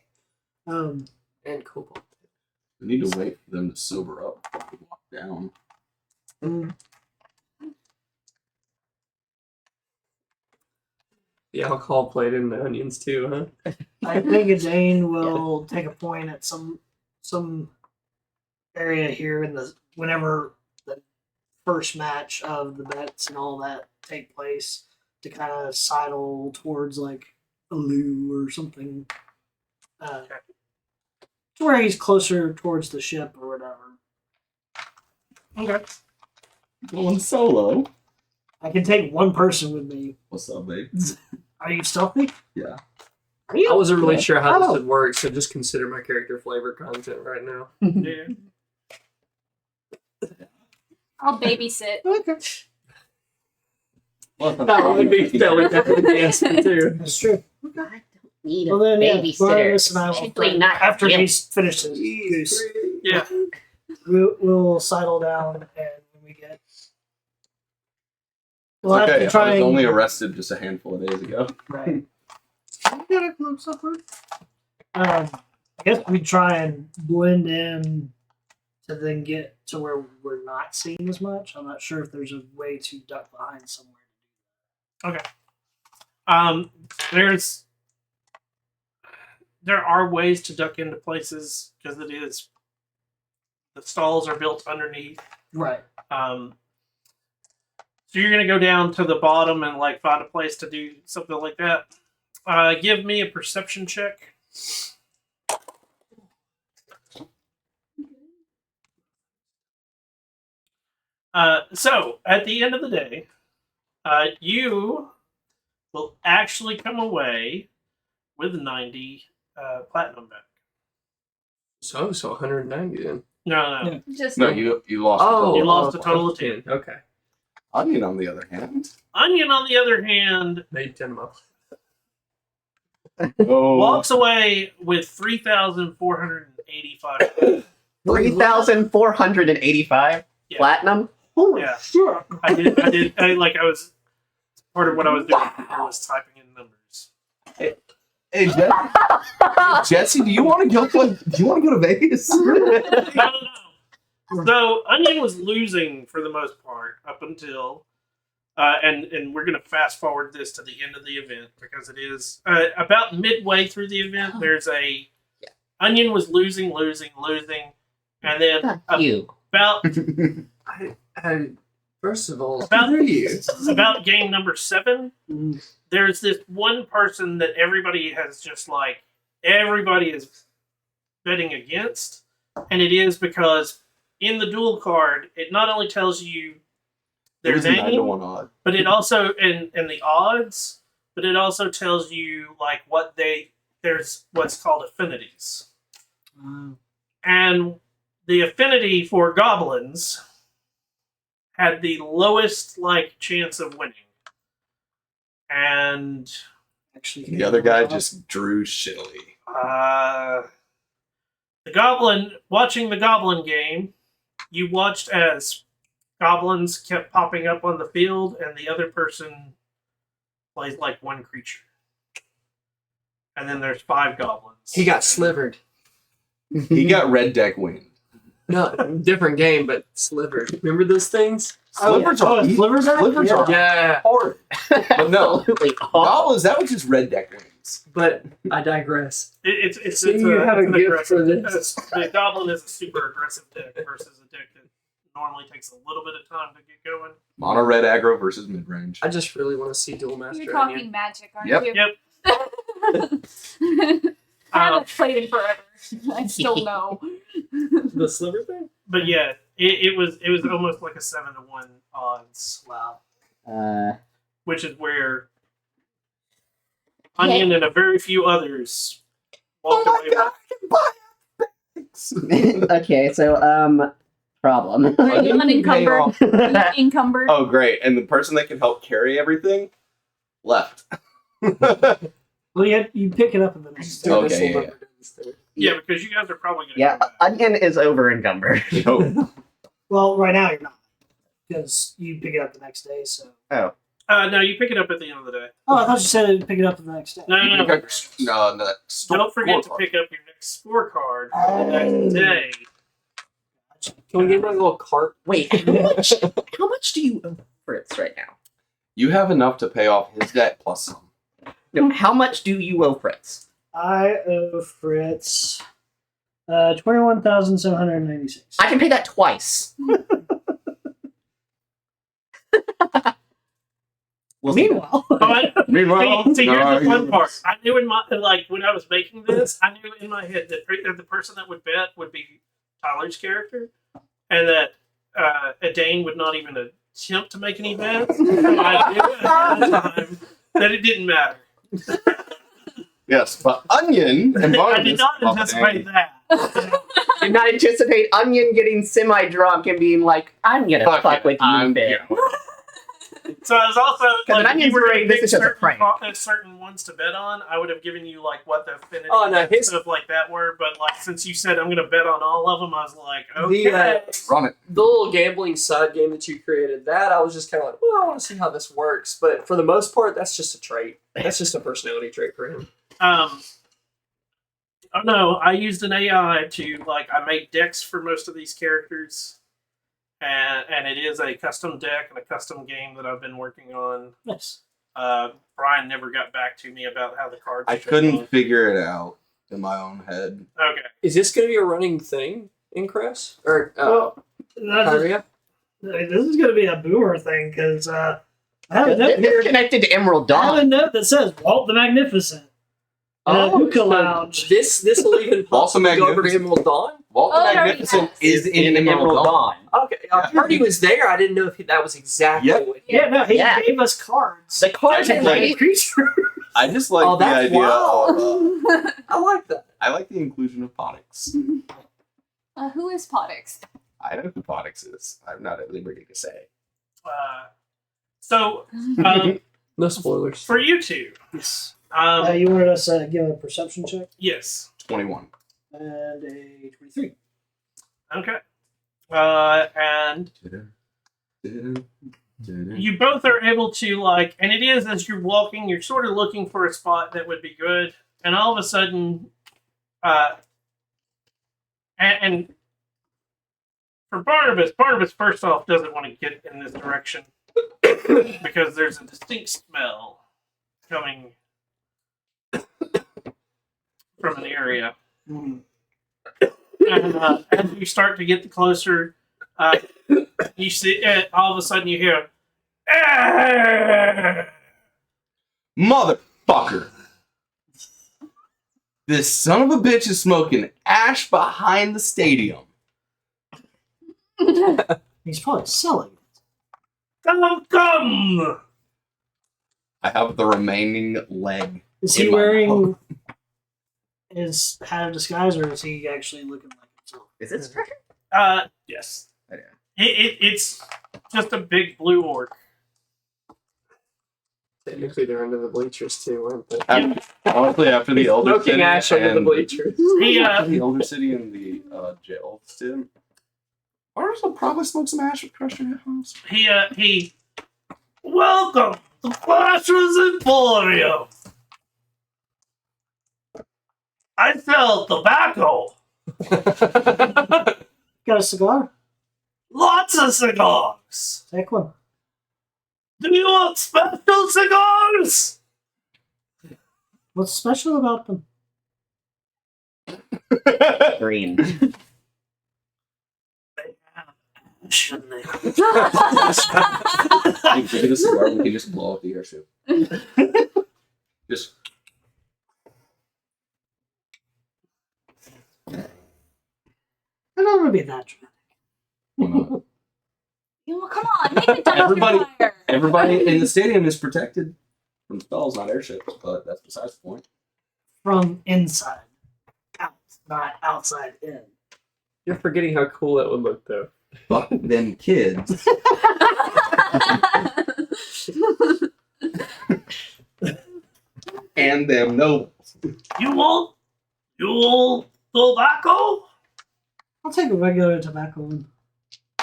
Speaker 6: And Cobalt.
Speaker 3: We need to wait for them to sober up before we walk down.
Speaker 6: The alcohol played in the onions too, huh?
Speaker 4: I think Dane will take a point at some area here in the whenever the first match of the bets and all that take place to kind of sidle towards like a loo or something. To where he's closer towards the ship or whatever.
Speaker 1: Okay.
Speaker 3: Going solo.
Speaker 4: I can take one person with me.
Speaker 3: What's up, babe?
Speaker 4: Are you stealthy?
Speaker 3: Yeah.
Speaker 4: Are you?
Speaker 6: I wasn't really sure how this
Speaker 4: Oh.
Speaker 6: would work, so just consider my character flavor content right now.
Speaker 1: Yeah.
Speaker 2: I'll babysit.
Speaker 4: Okay.
Speaker 6: That would be definitely yes too.
Speaker 4: That's true.
Speaker 5: I don't need
Speaker 4: Well then, yeah, Barnabas and I will,
Speaker 5: Particularly not
Speaker 4: after
Speaker 5: him.
Speaker 4: he's finished his goose,
Speaker 1: Yeah.
Speaker 4: we'll sidle down and when we get. We'll have
Speaker 3: Okay,
Speaker 4: to try
Speaker 3: I was
Speaker 4: and-
Speaker 3: only arrested just a handful of days ago.
Speaker 4: Right. You got a close upper. I guess we try and blend in to then get to where we're not seen as much. I'm not sure if there's a way to duck behind somewhere.
Speaker 1: There are ways to duck into places because the stalls are built underneath.
Speaker 4: Right.
Speaker 1: So you're gonna go down to the bottom and like find a place to do something like that. Give me a perception check. So at the end of the day, you will actually come away with 90 platinum back.
Speaker 6: So 190 then.
Speaker 1: No.
Speaker 2: Just
Speaker 3: No, you lost.
Speaker 6: Oh,
Speaker 1: You lost a total of 10.
Speaker 6: Okay.
Speaker 3: Onion, on the other hand.
Speaker 1: Onion, on the other hand,
Speaker 6: Made 10 of my
Speaker 3: Oh,
Speaker 1: walks away with 3,485.
Speaker 5: 3,485
Speaker 1: Yeah.
Speaker 5: platinum?
Speaker 4: Holy
Speaker 1: Yeah.
Speaker 4: shit.
Speaker 1: I was part of what I was doing. I was typing in numbers.
Speaker 3: Hey, Jesse, do you want to go? Do you want to go to Vegas?
Speaker 1: No. So Onion was losing for the most part up until, and we're gonna fast forward this to the end of the event because it is about midway through the event. There's a Onion was losing, and then about
Speaker 6: First of all,
Speaker 1: about game number 7. There's this one person that everybody is betting against, and it is because in the duel card it not only tells you their
Speaker 3: There's a 9 to
Speaker 1: name,
Speaker 3: 1 odd.
Speaker 1: but it also and the odds, but it also tells you like there's what's called affinities, and the affinity for goblins had the lowest chance of winning. And
Speaker 4: Actually,
Speaker 3: The other guy just drew shittily.
Speaker 1: watching the goblin game, you watched as goblins kept popping up on the field, and the other person plays like one creature. And then there's 5 goblins.
Speaker 6: he got slivered.
Speaker 3: He got red deck winged.
Speaker 6: No, different game, but slivered. Remember those things?
Speaker 3: Slivers are
Speaker 4: slivers are
Speaker 6: Yeah,
Speaker 3: hard. But no,
Speaker 5: Absolutely awful.
Speaker 3: goblins, that was just red deck wings.
Speaker 6: but I digress.
Speaker 1: It's
Speaker 6: So you have a
Speaker 1: an
Speaker 6: gift
Speaker 1: aggressive
Speaker 6: for this.
Speaker 1: The goblin is a super aggressive deck versus a deck that normally takes a little bit of time to get going.
Speaker 3: Mono red aggro versus mid range.
Speaker 6: I just really want to see Duel Master.
Speaker 2: You're talking magic, aren't
Speaker 3: Yep.
Speaker 2: you?
Speaker 1: Yep.
Speaker 2: I haven't played in forever. I still know.
Speaker 6: the sliver thing.
Speaker 1: But yeah, it was almost like a 7 to 1 odds.
Speaker 5: Uh,
Speaker 1: Which is where Onion and a very few others walked away with.
Speaker 5: okay, so problem.
Speaker 2: Are you
Speaker 3: Onion can pay
Speaker 2: unencumbered?
Speaker 3: off-
Speaker 2: Are you encumbered?
Speaker 3: Oh, great. And the person that can help carry everything left.
Speaker 4: Well, you pick it up in the next day.
Speaker 3: Okay, yeah.
Speaker 1: Yeah, because you guys are probably going to
Speaker 5: Yeah, Onion is over encumbered.
Speaker 3: Oh,
Speaker 4: Well, right now you're not, because you pick it up the next day. So.
Speaker 1: no, you pick it up at the end of the day.
Speaker 4: Oh, I thought you said pick it up the next day.
Speaker 1: No.
Speaker 3: no.
Speaker 1: Don't forget to pick up your next scorecard for the next day.
Speaker 6: Can we get my little cart?
Speaker 5: Wait, how much do you owe Fritz right now?
Speaker 3: You have enough to pay off his debt plus some.
Speaker 5: No, how much do you owe Fritz?
Speaker 4: I owe Fritz 21,796.
Speaker 5: I can pay that twice. We'll see.
Speaker 4: Meanwhile,
Speaker 3: Meanwhile,
Speaker 1: See, here's the fun part. I knew in my when I was making this, I knew in my head that the person that would bet would be Tyler's character, and that Dane would not even attempt to make any bets. So I knew ahead of time that it didn't matter.
Speaker 3: Yes, but Onion and
Speaker 1: I
Speaker 3: Barnabas.
Speaker 1: did not anticipate that.
Speaker 5: Did not anticipate Onion getting semi-drunk and being like, I'm gonna fuck with you,
Speaker 3: I'm
Speaker 5: bitch.
Speaker 1: So I was also
Speaker 5: Because
Speaker 1: like,
Speaker 5: an
Speaker 1: if you
Speaker 5: onion's
Speaker 1: were to
Speaker 5: brain, this
Speaker 1: pick
Speaker 5: is just a
Speaker 1: certain,
Speaker 5: prank.
Speaker 1: certain ones to bet on, I would have given you like what the affinity
Speaker 6: Oh, no,
Speaker 1: and
Speaker 6: his-
Speaker 1: stuff like that were. But like since you said I'm going to bet on all of them, I was like, okay.
Speaker 3: Run it.
Speaker 6: The little gambling side game that you created, that I was just kind of like, well, I want to see how this works. But for the most part, that's just a trait. That's just a personality trait for him.
Speaker 1: Oh no, I used an AI to I made decks for most of these characters. And it is a custom deck and a custom game that I've been working on.
Speaker 4: nice.
Speaker 1: Brian never got back to me about how the cards.
Speaker 3: I
Speaker 1: should
Speaker 3: couldn't
Speaker 1: look.
Speaker 3: figure it out in my own head.
Speaker 1: Okay.
Speaker 6: Is this going to be a running thing in Cress? Or
Speaker 4: Well, that's just-
Speaker 6: Kyria?
Speaker 4: this is going to be a boomer thing because I have a note
Speaker 5: It's
Speaker 4: here.
Speaker 5: connected to Emerald
Speaker 4: I have a
Speaker 5: Dawn.
Speaker 4: note that says Walt the Magnificent. Hookah
Speaker 6: so
Speaker 4: Lounge.
Speaker 6: This will even
Speaker 3: Also
Speaker 6: possibly go over to
Speaker 3: magnificent.
Speaker 6: Emerald Dawn?
Speaker 3: Walt the
Speaker 2: Oh, there he
Speaker 3: Magnificent
Speaker 2: is.
Speaker 3: is in Emerald Dawn.
Speaker 6: Okay, I heard he was there. I didn't know if that was exactly
Speaker 3: Yep.
Speaker 6: what.
Speaker 4: Yeah, no, he
Speaker 5: Yeah.
Speaker 4: gave us cards.
Speaker 5: The cards
Speaker 3: I
Speaker 5: are
Speaker 3: think
Speaker 5: great.
Speaker 4: creature.
Speaker 3: I just like
Speaker 6: Oh,
Speaker 3: the
Speaker 6: that's
Speaker 3: idea
Speaker 6: wild.
Speaker 3: of.
Speaker 6: I like that.
Speaker 3: I like the inclusion of phonics.
Speaker 2: Who is Podix?
Speaker 3: I know who phonics is. I'm not at liberty to say.
Speaker 1: So
Speaker 6: No spoilers.
Speaker 1: for you two,
Speaker 4: Yes.
Speaker 1: um,
Speaker 4: You wanted us to give a perception check
Speaker 1: yes,
Speaker 3: 21.
Speaker 4: and a 23.
Speaker 1: okay, and you both are able to and it is as you're walking, you're sort of looking for a spot that would be good. and all of a sudden, and for Barnabas first off doesn't want to get in this direction because there's a distinct smell coming from an area.
Speaker 4: Mm.
Speaker 1: And as you start to get closer, you see all of a sudden you hear, "Ah!"
Speaker 3: Motherfucker! This son of a bitch is smoking ash behind the stadium.
Speaker 4: He's probably selling it.
Speaker 1: Come!
Speaker 3: I have the remaining leg.
Speaker 4: Is
Speaker 3: in
Speaker 4: he
Speaker 3: my
Speaker 4: wearing
Speaker 3: mouth.
Speaker 4: his hat of disguise, or is he actually looking like himself?
Speaker 5: Is it treasure?
Speaker 1: Yes.
Speaker 5: Yeah.
Speaker 1: It's just a big blue orc.
Speaker 6: Technically, they're under the bleachers too, weren't they?
Speaker 3: Honestly, after the Elder
Speaker 6: Smoking
Speaker 3: City
Speaker 6: ash under the
Speaker 3: and
Speaker 6: bleachers.
Speaker 1: He
Speaker 3: after the Elder City and the jail stint, Mars will probably smoke some ash with Crusher at house.
Speaker 1: he welcome to Flashers Emporium. I sell tobacco.
Speaker 4: Got a cigar?
Speaker 1: Lots of cigars.
Speaker 4: Take one.
Speaker 1: Do you want special cigars?
Speaker 4: What's special about them?
Speaker 5: Green.
Speaker 1: Ash in there.
Speaker 3: If we get a cigar, we can just blow up the airship. Just.
Speaker 4: I don't want to be that dramatic.
Speaker 3: Why not?
Speaker 2: Well, come on, make it dumpster
Speaker 3: Everybody-
Speaker 2: fire.
Speaker 3: Everybody in the stadium is protected from spells, not airships, but that's besides the point.
Speaker 4: From inside out, not outside in.
Speaker 6: You're forgetting how cool that would look, though.
Speaker 3: Fuck them kids. And them nobles.
Speaker 1: You want tobacco?
Speaker 4: I'll take a regular tobacco one.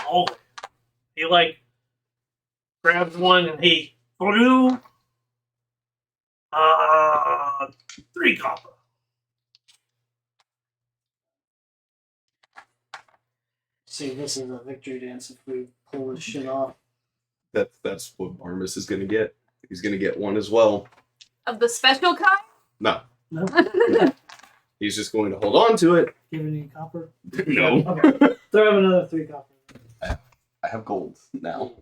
Speaker 1: Oh, he like grabs one and he threw 3 copper.
Speaker 4: See, this is a victory dance if we pull this shit off.
Speaker 3: That's what Barnabas is gonna get. He's gonna get one as well.
Speaker 2: Of the special kind?
Speaker 3: No,
Speaker 4: No?
Speaker 3: he's just going to hold on to it.
Speaker 4: Give any copper?
Speaker 3: No,
Speaker 4: Okay. Throw him another 3 copper.
Speaker 3: I have gold now.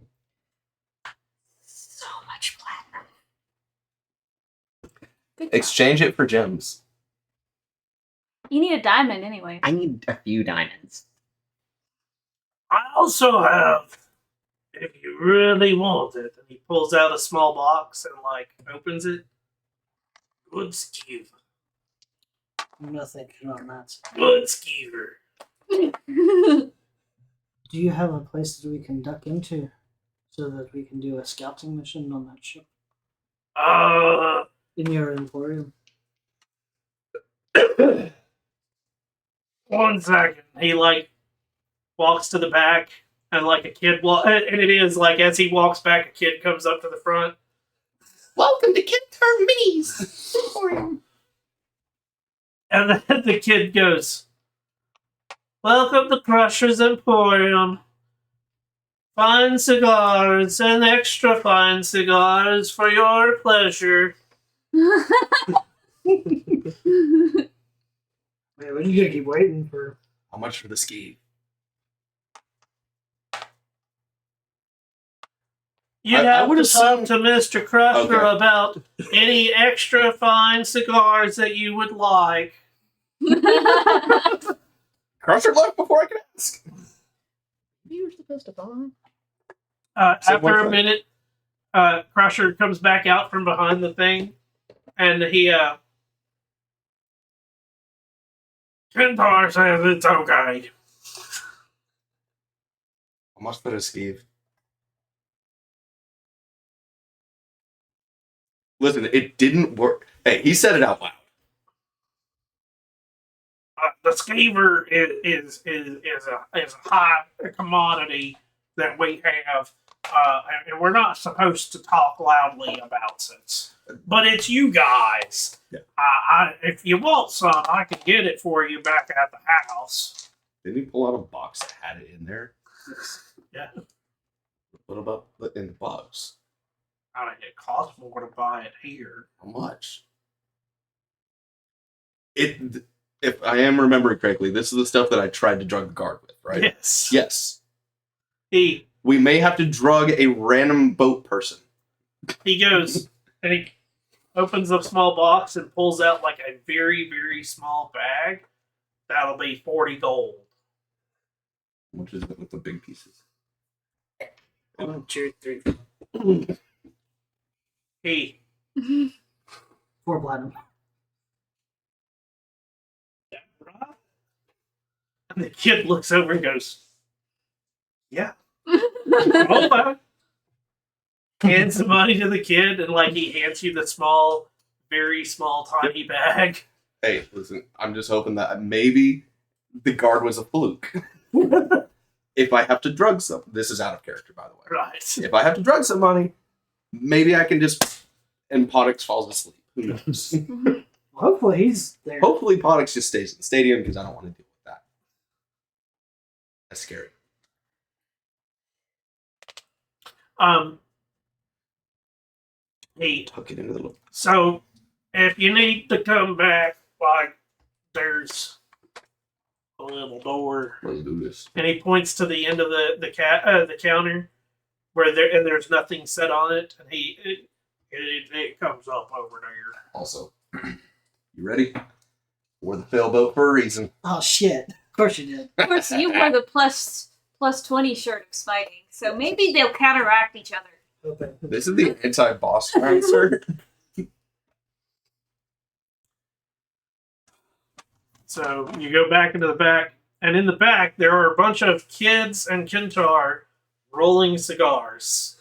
Speaker 2: So much platinum. Good job.
Speaker 3: Exchange it for gems.
Speaker 2: You need a diamond anyway.
Speaker 5: I need a few diamonds.
Speaker 1: I also have, if you really want it, and he pulls out a small box and like opens it. Good skeever.
Speaker 4: I'm not thinking on that.
Speaker 1: Good skeever.
Speaker 4: Do you have a place that we can duck into so that we can do a scouting mission on that ship in your emporium?
Speaker 1: 1 second. He like walks to the back and like a kid and it is like as he walks back, a kid comes up to the front.
Speaker 3: Welcome to Kid Turn Minis.
Speaker 1: And then the kid goes, "Welcome to Crusher's Emporium. Fine cigars and extra fine cigars for your pleasure."
Speaker 4: Wait, what are you gonna keep waiting for?
Speaker 3: How much for the ski?
Speaker 1: You'd
Speaker 3: I
Speaker 1: have
Speaker 3: would
Speaker 1: to talk
Speaker 3: assume-
Speaker 1: to Mr. Crusher
Speaker 3: Okay.
Speaker 1: about any extra fine cigars that you would like.
Speaker 3: Crusher left before I could ask.
Speaker 5: You were supposed to buy.
Speaker 3: So
Speaker 1: After
Speaker 3: what's
Speaker 1: a
Speaker 3: that?
Speaker 1: minute, Crusher comes back out from behind the thing, and he, Kentar says it's okay.
Speaker 3: How much for the ski? Listen, it didn't work. Hey, he said it out loud.
Speaker 1: The skeever is a high commodity that we have. and we're not supposed to talk loudly about it, but it's you guys.
Speaker 3: Yeah.
Speaker 1: If you want some, I can get it for you back at the house.
Speaker 3: Didn't he pull out a box that had it in there?
Speaker 1: Yeah.
Speaker 3: What about in the box?
Speaker 1: I mean, it costs more to buy it here.
Speaker 3: How much? If I am remembering correctly, this is the stuff that I tried to drug the guard with, right?
Speaker 1: Yes.
Speaker 3: Yes.
Speaker 1: He
Speaker 3: We may have to drug a random boat person.
Speaker 1: goes and he opens a small box and pulls out like a very, very small bag. That'll be 40 gold.
Speaker 3: Which is with the big pieces.
Speaker 4: 1, 2, 3,
Speaker 1: He
Speaker 4: 4 platinum.
Speaker 1: And the kid looks over and goes, "Yeah." Hold on. Hands the money to the kid, and like he hands you the small, very small, tiny bag.
Speaker 3: Hey, listen, I'm just hoping that maybe the guard was a fluke. If I have to drug some, this is out of character, by the way.
Speaker 1: Right.
Speaker 3: If I have to drug somebody, maybe I can just, and Poddix falls asleep. Who knows?
Speaker 4: Hopefully he's there.
Speaker 3: Hopefully Poddix just stays in the stadium because I don't want to deal with that. That's scary.
Speaker 1: He
Speaker 3: Tuck it into the little.
Speaker 1: So, if you need to come back, like, there's a little door,
Speaker 3: Let's do this.
Speaker 1: and he points to the end of the counter where there's nothing set on it, and it comes up over there.
Speaker 3: Also, you ready? We're the failboat for a reason.
Speaker 4: Oh shit! Of course you did.
Speaker 2: Of course, you wore the plus 20 shirt of smiting, so maybe they'll counteract each other.
Speaker 4: Okay.
Speaker 3: This is the anti-boss round, sir.
Speaker 1: So you go back into the back, and in the back there are a bunch of kids and Kintar rolling cigars.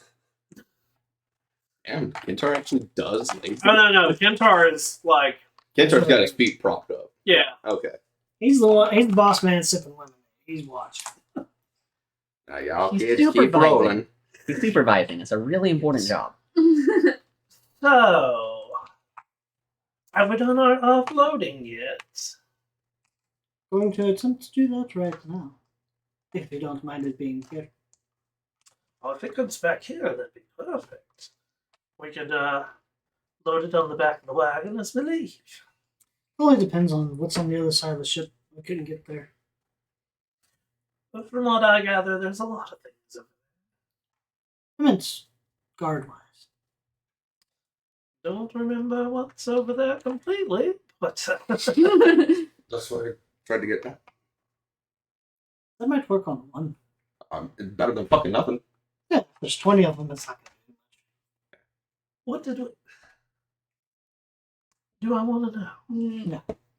Speaker 3: Damn, Kintar actually does lazy.
Speaker 1: Oh no, Kintar is like,
Speaker 3: Kintar's got his feet propped up.
Speaker 1: yeah.
Speaker 3: Okay.
Speaker 4: He's the one. He's the boss man sipping lemonade. He's watching.
Speaker 3: Now y'all
Speaker 5: He's
Speaker 3: kids keep
Speaker 5: supervising.
Speaker 3: rolling.
Speaker 5: He's supervising. It's a really important job.
Speaker 1: So, have we done our offloading yet?
Speaker 4: Going to attempt to do that right now, if you don't mind it being here.
Speaker 1: Well, if it comes back here, that'd be perfect. We could load it on the back of the wagon as we leave.
Speaker 4: Only depends on what's on the other side of the ship. We couldn't get there.
Speaker 1: But from what I gather, there's a lot of things over
Speaker 4: I meant guard-wise.
Speaker 1: there. Don't remember what's over there completely, but
Speaker 3: That's what I tried to get.
Speaker 4: That might work on one.
Speaker 3: It's better than fucking nothing.
Speaker 4: Yeah, if there's 20 of them. It's not gonna do much.
Speaker 1: what did we... Do I want to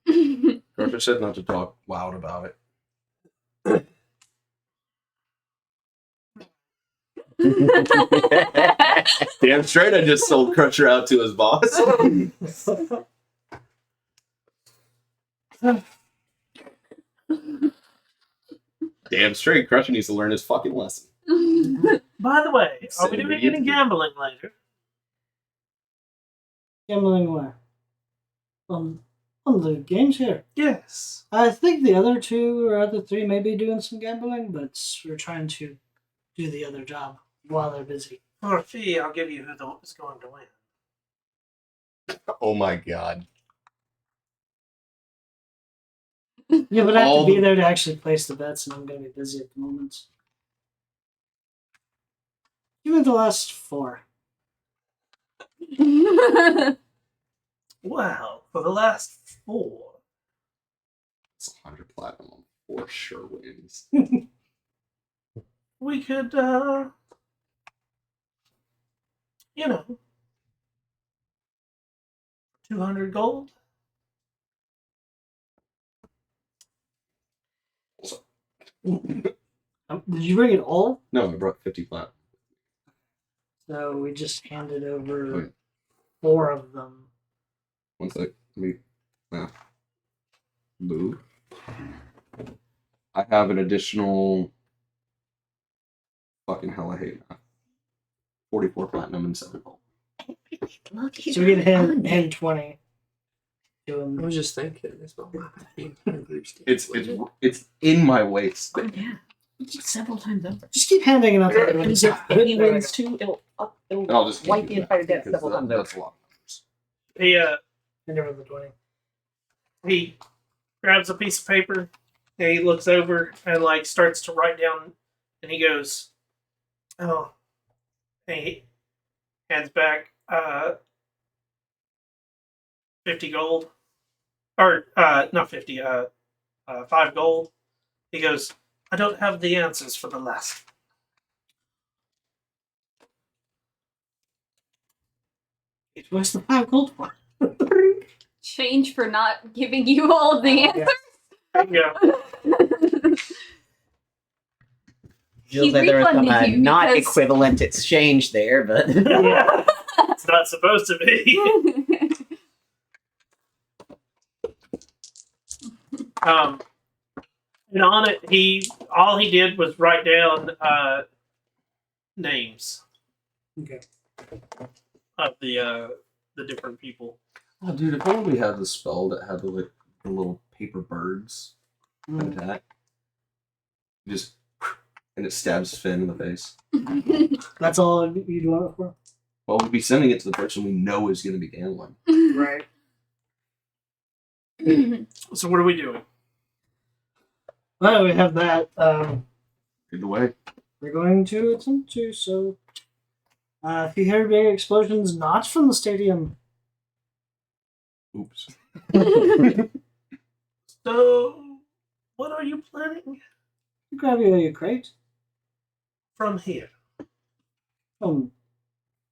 Speaker 1: know?
Speaker 3: Crusher said not to talk loud about it. Damn straight, I just sold Crusher out to his boss. Damn straight, Crusher needs to learn his fucking lesson.
Speaker 1: By the way, are we
Speaker 3: Same
Speaker 1: doing
Speaker 3: idiot.
Speaker 1: any gambling later?
Speaker 4: Gambling where? On the games here.
Speaker 1: Yes.
Speaker 4: I think the other 2 or other 3 may be doing some gambling, but we're trying to do the other job while they're busy.
Speaker 1: For a fee, I'll give you who is going to win.
Speaker 3: Oh my god.
Speaker 4: Yeah, but I have
Speaker 3: All
Speaker 4: to be
Speaker 3: the-
Speaker 4: there to actually place the bets, and I'm going to be busy at the moment. Give me the last 4.
Speaker 1: Wow, for the last 4.
Speaker 3: It's 100 platinum for sure wins.
Speaker 1: We could, you know, 200 gold.
Speaker 4: Did you bring it all?
Speaker 3: No, I brought 50 platinum.
Speaker 4: So we just handed over
Speaker 3: Okay.
Speaker 4: 4 of them.
Speaker 3: One sec. Let me move. I have an additional. Fucking hell, I hate math. 44 platinum and 7 gold.
Speaker 5: Look,
Speaker 4: So we get hand 20. To
Speaker 6: I
Speaker 4: him.
Speaker 6: was just thinking. It's not
Speaker 3: It's in my waist.
Speaker 5: Oh, yeah. Several times over.
Speaker 4: Just keep handing it up. to everyone.
Speaker 5: If he wins two, it'll
Speaker 3: I'll just
Speaker 5: wipe
Speaker 3: keep
Speaker 5: the
Speaker 3: you
Speaker 5: entire
Speaker 3: that,
Speaker 5: deck
Speaker 3: because
Speaker 5: several times
Speaker 3: that's
Speaker 5: over.
Speaker 3: a lot of numbers.
Speaker 1: He
Speaker 4: Hand over the 20.
Speaker 1: he grabs a piece of paper and he looks over and like starts to write down, and he goes, "Oh," and he hands back 50 gold, or not 50, 5 gold. He goes, "I don't have the answers for the last."
Speaker 4: It was the 5 gold one.
Speaker 2: Change for not giving you all the answers.
Speaker 1: Yeah.
Speaker 5: Feels
Speaker 2: He
Speaker 5: like there was some
Speaker 2: refunded you
Speaker 5: not
Speaker 2: because-
Speaker 5: equivalent exchange there, but
Speaker 1: Yeah. It's not supposed to be. And on it, all he did was write down names
Speaker 4: Okay.
Speaker 1: of the different people.
Speaker 3: Oh, dude, if only we had the spell that had the little paper birds attack. Just and it stabs Finn in the face.
Speaker 4: That's all you'd want it for?
Speaker 3: Well, we'd be sending it to the person we know is going to be gambling.
Speaker 4: Right.
Speaker 1: So what are we doing?
Speaker 4: Well, we have that.
Speaker 3: Either way.
Speaker 4: We're going to attempt to, so... if you hear big explosions, not from the stadium.
Speaker 3: Oops.
Speaker 1: So, what are you planning
Speaker 4: Grab your crate.
Speaker 1: from here?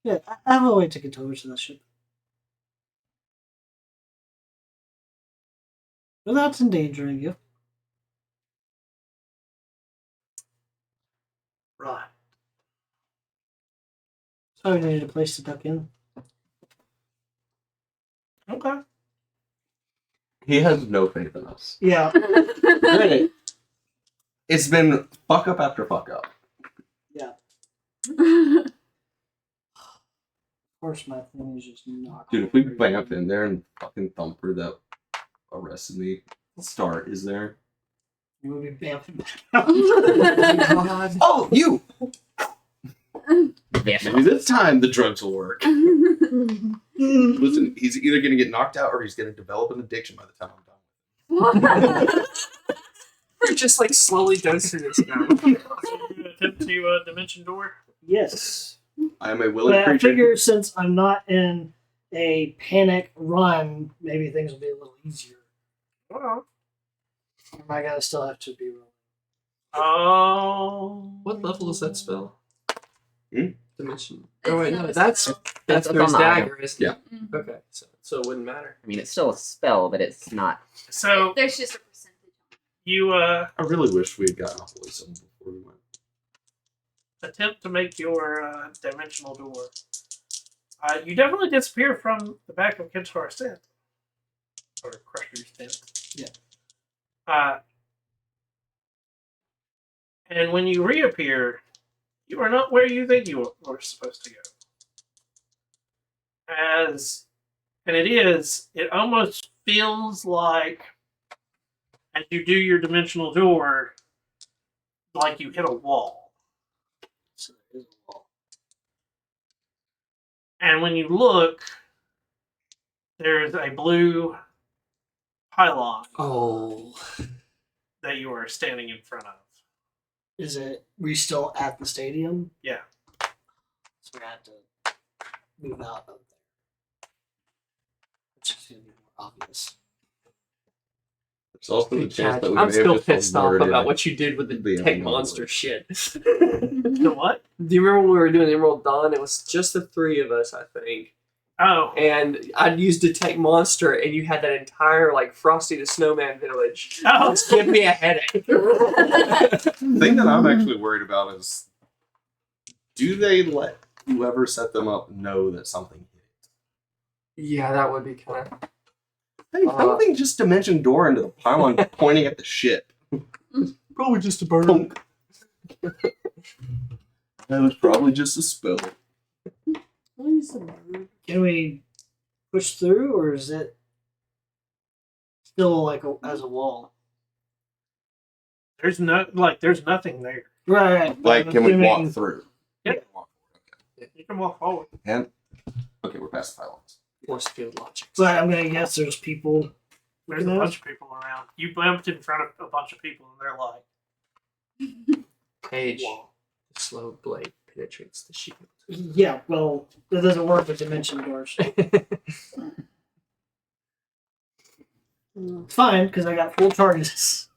Speaker 4: Yeah, I have a way to get over to the ship. Without endangering you.
Speaker 1: Right.
Speaker 4: So we needed a place to duck in.
Speaker 1: Okay.
Speaker 3: He has no faith in us.
Speaker 4: Yeah.
Speaker 3: Granted, it's been fuck up after fuck up.
Speaker 4: Of course, my thing is just not.
Speaker 3: Dude, if we vamp in there and fucking Thumper that arrested me start is there.
Speaker 4: You will be vamping.
Speaker 3: Oh, you!
Speaker 5: yeah.
Speaker 3: Maybe this time the drugs will work. Listen, he's either going to get knocked out or he's going to develop an addiction by the time I'm done.
Speaker 6: We're just like slowly dosing this guy.
Speaker 1: So you're gonna attempt to dimension door?
Speaker 4: Yes.
Speaker 3: I am a willing
Speaker 4: But I
Speaker 3: creature.
Speaker 4: figure since I'm not in a panic run, maybe things will be a little easier.
Speaker 1: Oh.
Speaker 4: Am I gonna still have to be rolling?
Speaker 1: Oh.
Speaker 6: What level is that spell?
Speaker 3: Hmm?
Speaker 6: Dimension.
Speaker 2: It's
Speaker 6: Oh wait,
Speaker 2: not
Speaker 6: no,
Speaker 2: a
Speaker 6: that's
Speaker 2: spell.
Speaker 6: that's
Speaker 5: That's
Speaker 6: Chris
Speaker 5: on the item.
Speaker 6: dagger, isn't it?
Speaker 3: Yeah.
Speaker 6: Okay, so it wouldn't matter.
Speaker 5: I mean, it's still a spell, but it's not.
Speaker 1: So
Speaker 2: There's just a percentage.
Speaker 1: you
Speaker 3: I really wish we had gotten off of some before we went.
Speaker 1: attempt to make your dimensional door. You definitely disappear from the back of Kintar's tent. Or Crusher's tent.
Speaker 4: Yeah.
Speaker 1: And when you reappear, you are not where you think you were supposed to go. It almost feels like, as you do your dimensional door, like you hit a wall.
Speaker 4: So there is a wall.
Speaker 1: And when you look, there's a blue pylon
Speaker 6: Oh,
Speaker 4: that you are standing in front of.
Speaker 1: Is it? We still at the stadium?
Speaker 4: Yeah.
Speaker 1: So we have to move out of there. Which is going to be more obvious.
Speaker 3: There's also the chance that we
Speaker 6: I'm
Speaker 3: may have
Speaker 6: still
Speaker 3: just
Speaker 6: pissed off
Speaker 3: alerted
Speaker 6: about
Speaker 3: it.
Speaker 6: what you did with the
Speaker 3: The
Speaker 6: tech
Speaker 3: unknown.
Speaker 6: monster shit.
Speaker 1: The what?
Speaker 6: Do you remember when we were doing Emerald Dawn? It was just the three of us, I think.
Speaker 1: Oh.
Speaker 6: And I'd used Detect Monster, and you had that entire, like, Frosty the Snowman village.
Speaker 1: Oh.
Speaker 6: It's giving me a headache.
Speaker 3: The thing that I'm actually worried about is, do they let whoever set them up know that something hit it?
Speaker 6: Yeah, that would be kind of...
Speaker 3: Hey, something just dimension door into the pylon pointing at the ship.
Speaker 6: Probably just a bird.
Speaker 3: Punk. That was probably just a spell.
Speaker 4: Can we push through, or is it still like as a wall?
Speaker 1: There's nothing there.
Speaker 4: Right.
Speaker 3: Like, can we walk through?
Speaker 1: Yeah.
Speaker 3: Okay.
Speaker 1: You can walk forward.
Speaker 3: And okay, we're past the pylons.
Speaker 6: Force field logic.
Speaker 4: But I'm gonna guess there's people.
Speaker 1: There's a bunch of people around. You bumped in front of a bunch of people, and they're like,
Speaker 6: Page.
Speaker 1: "Whoa."
Speaker 6: The slow blade penetrates the shield.
Speaker 4: Yeah, well, that doesn't work with dimension doors. Fine, because I got full charges.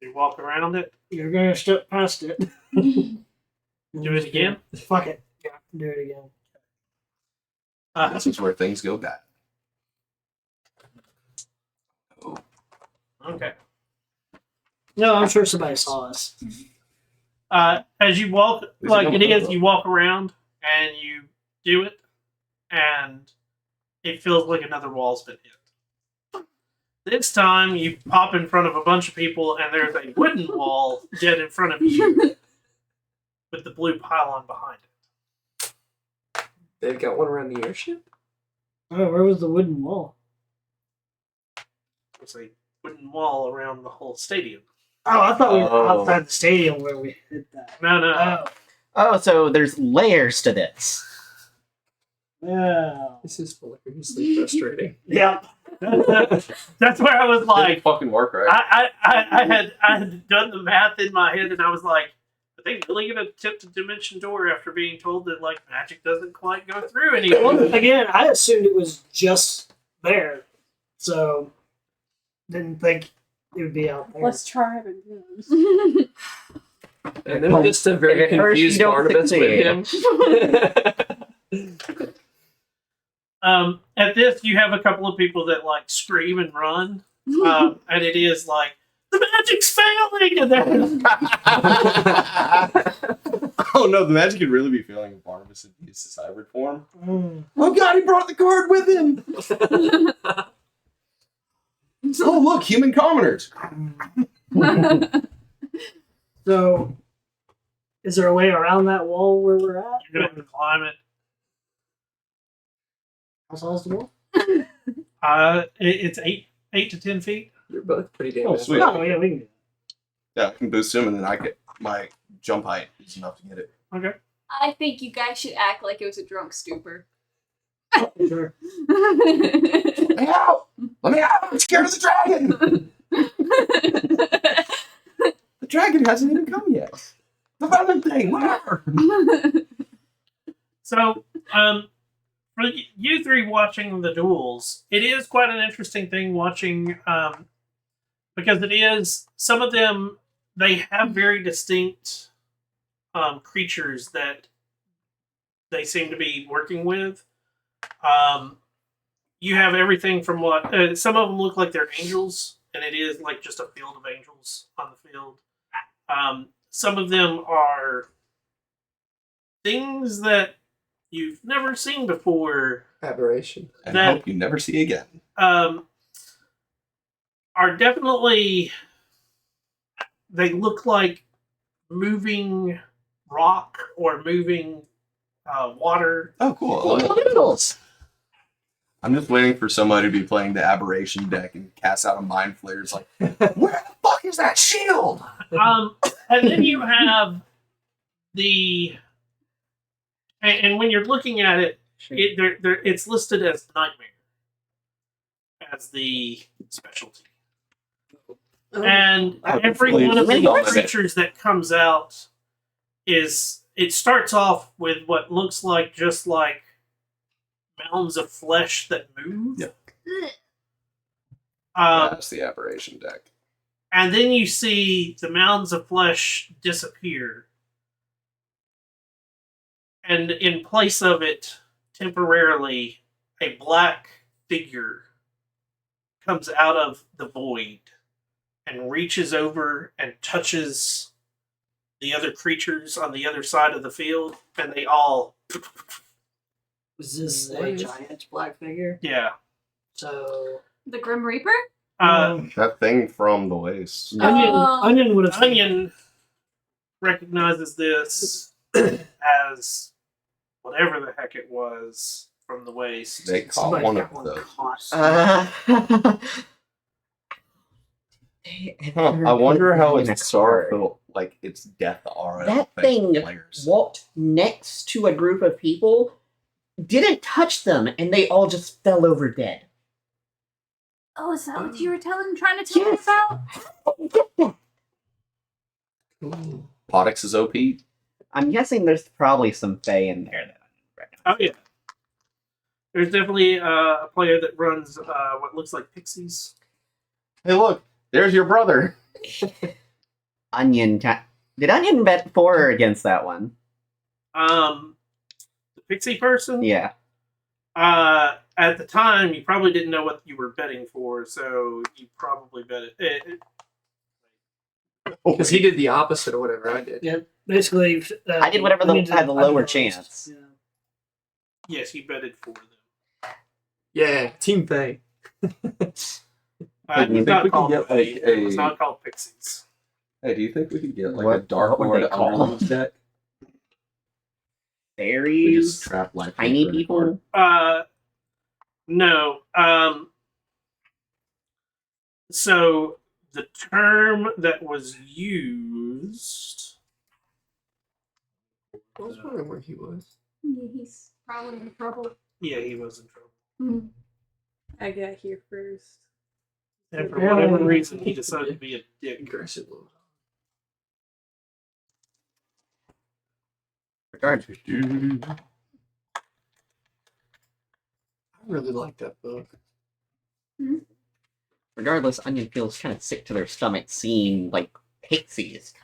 Speaker 1: You walk around it.
Speaker 4: You're gonna step past it.
Speaker 1: Do it again.
Speaker 4: Fuck it. Yeah, do it again.
Speaker 3: This is where things go bad. Oh,
Speaker 1: Okay.
Speaker 4: No, I'm sure somebody saw us.
Speaker 1: As you walk,
Speaker 3: Is
Speaker 1: like
Speaker 3: it
Speaker 1: it is,
Speaker 3: going-
Speaker 1: you walk around and you do it, and it feels like another wall's been hit. This time, you pop in front of a bunch of people, and there's a wooden wall dead in front of you, with the blue pylon behind it.
Speaker 6: They've got one around the airship?
Speaker 4: Oh, where was the wooden wall?
Speaker 1: There's a wooden wall around the whole stadium.
Speaker 4: Oh, I thought we were
Speaker 3: Oh.
Speaker 4: outside the stadium where we hit that.
Speaker 1: No.
Speaker 4: Oh,
Speaker 5: Oh, so there's layers to this.
Speaker 4: yeah.
Speaker 6: This is hilariously frustrating.
Speaker 4: Yeah.
Speaker 1: That's where I was
Speaker 3: didn't
Speaker 1: like,
Speaker 3: fucking work, right?
Speaker 1: I had done the math in my head, and I was like, are they really going to attempt a dimension door after being told that like magic doesn't quite go through
Speaker 4: Well,
Speaker 1: anymore?
Speaker 4: again, I assumed it was just there, so didn't think it would be out there.
Speaker 7: Let's try it again.
Speaker 6: And then just a very
Speaker 5: If at first you
Speaker 6: confused
Speaker 5: don't
Speaker 6: Barnabas
Speaker 5: succeed.
Speaker 6: with him.
Speaker 1: At this, you have a couple of people that like scream and run, and it is like the magic's failing, and then
Speaker 3: Oh no, the magic could really be failing if Barnabas had used his hybrid form.
Speaker 4: Mm.
Speaker 3: Oh god, he brought the card with him! Oh look, human commoners!
Speaker 4: So, is there a way around that wall where we're at?
Speaker 1: you're gonna have to climb it.
Speaker 4: How tall is the wall?
Speaker 1: It's 8 to 10 feet.
Speaker 6: You're both pretty damn
Speaker 3: Oh,
Speaker 6: athletic.
Speaker 3: sweet.
Speaker 4: Oh, yeah, we can do
Speaker 3: Yeah, I can boost him and then I get my jump height is enough to get it.
Speaker 1: Okay.
Speaker 2: I think you guys should act like it was a drunk stupor.
Speaker 4: that. Sure.
Speaker 3: Let me out! Let me out! I'm scared of the dragon! The dragon hasn't even come yet. The feather thing, whatever!
Speaker 1: So, for you three watching the duels, it is quite an interesting thing watching, because it is, some of them, they have very distinct creatures that they seem to be working with. You have everything from what, some of them look like they're angels, and it is like just a field of angels on the field. Some of them are things that you've never seen before,
Speaker 6: Aberration.
Speaker 3: And
Speaker 1: That-
Speaker 3: hope you never see again.
Speaker 1: are definitely, they look like moving rock or moving water.
Speaker 3: Oh, cool.
Speaker 5: Noodles.
Speaker 3: I'm just waiting for somebody to be playing the aberration deck and cast out a mind flare. It's like, where the fuck is that shield?
Speaker 1: And then you have the, and when you're looking at it, it's listed as nightmare as the specialty. And
Speaker 3: Oh,
Speaker 1: every
Speaker 3: please.
Speaker 1: one of
Speaker 5: Really
Speaker 1: the
Speaker 5: awesome.
Speaker 1: creatures that comes out is, it starts off with what looks like just like mounds of flesh that move.
Speaker 3: Yeah.
Speaker 1: Um,
Speaker 3: That's the aberration deck.
Speaker 1: and then you see the mounds of flesh disappear. And in place of it, temporarily, a black figure comes out of the void and reaches over and touches the other creatures on the other side of the field, and they all,
Speaker 4: Was this a
Speaker 6: Nice.
Speaker 4: giant black figure?
Speaker 1: yeah.
Speaker 4: So,
Speaker 2: The Grim Reaper?
Speaker 3: That thing from the waist.
Speaker 4: Onion would have
Speaker 1: Onion recognizes this as whatever the heck it was from the waist.
Speaker 3: They caught
Speaker 4: Somebody
Speaker 3: one
Speaker 4: got
Speaker 3: of
Speaker 4: one
Speaker 3: those.
Speaker 4: caught.
Speaker 3: I wonder how its star felt like its death aura.
Speaker 5: That
Speaker 3: affects
Speaker 5: thing
Speaker 3: players.
Speaker 5: walked next to a group of people, didn't touch them, and they all just fell over dead.
Speaker 2: Oh, is that what you were trying to tell me
Speaker 5: Yes.
Speaker 2: about?
Speaker 3: Podix is OP.
Speaker 5: I'm guessing there's probably some Fae in there that I recognize.
Speaker 1: Oh yeah. There's definitely a player that runs what looks like pixies.
Speaker 3: Hey, look, there's your brother.
Speaker 5: Onion. Did Onion bet for or against that one?
Speaker 1: The pixie person.
Speaker 5: Yeah.
Speaker 1: At the time, you probably didn't know what you were betting for, so you probably bet it.
Speaker 6: Because he did the opposite of whatever I did.
Speaker 4: Yeah, basically.
Speaker 5: I did whatever
Speaker 4: Onion
Speaker 5: had the lower
Speaker 4: underdogs.
Speaker 5: chance.
Speaker 4: Yeah.
Speaker 1: Yes, you betted for them.
Speaker 6: Yeah, Team Faye.
Speaker 3: Do you
Speaker 1: It's
Speaker 3: think
Speaker 1: not
Speaker 3: we can
Speaker 1: called
Speaker 3: get,
Speaker 1: Fae,
Speaker 3: like,
Speaker 1: it's
Speaker 3: a-
Speaker 1: not called pixies.
Speaker 3: Hey, do you think we could get like a
Speaker 5: What-
Speaker 3: Dark
Speaker 5: what were
Speaker 3: Lord
Speaker 5: they called?
Speaker 3: Underlings deck? We
Speaker 5: Fairies.
Speaker 3: just trap life.
Speaker 5: Tiny people.
Speaker 1: No. So the term that was used.
Speaker 6: I was wondering where he was.
Speaker 2: Yeah, he's probably in trouble.
Speaker 1: Yeah, he was in trouble.
Speaker 2: Mm.
Speaker 7: I got here first.
Speaker 1: And for whatever reason, he decided to be a dick.
Speaker 6: Aggressive little.
Speaker 5: Regard.
Speaker 6: I really like that book.
Speaker 5: Regardless, Onion feels kind of sick to their stomach seeing like pixies.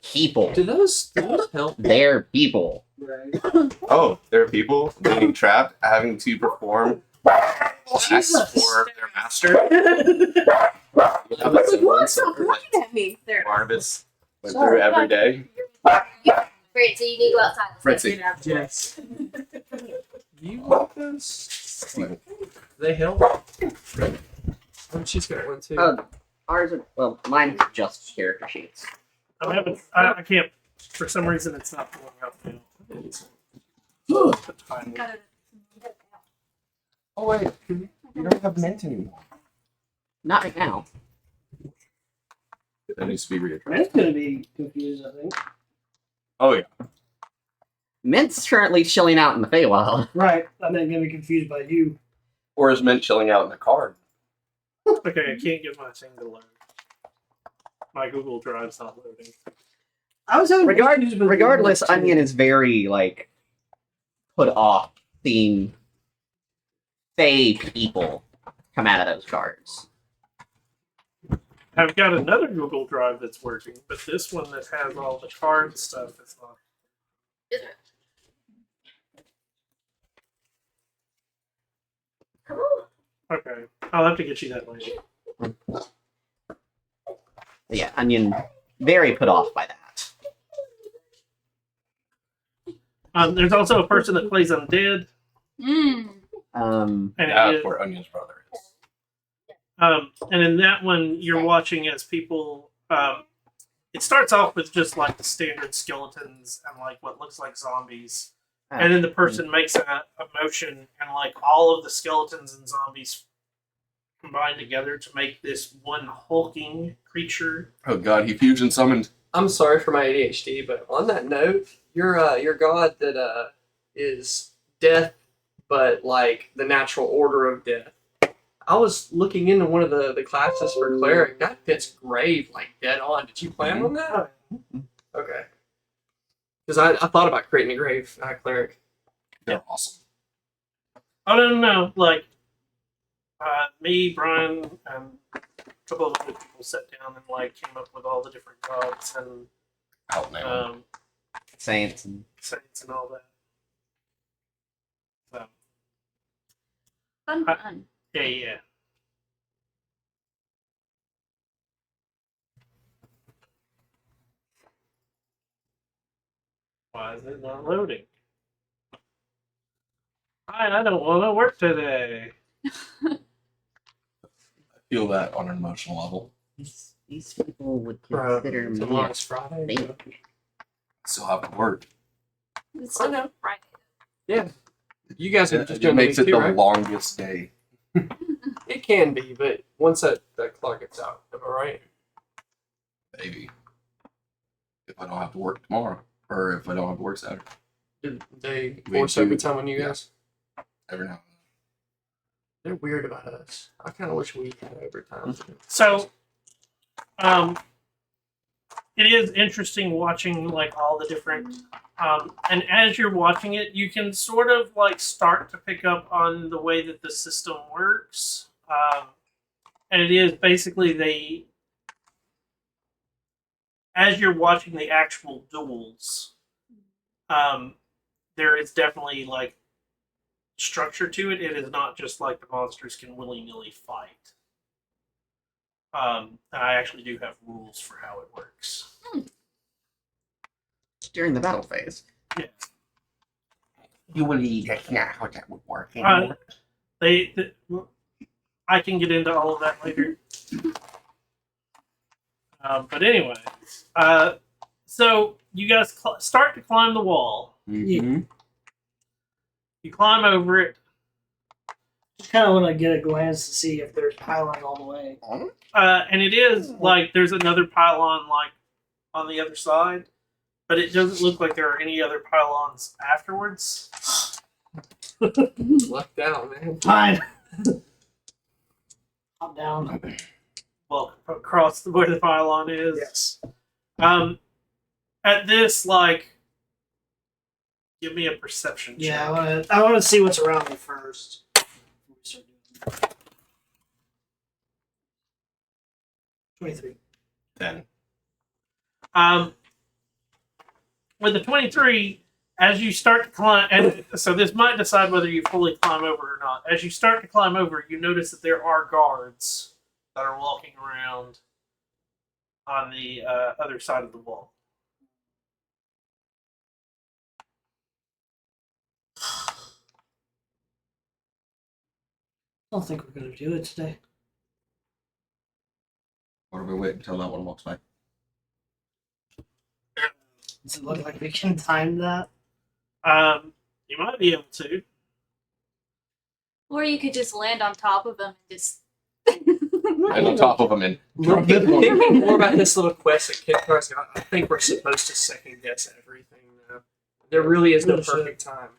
Speaker 5: People.
Speaker 6: Do those help?
Speaker 5: They're people.
Speaker 4: Right.
Speaker 3: Oh, there are people being trapped, having to perform tasks for their master.
Speaker 7: Stop looking at me.
Speaker 2: There.
Speaker 3: Barnabas went through every day.
Speaker 8: Great, so you need to go outside.
Speaker 3: Fritzy.
Speaker 6: Yes. Do you like those? They help. Oh, she's got one too.
Speaker 5: Ours are, well, mine's just character sheets.
Speaker 1: I can't. For some reason, it's not pulling up now.
Speaker 2: Got it.
Speaker 3: Oh wait, you don't have mint anymore.
Speaker 5: Not right now.
Speaker 3: That needs to be readdressed.
Speaker 4: Man's gonna be confused, I think.
Speaker 3: Oh yeah.
Speaker 5: Mint's currently chilling out in the Feywild.
Speaker 4: Right. I'm not gonna be confused by you.
Speaker 3: Or is mint chilling out in the card?
Speaker 1: Okay, I can't get my thing to load. My Google Drive's not loading.
Speaker 4: I was having confused with
Speaker 5: Regardless,
Speaker 4: you, too.
Speaker 5: Onion is very like put off seeing Fey people come out of those cards.
Speaker 1: I've got another Google Drive that's working, but this one that has all the card stuff is not.
Speaker 8: Come on.
Speaker 1: Okay, I'll have to get you that later.
Speaker 5: Yeah, Onion very put off by that.
Speaker 1: There's also a person that plays undead,
Speaker 2: Mm.
Speaker 1: and
Speaker 3: That's where Onion's brother is.
Speaker 1: and in that one, you're watching as people. It starts off with just like the standard skeletons and like what looks like zombies, and then the person makes a motion, and like all of the skeletons and zombies combine together to make this one hulking creature.
Speaker 3: Oh god, he fusion summoned.
Speaker 6: I'm sorry for my ADHD, but on that note, your god that is death, but like the natural order of death. I was looking into one of the classes for cleric. That fits grave like dead on. Did you plan on that? Okay. Because I thought about creating a grave cleric.
Speaker 3: They're awesome.
Speaker 1: Oh no! Like me, Brian, and a couple of other people sat down and like came up with all the different gods and
Speaker 3: Outnamed.
Speaker 5: Saints and
Speaker 1: saints and all that. So
Speaker 2: Fun.
Speaker 1: yeah. Why is it not loading? I don't want to work today.
Speaker 3: I feel that on an emotional level.
Speaker 5: these people would consider me a
Speaker 6: Tomorrow's Friday.
Speaker 5: fake.
Speaker 3: Still have to work.
Speaker 2: It's
Speaker 6: I know.
Speaker 2: Friday.
Speaker 6: Yeah. You guys are
Speaker 3: It,
Speaker 6: just
Speaker 3: it
Speaker 6: doing
Speaker 3: makes it
Speaker 6: too,
Speaker 3: the
Speaker 6: right?
Speaker 3: longest day.
Speaker 6: It can be, but once that clock gets out, am I right?
Speaker 3: Maybe. If I don't have to work tomorrow. Or if I don't have to work Saturday.
Speaker 6: Did they
Speaker 3: We
Speaker 6: force
Speaker 3: do-
Speaker 6: overtime on you
Speaker 3: yeah.
Speaker 6: guys?
Speaker 3: Every now
Speaker 6: They're weird about us. I kind of wish we had overtime.
Speaker 1: So, it is interesting watching like all the different, and as you're watching it, you can sort of like start to pick up on the way that the system works. And it is basically as you're watching the actual duels, there is definitely like structure to it. It is not just like the monsters can willy nilly fight. And I actually do have rules for how it works.
Speaker 5: During the battle phase.
Speaker 1: Yeah.
Speaker 5: Dually, that's not how that would work
Speaker 1: Uh,
Speaker 5: anymore.
Speaker 1: I can get into all of that later. But anyway, so you guys start to climb the wall.
Speaker 3: Mm-hmm.
Speaker 1: You climb over it,
Speaker 4: Just kind of want to get a glance to see if there's pylons all the way.
Speaker 1: and it is like there's another pylon like on the other side, but it doesn't look like there are any other pylons afterwards.
Speaker 6: Lucked out, man.
Speaker 4: Fine. Hop down.
Speaker 1: Well, across where the pylon is.
Speaker 4: Yes.
Speaker 1: At this, like, give me a perception check.
Speaker 4: Yeah, I want to see what's around me first. 23.
Speaker 3: 10.
Speaker 1: With the 23, as you start to climb, and so this might decide whether you fully climb over or not. As you start to climb over, you notice that there are guards that are walking around on the other side of the wall.
Speaker 4: I don't think we're going to do it today.
Speaker 3: Or do we wait until that one walks by?
Speaker 4: Does it look like we can time that?
Speaker 1: You might be able to.
Speaker 2: Or you could just land on top of them and just.
Speaker 3: And on top of them and
Speaker 6: Thinking more about this little quest that Kid Car's got, I think we're supposed to second guess everything now. There really is no perfect time.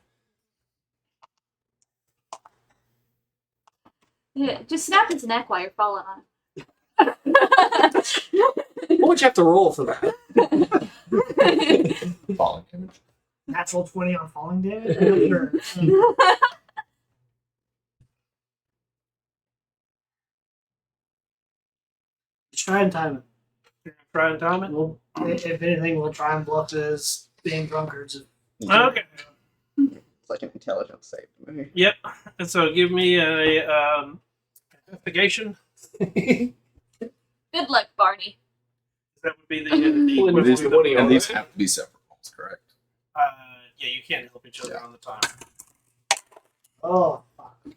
Speaker 2: Yeah, just snap his neck while you're falling on him.
Speaker 6: What would you have to roll for that?
Speaker 3: falling damage.
Speaker 4: Natural 20 on falling damage? I'm not sure. Let's try and time
Speaker 1: You're gonna try and time
Speaker 4: it.
Speaker 1: it?
Speaker 4: We'll, if anything, we'll try and bluff it as being drunkards.
Speaker 1: Okay.
Speaker 5: It's like an intelligence save to me.
Speaker 1: Yep. And so give me a investigation.
Speaker 2: Good luck, Barney.
Speaker 1: That would be the
Speaker 6: Well,
Speaker 3: And these,
Speaker 1: equivalent of,
Speaker 3: and these have to be separate rolls, correct?
Speaker 1: yeah, you can't help each other
Speaker 3: Yeah.
Speaker 1: on the time.
Speaker 4: Oh, fuck. It's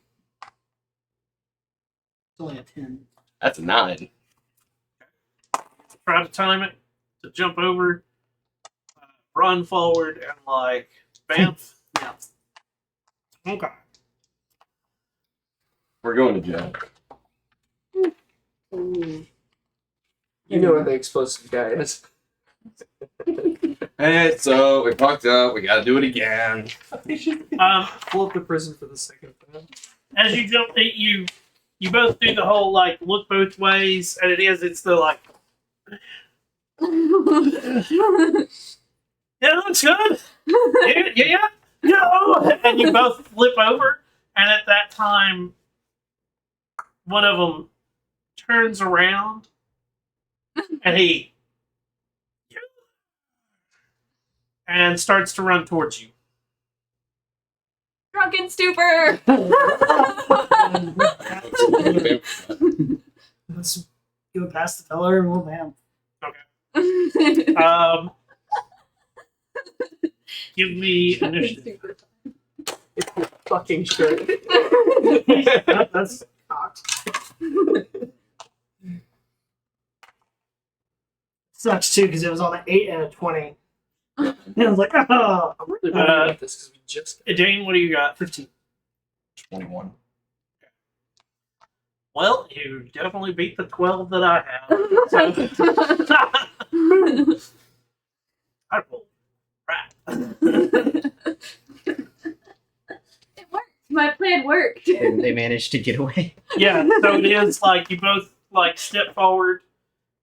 Speaker 4: only a 10.
Speaker 3: That's a 9.
Speaker 1: Try to time it to jump over, run forward, and like bamf.
Speaker 4: Yeah.
Speaker 1: Okay.
Speaker 3: We're going to jail.
Speaker 6: You know what the explosive guy is.
Speaker 3: Hey, so we fucked up. We gotta do it again.
Speaker 6: Pull up to prison for the second time.
Speaker 1: As you jump, you both do the whole like look both ways, and it's the like yeah, looks good. Yeah, no, and you both flip over, and at that time, one of them turns around, and he and starts to run towards you.
Speaker 2: Drunken stupor!
Speaker 4: Let's go past the pillar and we'll bam.
Speaker 1: Give me initiative.
Speaker 6: Fucking shit.
Speaker 4: That's cocked. Sucks too because it was on an 8 and a 20. And I was like, oh,
Speaker 6: I'm really bummed about this because we just.
Speaker 1: Dane, what do you got?
Speaker 4: 15.
Speaker 3: 21.
Speaker 1: Well, you definitely beat the 12 that I have. So, I rolled crap.
Speaker 2: It worked. My plan worked.
Speaker 5: They managed to get away.
Speaker 1: Yeah, so it is like you both like step forward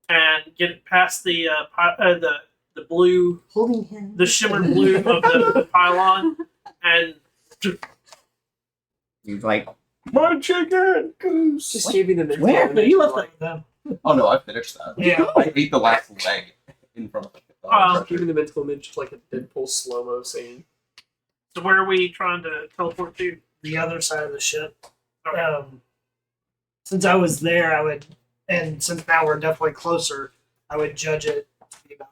Speaker 1: and get past the blue,
Speaker 4: Holding him.
Speaker 1: the shimmer blue of the pylon, and
Speaker 5: He's like,
Speaker 3: My chicken goose.
Speaker 6: Just gave me the mental
Speaker 5: Where?
Speaker 6: image
Speaker 4: You
Speaker 6: of,
Speaker 4: left that with them.
Speaker 3: Oh no, I finished that.
Speaker 1: Yeah.
Speaker 3: I ate the last leg in front of me.
Speaker 6: Just give me the mental image of like a Deadpool slow mo scene.
Speaker 1: so where are we trying to teleport to?
Speaker 4: The other side of the ship. Since I was there, I would, and since now we're definitely closer, I would judge it to be about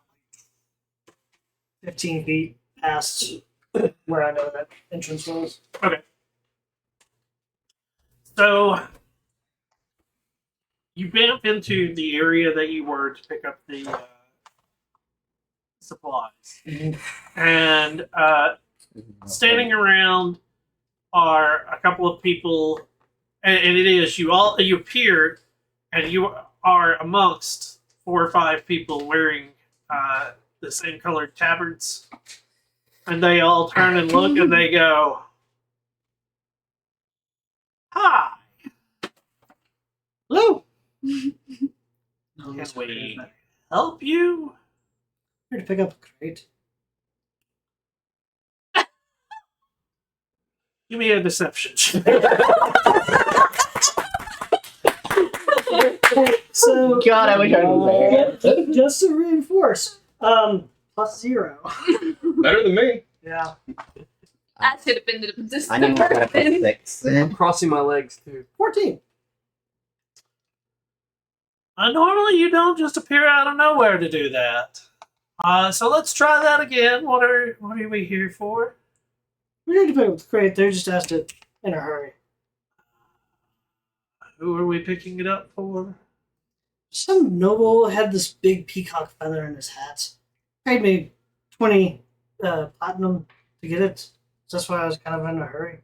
Speaker 4: 15 feet past where I know that entrance was.
Speaker 1: So you bump into the area that you were to pick up the supplies, and standing around are a couple of people, and it is you appear, and you are amongst 4 or 5 people wearing the same colored tabards, and they all turn and look, and they go, "Hi,
Speaker 4: Hello!
Speaker 1: can we help you?"
Speaker 4: Here to pick up a crate.
Speaker 1: Give me a deception check.
Speaker 4: So,
Speaker 5: God, I wish I was there.
Speaker 4: just to reinforce, +0.
Speaker 3: Better than me.
Speaker 4: Yeah.
Speaker 2: I should have been the
Speaker 5: I need to get a 6.
Speaker 6: I'm crossing my legs too.
Speaker 4: 14.
Speaker 1: Normally, you don't just appear out of nowhere to do that. So let's try that again. What are we here for?
Speaker 4: We need to pick up the crate. They just asked it in a hurry.
Speaker 1: Who are we picking it up for?
Speaker 4: Some noble had this big peacock feather in his hat. Paid me 20 platinum to get it. So that's why I was kind of in a hurry.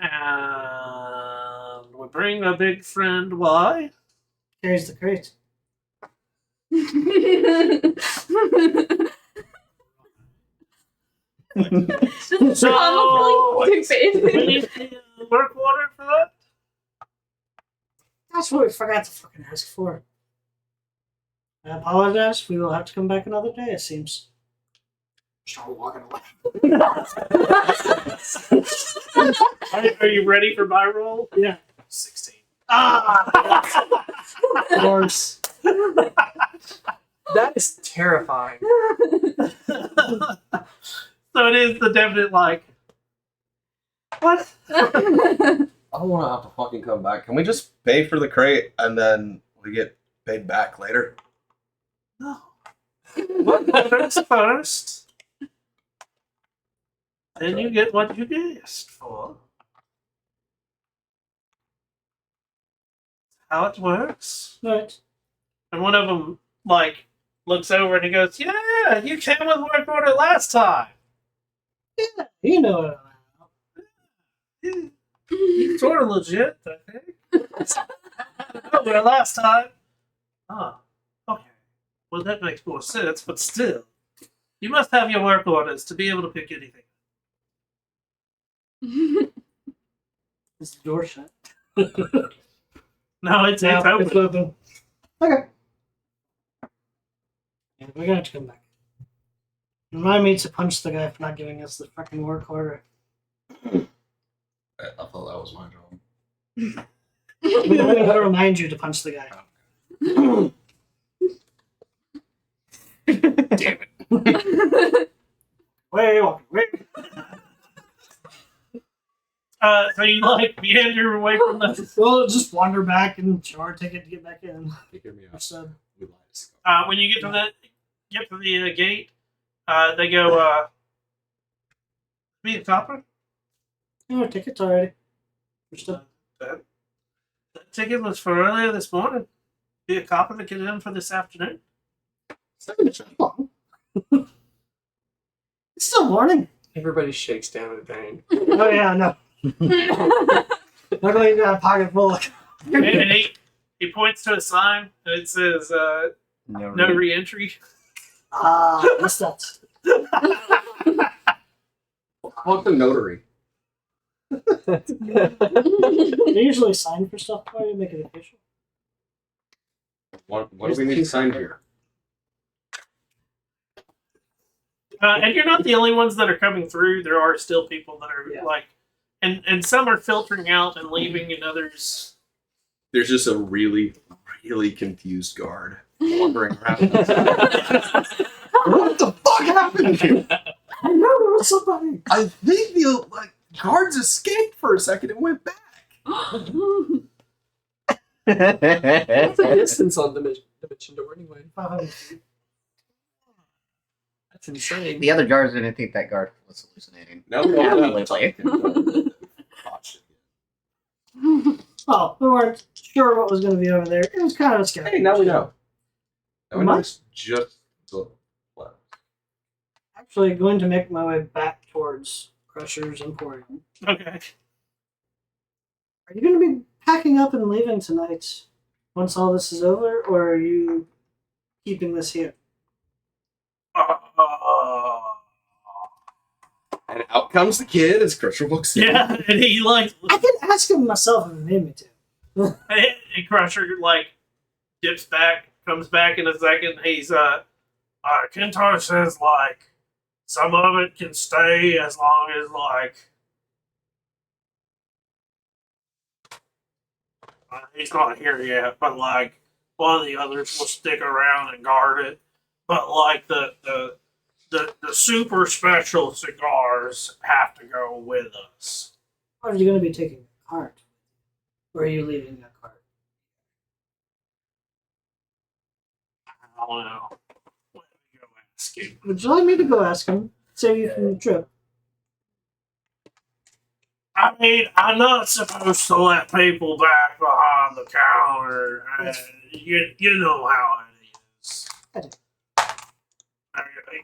Speaker 1: And we bring a big friend. Why?
Speaker 4: Carries the crate.
Speaker 1: So
Speaker 2: really
Speaker 1: we
Speaker 2: stupid.
Speaker 1: need the work order for that.
Speaker 4: That's what we forgot to fucking ask for. I apologize. We will have to come back another day, it seems. Start walking away.
Speaker 1: Are you ready for my roll?
Speaker 4: Yeah.
Speaker 1: 16.
Speaker 4: Ah! Of course.
Speaker 6: That is terrifying.
Speaker 1: So it is the definite like. What?
Speaker 3: I don't want to have to fucking come back. Can we just pay for the crate and then we get paid back later?
Speaker 1: No. What matters first? Then you get what you asked for. How it works.
Speaker 4: Right.
Speaker 1: And one of them, like, looks over and he goes, "Yeah, you came with work order last time.
Speaker 4: Yeah, you know what
Speaker 1: You're sort of legit, I think." "Oh, well, last time." "Oh, okay. Well, that makes more sense, but still. You must have your work orders to be able to pick anything."
Speaker 4: Is the door shut?
Speaker 1: No, it's
Speaker 4: No,
Speaker 1: open.
Speaker 4: it's open. Okay. Yeah, we're gonna have to come back. Remind me to punch the guy for not giving us the fucking work order.
Speaker 3: I thought that was my job.
Speaker 4: I'm gonna remind you to punch the guy.
Speaker 3: Damn it.
Speaker 4: Wait, wait.
Speaker 1: So you like meander away from the.
Speaker 4: We'll just wander back and show our ticket to get back in.
Speaker 3: You hear me out.
Speaker 4: So,
Speaker 3: We lied.
Speaker 1: When you get to the gate, they go. Be a copper.
Speaker 4: oh, our ticket's already. We're still.
Speaker 1: That ticket was for earlier this morning. Be a copper to get in for this afternoon.
Speaker 4: It's not gonna take long. It's still morning.
Speaker 6: Everybody shakes down in pain.
Speaker 4: Oh yeah, no. Luckily, you got a pocket full.
Speaker 1: And he points to a sign and it says
Speaker 5: No,
Speaker 1: no re-entry.
Speaker 4: What's that?
Speaker 3: Fuck the notary.
Speaker 4: They usually sign for stuff before you make it official.
Speaker 3: What do we need to sign here?
Speaker 1: And you're not the only ones that are coming through. There are still people that are
Speaker 4: Yeah.
Speaker 1: like, and some are filtering out and leaving, and others.
Speaker 3: There's just a really, really confused guard wandering around. What the fuck happened here?
Speaker 4: I know there was somebody.
Speaker 3: I think the guards escaped for a second and went back.
Speaker 6: What's the distance on Dimension Door anyway?
Speaker 4: 500 feet.
Speaker 6: That's insane.
Speaker 5: The other guards didn't think that guard was hallucinating.
Speaker 3: No,
Speaker 5: Absolutely.
Speaker 4: Oh, we weren't sure what was going to be over there. It was kind of scary.
Speaker 3: Hey, now we know. Now we know
Speaker 4: What?
Speaker 3: it's just the left.
Speaker 4: Actually, going to make my way back towards Crusher's Emporium.
Speaker 1: Okay.
Speaker 4: Are you going to be packing up and leaving tonight once all this is over, or are you keeping this here?
Speaker 3: And out comes the kid as Crusher walks in.
Speaker 1: Yeah, and he like,
Speaker 4: I can ask him myself if he need me to.
Speaker 1: and Crusher like dips back, comes back in a second. He's Kentar says like some of it can stay as long as like he's not here yet, but like one of the others will stick around and guard it. But like the super special cigars have to go with us.
Speaker 4: Or are you going to be taking a cart? Or are you leaving a cart?
Speaker 1: I don't know. Let me go ask him.
Speaker 4: Would you like me to go ask him? Save you from the trip.
Speaker 1: I mean, I'm not supposed to let people back behind the counter. You know how it is.
Speaker 4: I do.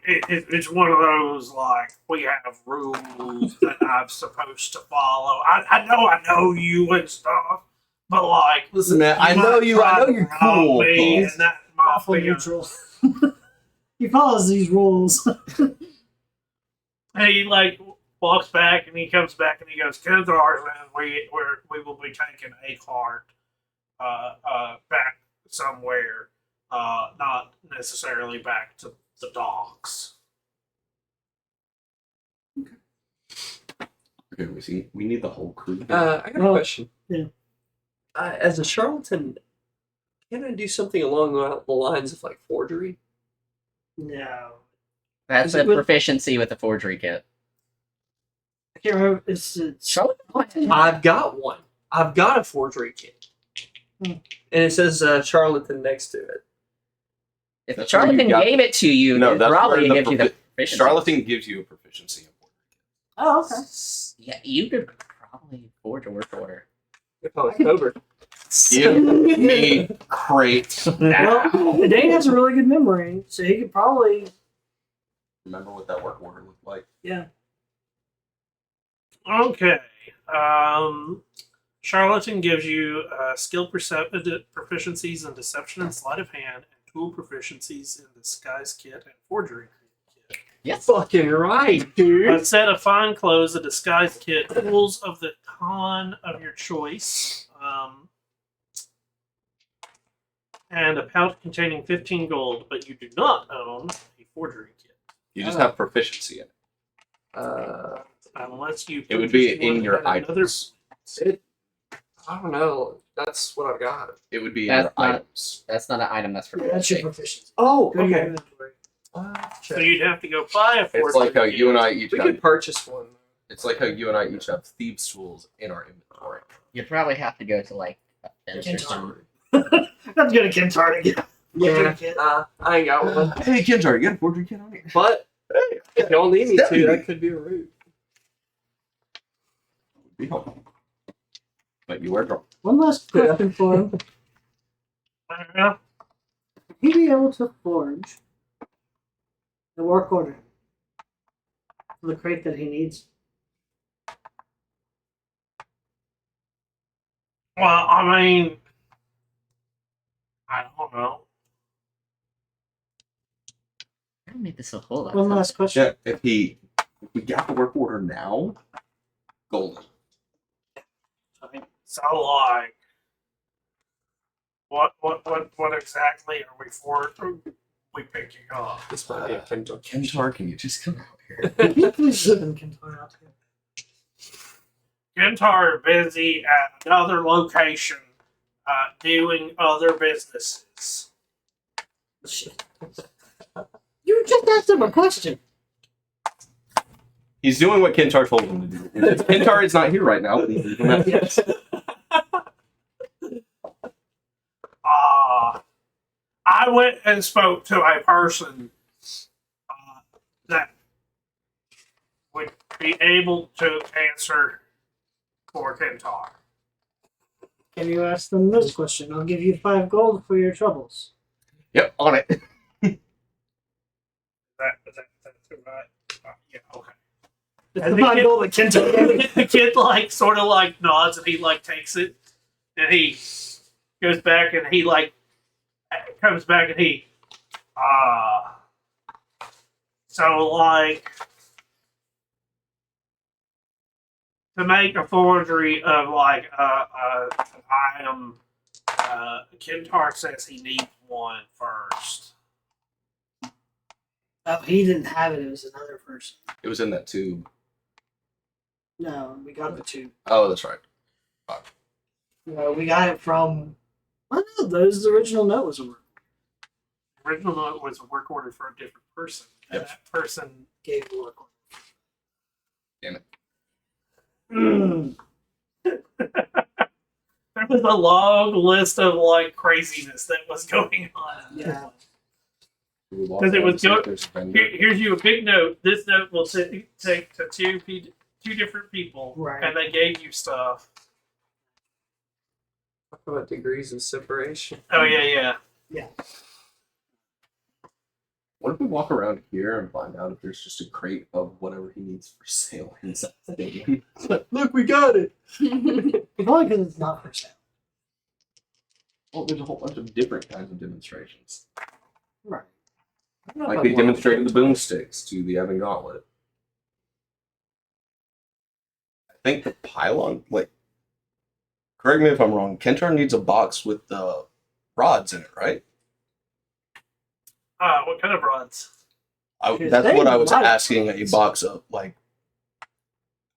Speaker 1: It's one of those, like, we have rules that I'm supposed to follow. I know you and stuff, but, like...
Speaker 3: Listen, man, I know
Speaker 1: might
Speaker 3: you. I know
Speaker 1: try to
Speaker 3: you're
Speaker 1: rob
Speaker 3: cool.
Speaker 1: me,
Speaker 3: but-
Speaker 1: and that might
Speaker 4: Awful
Speaker 1: be a-
Speaker 4: neutral. He follows these rules.
Speaker 1: And he, like, walks back, and he comes back, and he goes, Kenzar, man, we will be taking a cart back somewhere, not necessarily back to the docks.
Speaker 3: Okay, we need the whole crew.
Speaker 6: I got a
Speaker 4: Well,
Speaker 6: question.
Speaker 4: yeah.
Speaker 6: As a charlatan, can I do something along the lines of like forgery?
Speaker 4: No.
Speaker 5: That's
Speaker 6: Is
Speaker 5: a
Speaker 6: it with-
Speaker 5: proficiency with the forgery kit.
Speaker 4: I can't remember. It's
Speaker 5: Charlotte?
Speaker 6: I've got one. I've got a forgery kit, and it says charlatan next to it.
Speaker 5: If
Speaker 3: That's where you
Speaker 5: Charlatan
Speaker 3: got-
Speaker 5: gave it to you,
Speaker 3: No,
Speaker 5: it
Speaker 3: that's
Speaker 5: probably
Speaker 3: where the
Speaker 5: gives you the proficiency.
Speaker 3: Charlatan gives you a proficiency in forgery.
Speaker 4: Oh, okay.
Speaker 5: Yeah, you could probably forge a word order.
Speaker 6: If I was sober.
Speaker 3: Give me crate now.
Speaker 4: Well, Dane has a really good memory, so he could probably,
Speaker 3: Remember what that work order looked like?
Speaker 4: yeah.
Speaker 1: Okay. Charlatan gives you skill proficiencies in deception and sleight of hand, and tool proficiencies in disguise kit and forgery kit.
Speaker 5: Yes.
Speaker 6: Fucking right, dude.
Speaker 1: A set of fine clothes, a disguise kit, tools of the con of your choice, and a pouch containing 15 gold, but you do not own a forgery kit.
Speaker 3: You just have proficiency in it.
Speaker 1: Unless you
Speaker 3: It would be
Speaker 1: purchased one
Speaker 3: in your
Speaker 1: at another-
Speaker 3: items.
Speaker 6: I don't know. That's what I've got.
Speaker 3: It would be in
Speaker 5: That's
Speaker 3: your
Speaker 5: not-
Speaker 3: items.
Speaker 5: That's not an item, that's for
Speaker 4: That's your
Speaker 5: proficiency.
Speaker 4: proficiency.
Speaker 6: Oh,
Speaker 4: Go to your
Speaker 6: okay.
Speaker 4: inventory.
Speaker 1: So you'd have to go buy a forgery
Speaker 3: It's like how
Speaker 1: kit.
Speaker 3: you and I each
Speaker 6: We
Speaker 3: have.
Speaker 6: could purchase one.
Speaker 3: It's like how you and I each have thieves' tools in our inventory.
Speaker 5: You'd probably have to go to like a fence or
Speaker 4: Kentar.
Speaker 5: something.
Speaker 4: Let's get a Kentar to get.
Speaker 6: Yeah,
Speaker 4: kit.
Speaker 6: I ain't got one.
Speaker 3: Hey, Kenjar, you got a forgery kit on here?
Speaker 6: But if y'all need me to,
Speaker 3: Definitely.
Speaker 6: that could be a route.
Speaker 3: Would be helpful. But you wear drunk.
Speaker 4: One last question for him.
Speaker 1: Yeah.
Speaker 4: Would he be able to forge The work order. For the crate that he needs.
Speaker 1: Well, I mean, I don't know.
Speaker 5: I don't make this a whole lot.
Speaker 4: One last question.
Speaker 3: Yeah, if we got the work order now, golden.
Speaker 1: So, like, what exactly are we for? We picking up?
Speaker 6: This might be a Kindle.
Speaker 3: Kentar, can you just come out here?
Speaker 4: Please live in Kentucky out here.
Speaker 1: Gentar busy at another location, doing other businesses.
Speaker 4: Shit. You just asked him a question.
Speaker 3: He's doing what Kentar told him to do. Kentar is not here right now, but he's doing that.
Speaker 4: Yes.
Speaker 1: I went and spoke to a person that would be able to answer for Kentar.
Speaker 4: Can you ask them this question? I'll give you 5 gold for your troubles.
Speaker 3: Yep, on it.
Speaker 1: That's right. Yeah, okay.
Speaker 4: It's
Speaker 1: And
Speaker 4: the
Speaker 1: the
Speaker 4: 5
Speaker 1: kid-
Speaker 4: gold that Kentucky.
Speaker 1: The kid like sort of like nods and he like takes it and he goes back and he like comes back and he so like to make a forgery of like an item, Kentar says he needs one first.
Speaker 4: Oh, he didn't have it. It was another person.
Speaker 3: It was in that tube.
Speaker 4: No, we got the 2.
Speaker 3: Oh, that's right.
Speaker 4: No, we got it from. I don't know. Those original note was a work.
Speaker 1: Original note was a work order for a different person. And
Speaker 3: Yep.
Speaker 1: that person
Speaker 4: Gave the work order.
Speaker 3: Damn it.
Speaker 4: Mm.
Speaker 1: there was a long list of like craziness that was going on.
Speaker 4: Yeah.
Speaker 1: Because it was here's you a big note. This note will take to two different people,
Speaker 4: Right.
Speaker 1: and they gave you stuff.
Speaker 6: Talk about degrees of separation.
Speaker 1: Oh yeah.
Speaker 3: What if we walk around here and find out if there's just a crate of whatever he needs for sale inside the stadium?
Speaker 6: Look, we got it.
Speaker 4: Probably because it's not for sale.
Speaker 3: Well, there's a whole bunch of different kinds of demonstrations.
Speaker 4: Right.
Speaker 3: Like they demonstrated the boomsticks to the Evan Gauntlet. I think the pylon, like, correct me if I'm wrong, Kentar needs a box with the rods in it, right?
Speaker 1: What kind of rods?
Speaker 4: Because
Speaker 3: That's
Speaker 4: they
Speaker 3: what I was
Speaker 4: like
Speaker 3: asking a
Speaker 4: rods.
Speaker 3: box of. Like,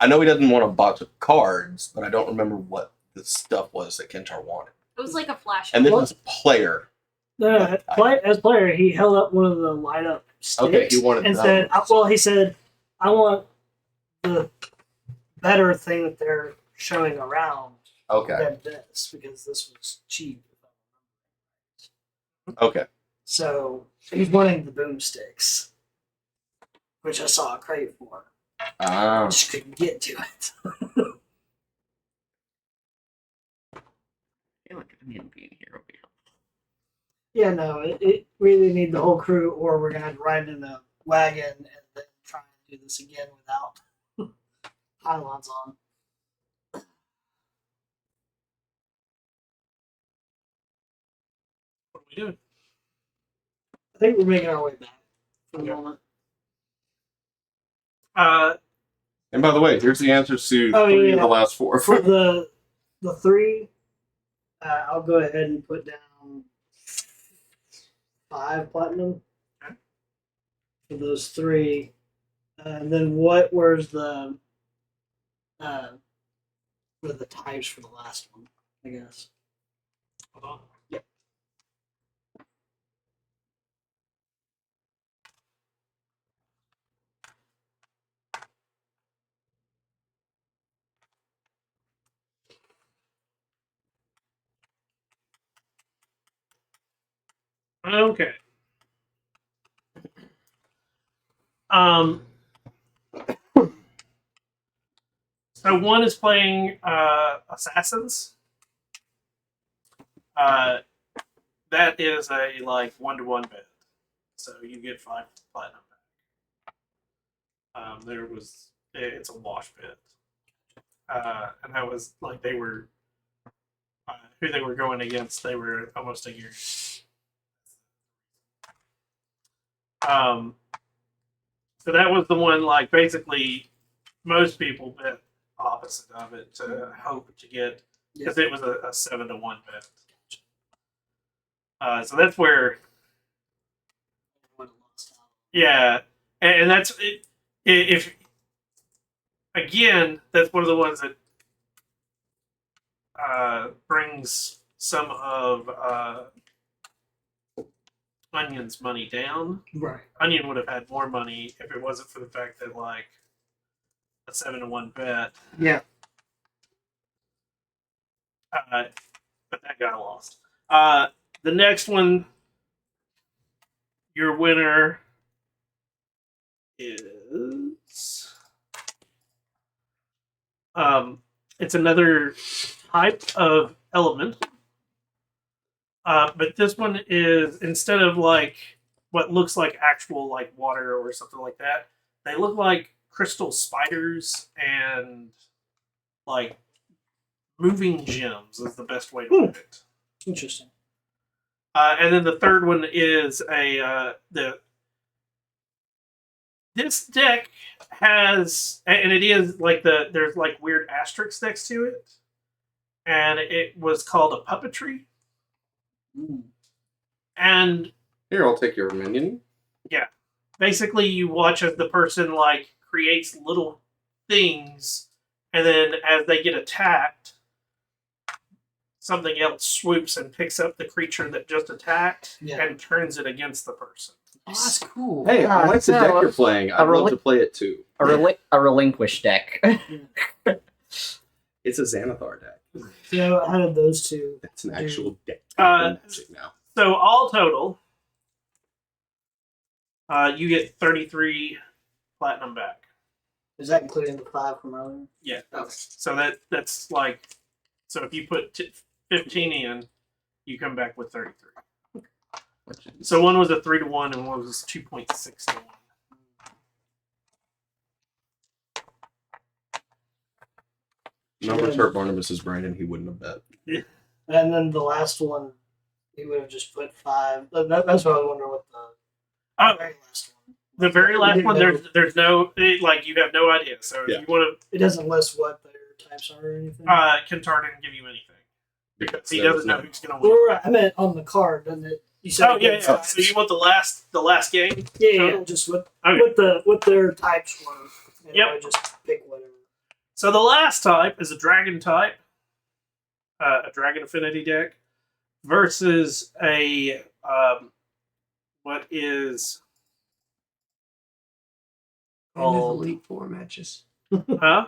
Speaker 3: I know he doesn't want a box of cards, but I don't remember what the stuff was that Kentar wanted.
Speaker 2: It was like a flash.
Speaker 3: And this is player.
Speaker 4: No, as player, he held up one of the light up sticks
Speaker 3: Okay, he wanted
Speaker 4: and
Speaker 3: that
Speaker 4: said,
Speaker 3: one.
Speaker 4: "Well, he said, I want the better thing that they're showing around
Speaker 3: Okay.
Speaker 4: than this because this was cheap."
Speaker 3: Okay.
Speaker 4: So he's wanting the boomsticks, which I saw a crate for. I just couldn't get to it.
Speaker 5: I feel like I'm being here over here.
Speaker 4: Yeah, no, it we either need the whole crew or we're gonna have to ride in a wagon and then try and do this again without pylons on.
Speaker 1: What are we doing?
Speaker 4: I think we're making our way back for the
Speaker 1: Yeah.
Speaker 4: moment.
Speaker 3: And by the way, here's the answers to
Speaker 4: Oh,
Speaker 3: 3 of
Speaker 4: yeah.
Speaker 3: the last 4.
Speaker 4: For the 3, I'll go ahead and put down 5 platinum
Speaker 1: Okay.
Speaker 4: for those 3. And then where's the what are the types for the last one? I guess.
Speaker 1: Hold on.
Speaker 4: Yep.
Speaker 1: Okay. So one is playing assassins. That is a like 1-to-1 bet. So you get 5 platinum back. There was it's a wash pit, and that was like they were who they were going against. They were almost a year. So that was the one. Like basically, most people bet opposite of it to hope to get because it was a 7-1 bet. So that's where, yeah, and that's it. If again, that's one of the ones that brings some of Onion's money down.
Speaker 4: Right.
Speaker 1: Onion would have had more money if it wasn't for the fact that like a 7-1 bet.
Speaker 4: Yeah.
Speaker 1: But that got lost. The next one, your winner is it's another type of element. But this one is instead of like what looks like actual like water or something like that, they look like crystal spiders and like moving gems is the best way to put it.
Speaker 4: Interesting.
Speaker 1: And then the third one is this deck has, and it is like there's like weird asterisks next to it, and it was called a puppetry. And
Speaker 3: Here, I'll take your minion.
Speaker 1: basically, you watch as the person like creates little things, and then as they get attacked, something else swoops and picks up the creature that just attacked and turns it against the person.
Speaker 5: Oh, that's cool.
Speaker 3: Hey, I like the deck you're playing. I'd love
Speaker 5: reli-
Speaker 3: to play it too.
Speaker 5: A relinquished deck.
Speaker 3: It's a Xanathar deck.
Speaker 4: So out of those two,
Speaker 3: It's an actual deck. Magic now.
Speaker 1: So all total, you get 33 platinum back.
Speaker 4: is that including the 5 from earlier?
Speaker 1: Yeah.
Speaker 4: Okay.
Speaker 1: So that's like, so if you put 15 in, you come back with 33. So one was a 3-1 and one was 2.6 to 1.
Speaker 3: Numbers hurt Barnabas's brain, and he wouldn't have bet.
Speaker 4: And then the last one, he would have just put 5. That's what I was wondering what the very last one.
Speaker 1: The very last one, there's no like you have no idea. So if
Speaker 3: Yeah.
Speaker 1: you want
Speaker 4: It doesn't list what their types are or anything.
Speaker 1: to, Kentard didn't give you anything because he
Speaker 3: There
Speaker 1: doesn't
Speaker 3: was
Speaker 1: know
Speaker 3: no-
Speaker 1: who's gonna win.
Speaker 4: Well, right, I meant on the card, doesn't it? You said
Speaker 1: Oh
Speaker 4: it
Speaker 1: yeah,
Speaker 4: did
Speaker 1: yeah.
Speaker 4: types.
Speaker 1: So you want the last game?
Speaker 4: Yeah, just what
Speaker 1: Okay.
Speaker 4: what their types were. And
Speaker 1: Yep.
Speaker 4: I would just pick whatever.
Speaker 1: So the last type is a dragon type, a dragon affinity deck, versus a what is
Speaker 6: And do the
Speaker 1: called
Speaker 6: Elite Four matches.
Speaker 1: huh?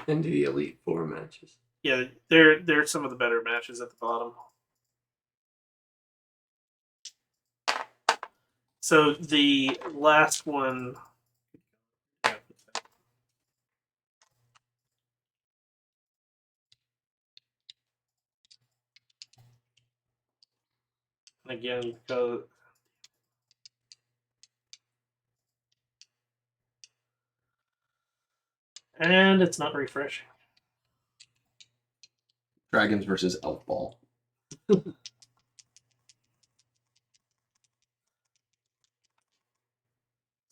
Speaker 6: And do the Elite Four matches.
Speaker 1: Yeah, they're some of the better matches at the bottom. So the last one. And again, go. And it's not refreshing.
Speaker 3: Dragons versus Elf Ball.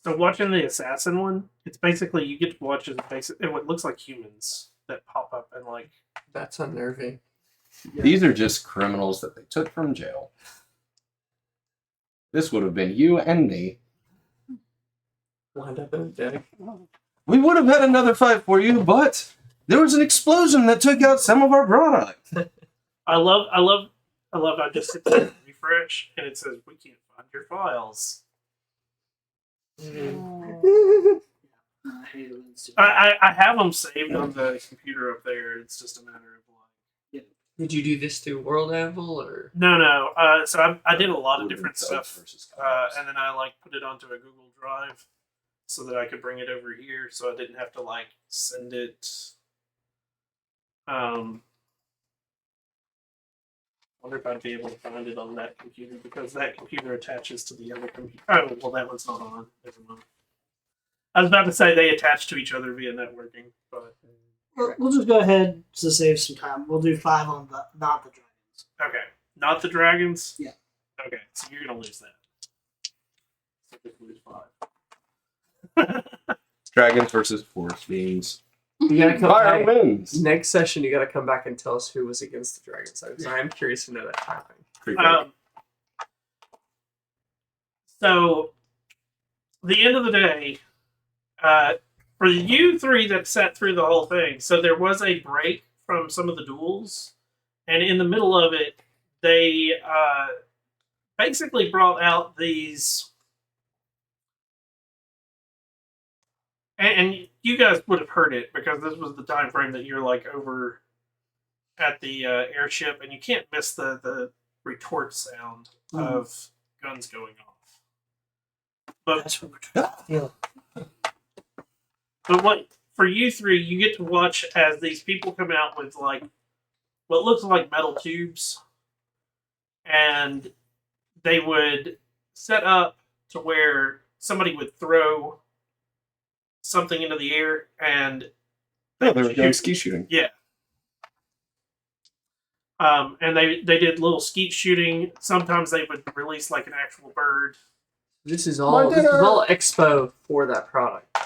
Speaker 1: So watching the assassin one, it's basically you get to watch as what looks like humans that pop up and like.
Speaker 6: That's unnerving.
Speaker 3: These are just criminals that they took from jail. This would have been you and me.
Speaker 6: Lined up in a deck.
Speaker 3: We would have had another fight for you, but there was an explosion that took out some of our product.
Speaker 1: I love I just hit the refresh and it says we can't find your files.
Speaker 4: I hate it when it's
Speaker 1: I have them saved on the computer up there. It's just a matter of like.
Speaker 6: Did you do this through World Anvil or?
Speaker 1: No. So I did a lot of different
Speaker 3: Dogs
Speaker 1: stuff,
Speaker 3: versus cows.
Speaker 1: and then I like put it onto a Google Drive so that I could bring it over here, so I didn't have to like send it. Wonder if I'd be able to find it on that computer because that computer attaches to the other computer. Oh well, that one's not on. Never mind. I was about to say they attach to each other via networking, but
Speaker 4: We'll just go ahead to save some time. We'll do 5 on the not the dragons.
Speaker 1: okay. Not the dragons?
Speaker 4: Yeah.
Speaker 1: Okay, so you're going to lose that. So just lose 5.
Speaker 3: Dragons versus forest beings.
Speaker 6: You gotta come
Speaker 3: Fire
Speaker 6: back.
Speaker 3: wins.
Speaker 6: Next session, you gotta come back and tell us who was against the dragons. I am curious to know that timeline.
Speaker 3: Pretty good.
Speaker 1: So, the end of the day, for you three that sat through the whole thing, so there was a break from some of the duels, and in the middle of it, they basically brought out these. And you guys would have heard it because this was the time frame that you're like over at the airship, and you can't miss the retort sound of guns going off. But
Speaker 4: That's what we're trying to feel.
Speaker 1: But what for you three, you get to watch as these people come out with like what looks like metal tubes, and they would set up to where somebody would throw something into the air, and
Speaker 3: Oh, they were going ski shooting.
Speaker 1: yeah. And they did little skeet shooting. Sometimes they would release like an actual bird.
Speaker 6: This is all expo for that product.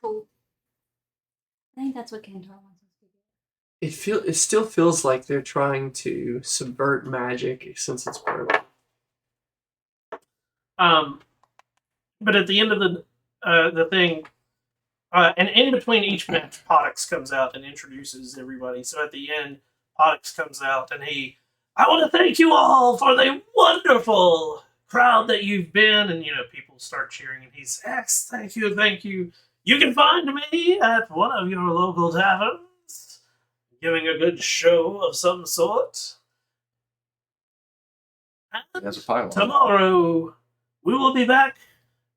Speaker 2: Cool. I think that's what Kantar wants us to do.
Speaker 6: It still feels like they're trying to subvert magic since it's broken.
Speaker 1: But at the end of the thing, and in between each match, Poddux comes out and introduces everybody. So at the end, Poddux comes out and I want to thank you all for the wonderful crowd that you've been. And, people start cheering. And he says, thank you, thank you. You can find me at one of your local taverns, giving a good show of some sort. And
Speaker 3: That's a pylon.
Speaker 1: tomorrow, we will be back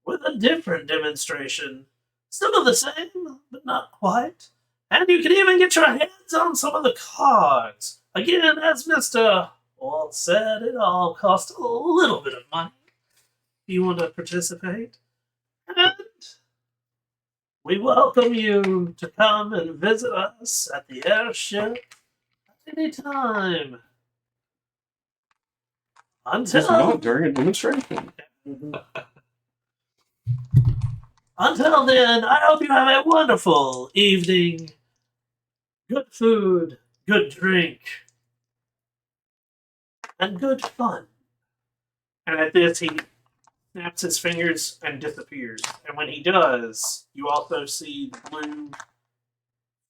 Speaker 1: with a different demonstration. Still the same, but not quite. And you can even get your hands on some of the cards. Again, as Mr. Walt said, it all costs a little bit of money if you want to participate. And we welcome you to come and visit us at the airship at any time.
Speaker 3: Just not during a demonstration.
Speaker 1: Until then, I hope you have a wonderful evening. Good food, good drink, and good fun. And at this, he snaps his fingers and disappears. And when he does, you also see the blue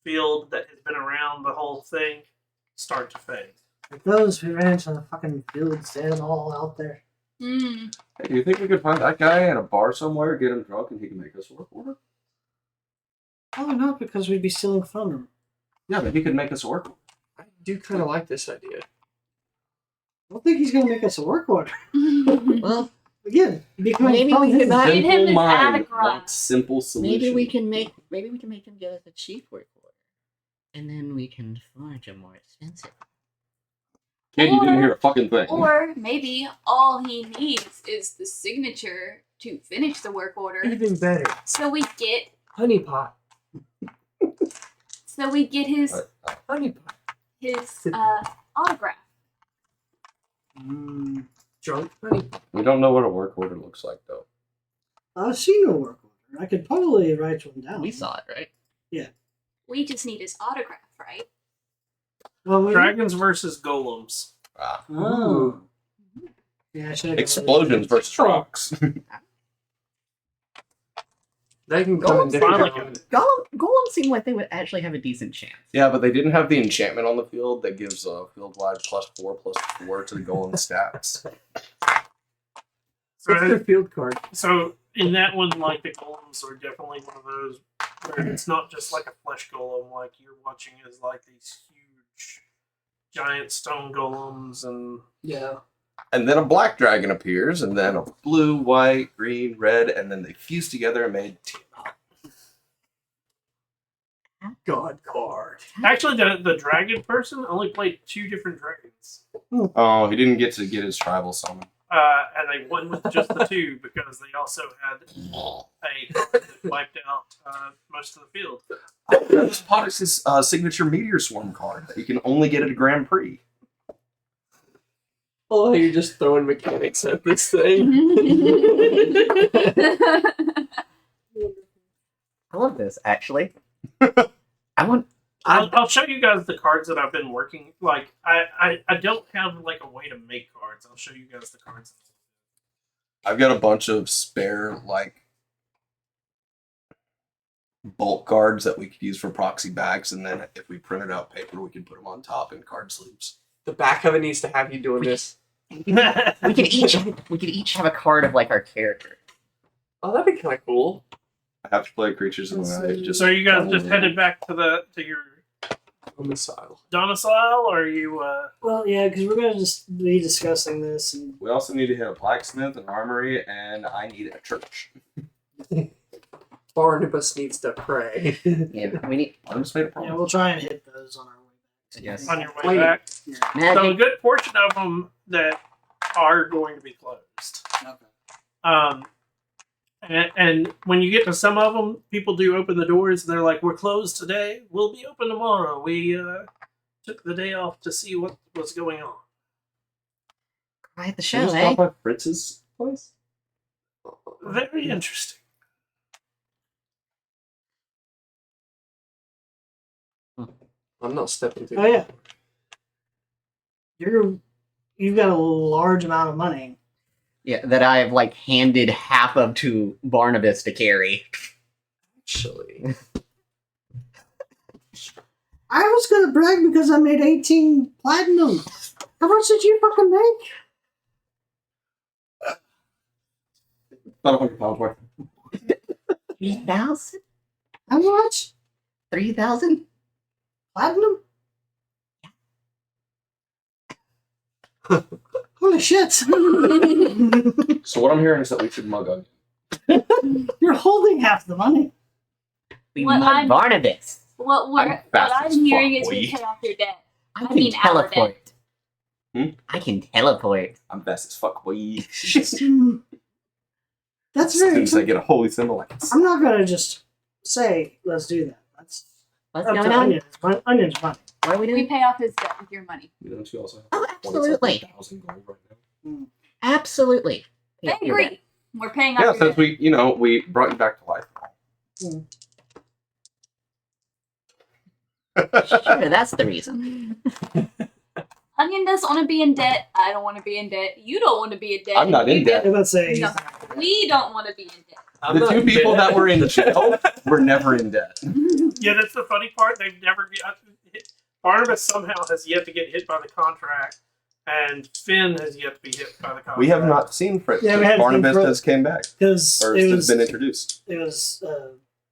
Speaker 1: field that has been around the whole thing start to fade.
Speaker 4: Like those we ran into the fucking field standing all out there.
Speaker 2: Hmm.
Speaker 3: Hey, do you think we could find that guy at a bar somewhere, get him drunk, and he can make us a work order?
Speaker 4: Probably not, because we'd be stealing from him.
Speaker 3: Yeah, but he could make us a work order.
Speaker 6: I do kind of like this idea.
Speaker 4: I don't think he's gonna make us a work order.
Speaker 5: Well,
Speaker 4: Again, because
Speaker 5: maybe we could not.
Speaker 2: Feed him
Speaker 3: Simple
Speaker 2: his
Speaker 3: mind
Speaker 2: Atacron.
Speaker 3: wants simple solution.
Speaker 5: Maybe we can make him give us a cheap work order, and then we can forge a more expensive.
Speaker 3: Kid, you didn't hear a fucking thing.
Speaker 2: Or maybe all he needs is the signature to finish the work order.
Speaker 6: Even better,
Speaker 2: So we get
Speaker 6: honeypot.
Speaker 2: his
Speaker 6: Honeypot.
Speaker 2: autograph.
Speaker 6: Drunk honey.
Speaker 3: We don't know what a work order looks like, though.
Speaker 4: I've seen a work order. I could probably write one down.
Speaker 5: We saw it, right?
Speaker 2: We just need his autograph, right?
Speaker 4: Well,
Speaker 1: Dragons versus golems.
Speaker 4: Oh. Yeah, I should have
Speaker 3: Explosions versus rocks.
Speaker 6: They can go in
Speaker 5: Golems
Speaker 6: different
Speaker 1: like
Speaker 6: directions.
Speaker 5: Golems seem like they would actually have a decent chance.
Speaker 3: Yeah, but they didn't have the enchantment on the field that gives field-wide +4/+4 to the golem stats.
Speaker 6: What's their field card?
Speaker 1: So in that one, like the golems are definitely one of those where it's not just like a flesh golem, like you're watching as like these huge giant stone golems and
Speaker 6: Yeah.
Speaker 3: And then a black dragon appears, and then a blue, white, green, red, and then they fused together and made Tiamat.
Speaker 6: God card.
Speaker 1: actually the dragon person only played 2 different dragons.
Speaker 3: Oh, he didn't get to get his tribal summon.
Speaker 1: and they won with just the 2 because they also had a card that wiped out most of the field.
Speaker 3: This Poddix's signature Meteor Swarm card that you can only get at a Grand Prix.
Speaker 6: Oh, you're just throwing mechanics at this thing.
Speaker 5: I love this, actually. I want.
Speaker 1: I'll show you guys the cards that I've been working. Like I don't have like a way to make cards. I'll show you guys the cards.
Speaker 3: I've got a bunch of spare like bulk cards that we could use for proxy bags, and then if we printed out paper, we could put them on top in card sleeves.
Speaker 6: The back of it needs to have you doing this.
Speaker 5: We could each have a card of like our character.
Speaker 6: Oh, that'd be kind of cool.
Speaker 3: I have to play creatures in my life. Just
Speaker 1: So you guys just headed back to your
Speaker 6: Domicile.
Speaker 1: domicile, or are you?
Speaker 4: Well, yeah, because we're gonna just be discussing this, and
Speaker 3: We also need to hit a blacksmith, an armory, and I need a church.
Speaker 6: Barnabas needs to pray.
Speaker 5: Yeah, we need.
Speaker 3: I just made a promise.
Speaker 4: yeah, we'll try and hit those on our way back.
Speaker 5: Yes.
Speaker 1: On your way
Speaker 6: Wait.
Speaker 1: back.
Speaker 4: Yeah.
Speaker 1: So a
Speaker 5: Magic.
Speaker 1: good portion of them that are going to be closed.
Speaker 4: Okay.
Speaker 1: And when you get to some of them, people do open the doors and they're like, "We're closed today. We'll be open tomorrow. We took the day off to see what was going on."
Speaker 5: Quite the
Speaker 3: Should I
Speaker 5: show,
Speaker 3: just
Speaker 5: eh?
Speaker 3: stop by Fritz's place?
Speaker 1: Very interesting.
Speaker 6: I'm not stepping through.
Speaker 4: Oh yeah, you've got a large amount of money.
Speaker 5: Yeah, that I have like handed half of to Barnabas to carry.
Speaker 6: Actually.
Speaker 4: I was gonna brag because I made 18 platinum. How much did you fucking make?
Speaker 3: About £100 worth.
Speaker 5: 3,000?
Speaker 4: How much?
Speaker 5: 3,000?
Speaker 4: Platinum? Holy shit!
Speaker 3: So what I'm hearing is that we should mug on.
Speaker 4: You're holding half the money.
Speaker 5: We
Speaker 2: What
Speaker 5: mug
Speaker 2: I'm-
Speaker 5: Barnabas.
Speaker 2: What
Speaker 3: fast
Speaker 2: I'm
Speaker 3: as
Speaker 2: hearing
Speaker 3: fuck,
Speaker 2: is we
Speaker 3: boy.
Speaker 2: pay off your debt.
Speaker 5: I
Speaker 2: I
Speaker 5: can
Speaker 2: mean, our debt.
Speaker 5: teleport.
Speaker 3: Hmm?
Speaker 5: I can teleport.
Speaker 3: I'm fast as fuck, boy.
Speaker 4: That's
Speaker 3: As
Speaker 4: very.
Speaker 3: soon as I get a holy symbol, I can
Speaker 4: I'm not gonna just say let's do that. That's
Speaker 5: What's
Speaker 4: up
Speaker 5: going
Speaker 4: to
Speaker 5: on?
Speaker 4: Onions. Onions money.
Speaker 5: What are we
Speaker 2: We
Speaker 5: doing?
Speaker 2: pay off his debt with your money.
Speaker 3: Don't you also have
Speaker 5: Oh, absolutely.
Speaker 3: 27,000 gold right now?
Speaker 5: Absolutely.
Speaker 2: I
Speaker 5: Yeah, you're
Speaker 2: agree. We're paying off
Speaker 3: Yeah,
Speaker 2: your
Speaker 3: since
Speaker 2: debt.
Speaker 3: we brought you back to life.
Speaker 5: right. Sure, that's the reason.
Speaker 2: Onion doesn't want to be in debt. I don't want to be in debt. You don't want to be in debt.
Speaker 3: I'm not in
Speaker 2: You
Speaker 3: debt.
Speaker 4: I'm about to say.
Speaker 2: No. We don't want to be in debt.
Speaker 6: I'm
Speaker 3: The
Speaker 6: not
Speaker 3: two people
Speaker 6: dead.
Speaker 3: that were in jail were never in debt.
Speaker 1: Yeah, that's the funny part. They've never hit. Barnabas somehow has yet to get hit by the contract, and Finn has yet to be hit by the contract.
Speaker 3: We have not seen Fritz.
Speaker 4: Yeah, we
Speaker 3: since
Speaker 4: haven't seen
Speaker 3: Barnabas
Speaker 4: Fritz.
Speaker 3: has came back.
Speaker 4: Because
Speaker 3: Or
Speaker 4: it
Speaker 3: has
Speaker 4: was
Speaker 3: been introduced.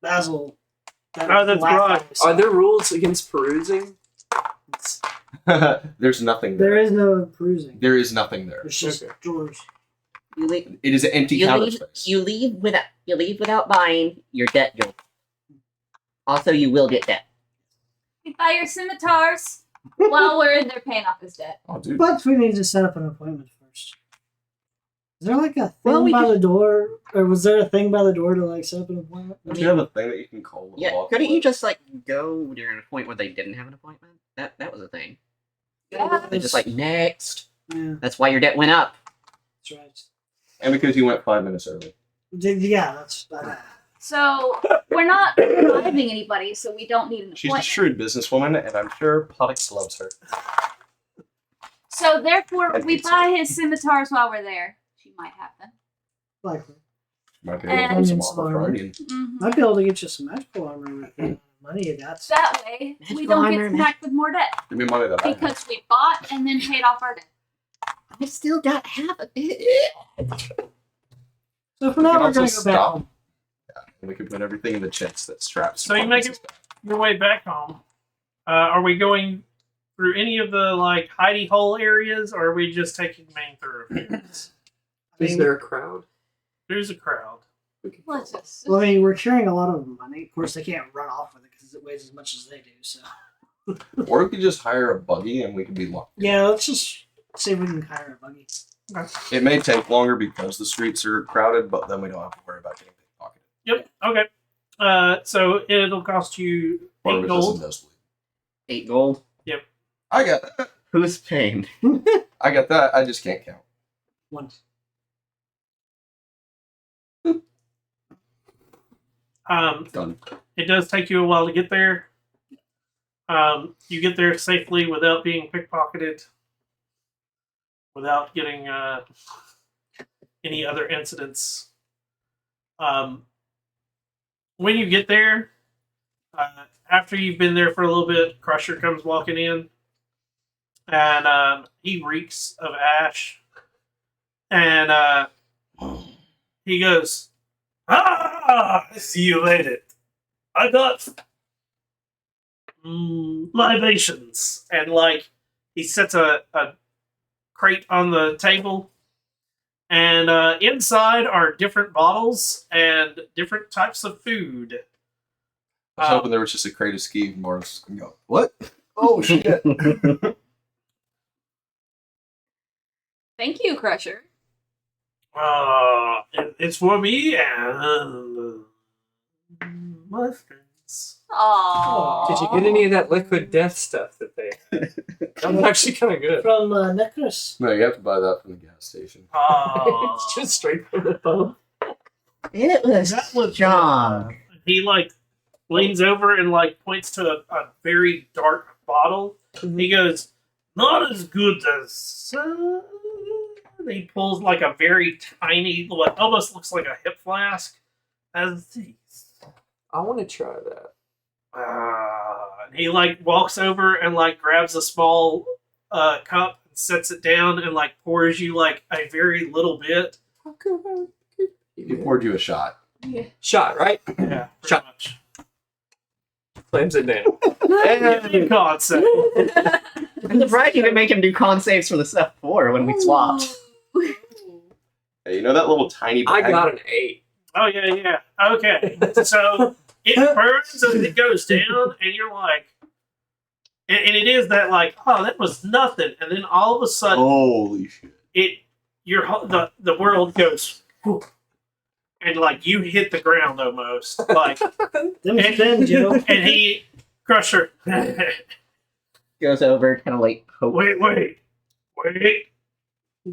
Speaker 4: Basil. that
Speaker 1: Oh, that's
Speaker 4: laughed
Speaker 1: right.
Speaker 4: at us.
Speaker 6: Are there rules against perusing?
Speaker 3: There's nothing there.
Speaker 4: There is no perusing.
Speaker 3: There is nothing there.
Speaker 4: It's just
Speaker 6: Okay.
Speaker 4: drawers.
Speaker 5: You leave.
Speaker 3: It is an empty counter space.
Speaker 5: You leave without buying. Your debt goes. Also, you will get debt.
Speaker 2: We buy your scimitars while we're in there paying off his debt.
Speaker 3: Oh, dude.
Speaker 4: But we need to set up an appointment first. Is there like a thing
Speaker 5: Well, we
Speaker 4: by
Speaker 5: could-
Speaker 4: the door? Or was there a thing by the door to like set up an appointment?
Speaker 3: Don't you have a thing that you can call the
Speaker 5: Yeah,
Speaker 3: walk
Speaker 5: couldn't you
Speaker 3: with?
Speaker 5: just like go during a point where they didn't have an appointment? That was a thing.
Speaker 2: Yeah.
Speaker 5: They're just like next.
Speaker 4: Yeah,
Speaker 5: That's why your debt went up.
Speaker 4: that's right.
Speaker 3: And because you went 5 minutes early.
Speaker 4: Yeah, that's.
Speaker 2: So we're not bribing anybody, so we don't need an
Speaker 3: She's a
Speaker 2: appointment.
Speaker 3: shrewd businesswoman, and I'm sure Pollux loves her.
Speaker 2: So therefore,
Speaker 3: And
Speaker 2: we
Speaker 3: pizza.
Speaker 2: buy his scimitars while we're there. She might have them.
Speaker 4: Likely.
Speaker 3: Might be able to
Speaker 2: And-
Speaker 3: get some
Speaker 4: Onions
Speaker 3: armor for
Speaker 4: armor.
Speaker 3: Onion.
Speaker 2: Mhm.
Speaker 4: Might be able to get you some magical armor with the money you got.
Speaker 2: That way, we
Speaker 5: Magical
Speaker 2: don't
Speaker 5: armor,
Speaker 2: get smacked with more debt
Speaker 3: Give me money that I have.
Speaker 2: because we bought and then paid off our debt.
Speaker 5: I still got half of it.
Speaker 4: So for
Speaker 3: We
Speaker 4: now,
Speaker 3: can
Speaker 4: we're
Speaker 3: also
Speaker 4: going to go back
Speaker 3: stop.
Speaker 4: home.
Speaker 3: And we can put everything in the chest that straps.
Speaker 1: So you make your way back home. Are we going through any of the like hidey hole areas, or are we just taking main thoroughfares?
Speaker 4: I
Speaker 6: Is
Speaker 4: mean,
Speaker 6: there a crowd?
Speaker 1: There's a crowd.
Speaker 6: We can
Speaker 2: Let's
Speaker 6: follow.
Speaker 2: just.
Speaker 4: well, I mean, we're carrying a lot of money. Of course, they can't run off with it because it weighs as much as they do. So
Speaker 3: Or we could just hire a buggy and we could be locked.
Speaker 4: yeah, let's just see if we can hire a buggy.
Speaker 3: It may take longer because the streets are crowded, but then we don't have to worry about getting pickpocketed.
Speaker 1: Yep. Okay. So it'll cost you
Speaker 3: Part
Speaker 1: 8
Speaker 3: of it doesn't
Speaker 1: gold.
Speaker 3: nosebleed.
Speaker 5: 8 gold.
Speaker 3: I got that.
Speaker 5: Who's paying?
Speaker 3: I got that. I just can't count.
Speaker 4: Once.
Speaker 3: Done.
Speaker 1: It does take you a while to get there. You get there safely without being pickpocketed, without getting any other incidents. When you get there, after you've been there for a little bit, Crusher comes walking in, and he reeks of ash, and he goes, "Ah, I see you made it. I got libations," and like he sets a crate on the table, and inside are different bottles and different types of food.
Speaker 3: I was hoping there was just a crate of ski and Mars can go, what? Oh, shit.
Speaker 2: Thank you, Crusher.
Speaker 1: It's for me and my friends.
Speaker 2: Aww.
Speaker 6: Did you get any of that liquid death stuff that they had? That was actually kind of good.
Speaker 4: From Necros.
Speaker 3: No, you have to buy that from the gas station.
Speaker 6: It's just straight from the pump.
Speaker 5: It was
Speaker 1: That was
Speaker 5: John.
Speaker 1: He like leans over and like points to a very dark bottle. He goes, "Not as good as." He pulls like a very tiny, what almost looks like a hip flask, as these.
Speaker 6: I want to try that.
Speaker 1: And he like walks over and like grabs a small cup and sets it down and like pours you like a very little bit.
Speaker 3: He poured you a shot.
Speaker 6: Shot, right?
Speaker 1: Yeah, pretty
Speaker 6: Shot.
Speaker 1: much.
Speaker 6: Slams it down.
Speaker 1: And God said,
Speaker 5: I'm surprised you didn't make him do con saves for the stuff before when we swapped.
Speaker 3: Hey, you know that little tiny
Speaker 6: I
Speaker 3: bag?
Speaker 6: got an 8.
Speaker 1: "Oh yeah. Okay." So it burns and it goes down, and you're like, and it is that like, oh, that was nothing, and then all of a sudden,
Speaker 3: Holy shit.
Speaker 1: the world goes, whoop, and like you hit the ground almost, like,
Speaker 4: Them spin, Joe.
Speaker 1: and he Crusher,
Speaker 5: Goes over, kind of like poke.
Speaker 1: wait,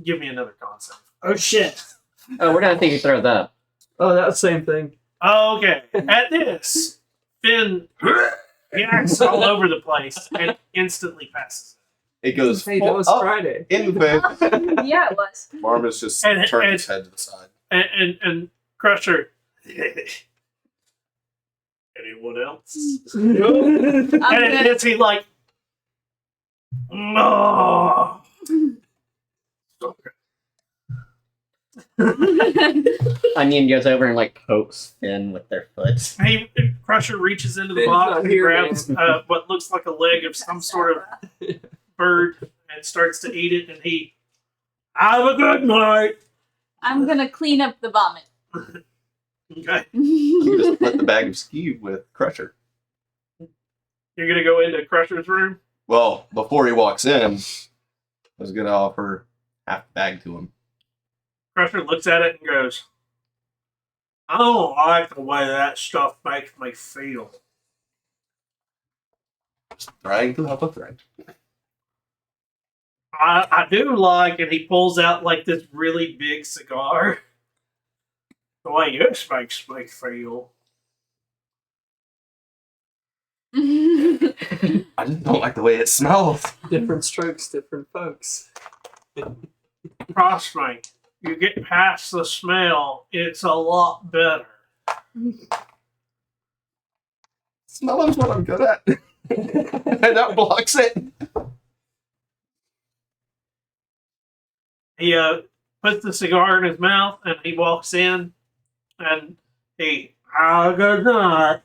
Speaker 1: give me another concept.
Speaker 4: Oh shit.
Speaker 5: Oh, we're gonna think he throws up.
Speaker 6: Oh, that's the same thing.
Speaker 1: Okay, at this, Finn yaks all over the place and instantly passes
Speaker 3: It goes
Speaker 6: Hey, that
Speaker 3: full
Speaker 6: was
Speaker 3: up
Speaker 6: Friday.
Speaker 3: in the face.
Speaker 2: Yeah, it was.
Speaker 3: Marmus just
Speaker 1: And-
Speaker 3: turned
Speaker 1: and-
Speaker 3: his head to the side.
Speaker 1: and Crusher. Anyone else?
Speaker 2: I'm
Speaker 1: And it
Speaker 2: gonna,
Speaker 1: hits me like, no.
Speaker 5: Onion goes over and like pokes Finn with their foot.
Speaker 1: He Crusher reaches into the
Speaker 6: Finn's
Speaker 1: box
Speaker 6: not
Speaker 1: and
Speaker 6: here,
Speaker 1: grabs what looks like a leg of some sort of bird and starts to eat it. And he, have a good night.
Speaker 2: I'm gonna clean up the vomit.
Speaker 1: Okay,
Speaker 3: You just split the bag of ski with Crusher.
Speaker 1: you're gonna go into Crusher's room.
Speaker 3: Well, before he walks in, I was going to offer half the bag to him.
Speaker 1: Crusher looks at it and goes, "I don't like the way that stuff makes me feel."
Speaker 3: Trying to help a friend.
Speaker 1: I do like, and he pulls out like this really big cigar. The way this makes me feel.
Speaker 3: I just don't like the way it smells.
Speaker 6: Different strokes, different folks.
Speaker 1: Trust me, you get past the smell, it's a lot better.
Speaker 3: Smelling's what I'm good at. And that blocks it.
Speaker 1: He puts the cigar in his mouth and he walks in and he, good night.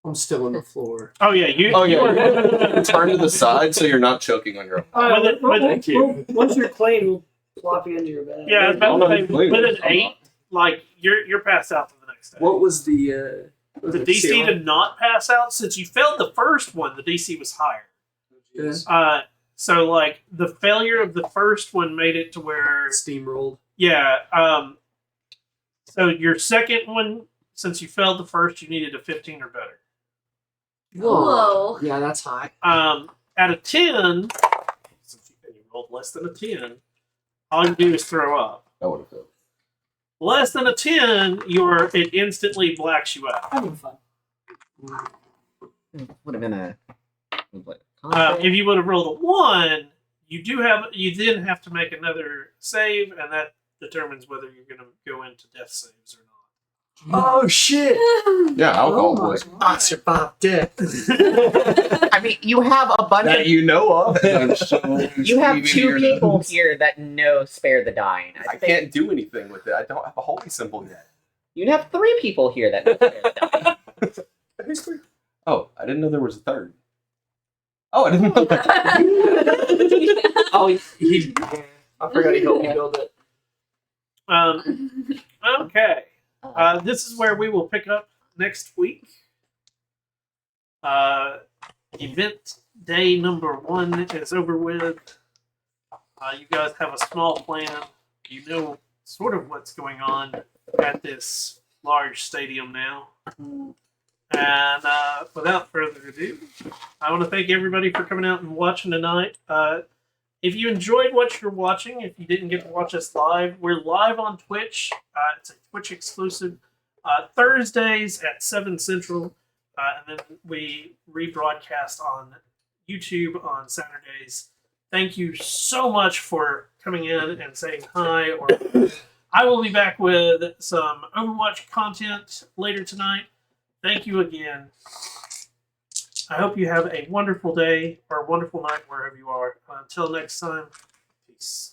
Speaker 6: I'm still on the floor.
Speaker 1: Oh yeah, you.
Speaker 3: Oh,
Speaker 1: you
Speaker 3: yeah.
Speaker 1: are-
Speaker 3: Turn to the side so you're not choking on your own.
Speaker 6: Thank you.
Speaker 4: Once you're clean, we'll plop you into your bed.
Speaker 1: Yeah, I was about to say,
Speaker 3: Please.
Speaker 1: with an 8, like you're passed out for the next day.
Speaker 6: What was the
Speaker 1: The DC to not pass out, since you failed the first one, the DC was higher.
Speaker 6: Yeah.
Speaker 1: So like the failure of the first one made it to where
Speaker 6: Steamrolled.
Speaker 1: so your second one, since you failed the first, you needed a 15 or better.
Speaker 2: Whoa.
Speaker 6: Yeah, that's high.
Speaker 1: Out of 10, since you rolled less than a 10, all you do is throw up.
Speaker 3: I would have failed.
Speaker 1: Less than a 10, it instantly blacks you out.
Speaker 4: Having fun.
Speaker 5: Would have been a. What,
Speaker 1: If you would have rolled a 1, you then have to make another save, and that determines whether you're going to go into death saves or not.
Speaker 6: Oh shit!
Speaker 3: Yeah, alcohol
Speaker 4: my
Speaker 3: boys.
Speaker 4: God.
Speaker 6: I survived death.
Speaker 5: I mean, you have a bunch
Speaker 3: That
Speaker 5: of.
Speaker 3: you know of. I'm so
Speaker 5: You have
Speaker 3: screaming
Speaker 5: 2
Speaker 3: your
Speaker 5: people
Speaker 3: nose.
Speaker 5: here that know spare the dying.
Speaker 3: I can't do anything with it. I don't have a holy symbol yet.
Speaker 5: You have 3 people here that know spare the dying.
Speaker 6: Who's three?
Speaker 3: Oh, I didn't know there was a third. Oh, I didn't know that.
Speaker 6: Oh, he. I forgot he helped me build it.
Speaker 1: Okay. This is where we will pick up next week. Event day number 1 is over with. You guys have a small plan. You know sort of what's going on at this large stadium now. And without further ado, I want to thank everybody for coming out and watching tonight. If you enjoyed what you're watching, if you didn't get to watch us live, we're live on Twitch. It's a Twitch exclusive. Thursdays at 7 Central. And then we rebroadcast on YouTube on Saturdays. Thank you so much for coming in and saying hi. I will be back with some Overwatch content later tonight. Thank you again. I hope you have a wonderful day or a wonderful night wherever you are. Until next time, peace.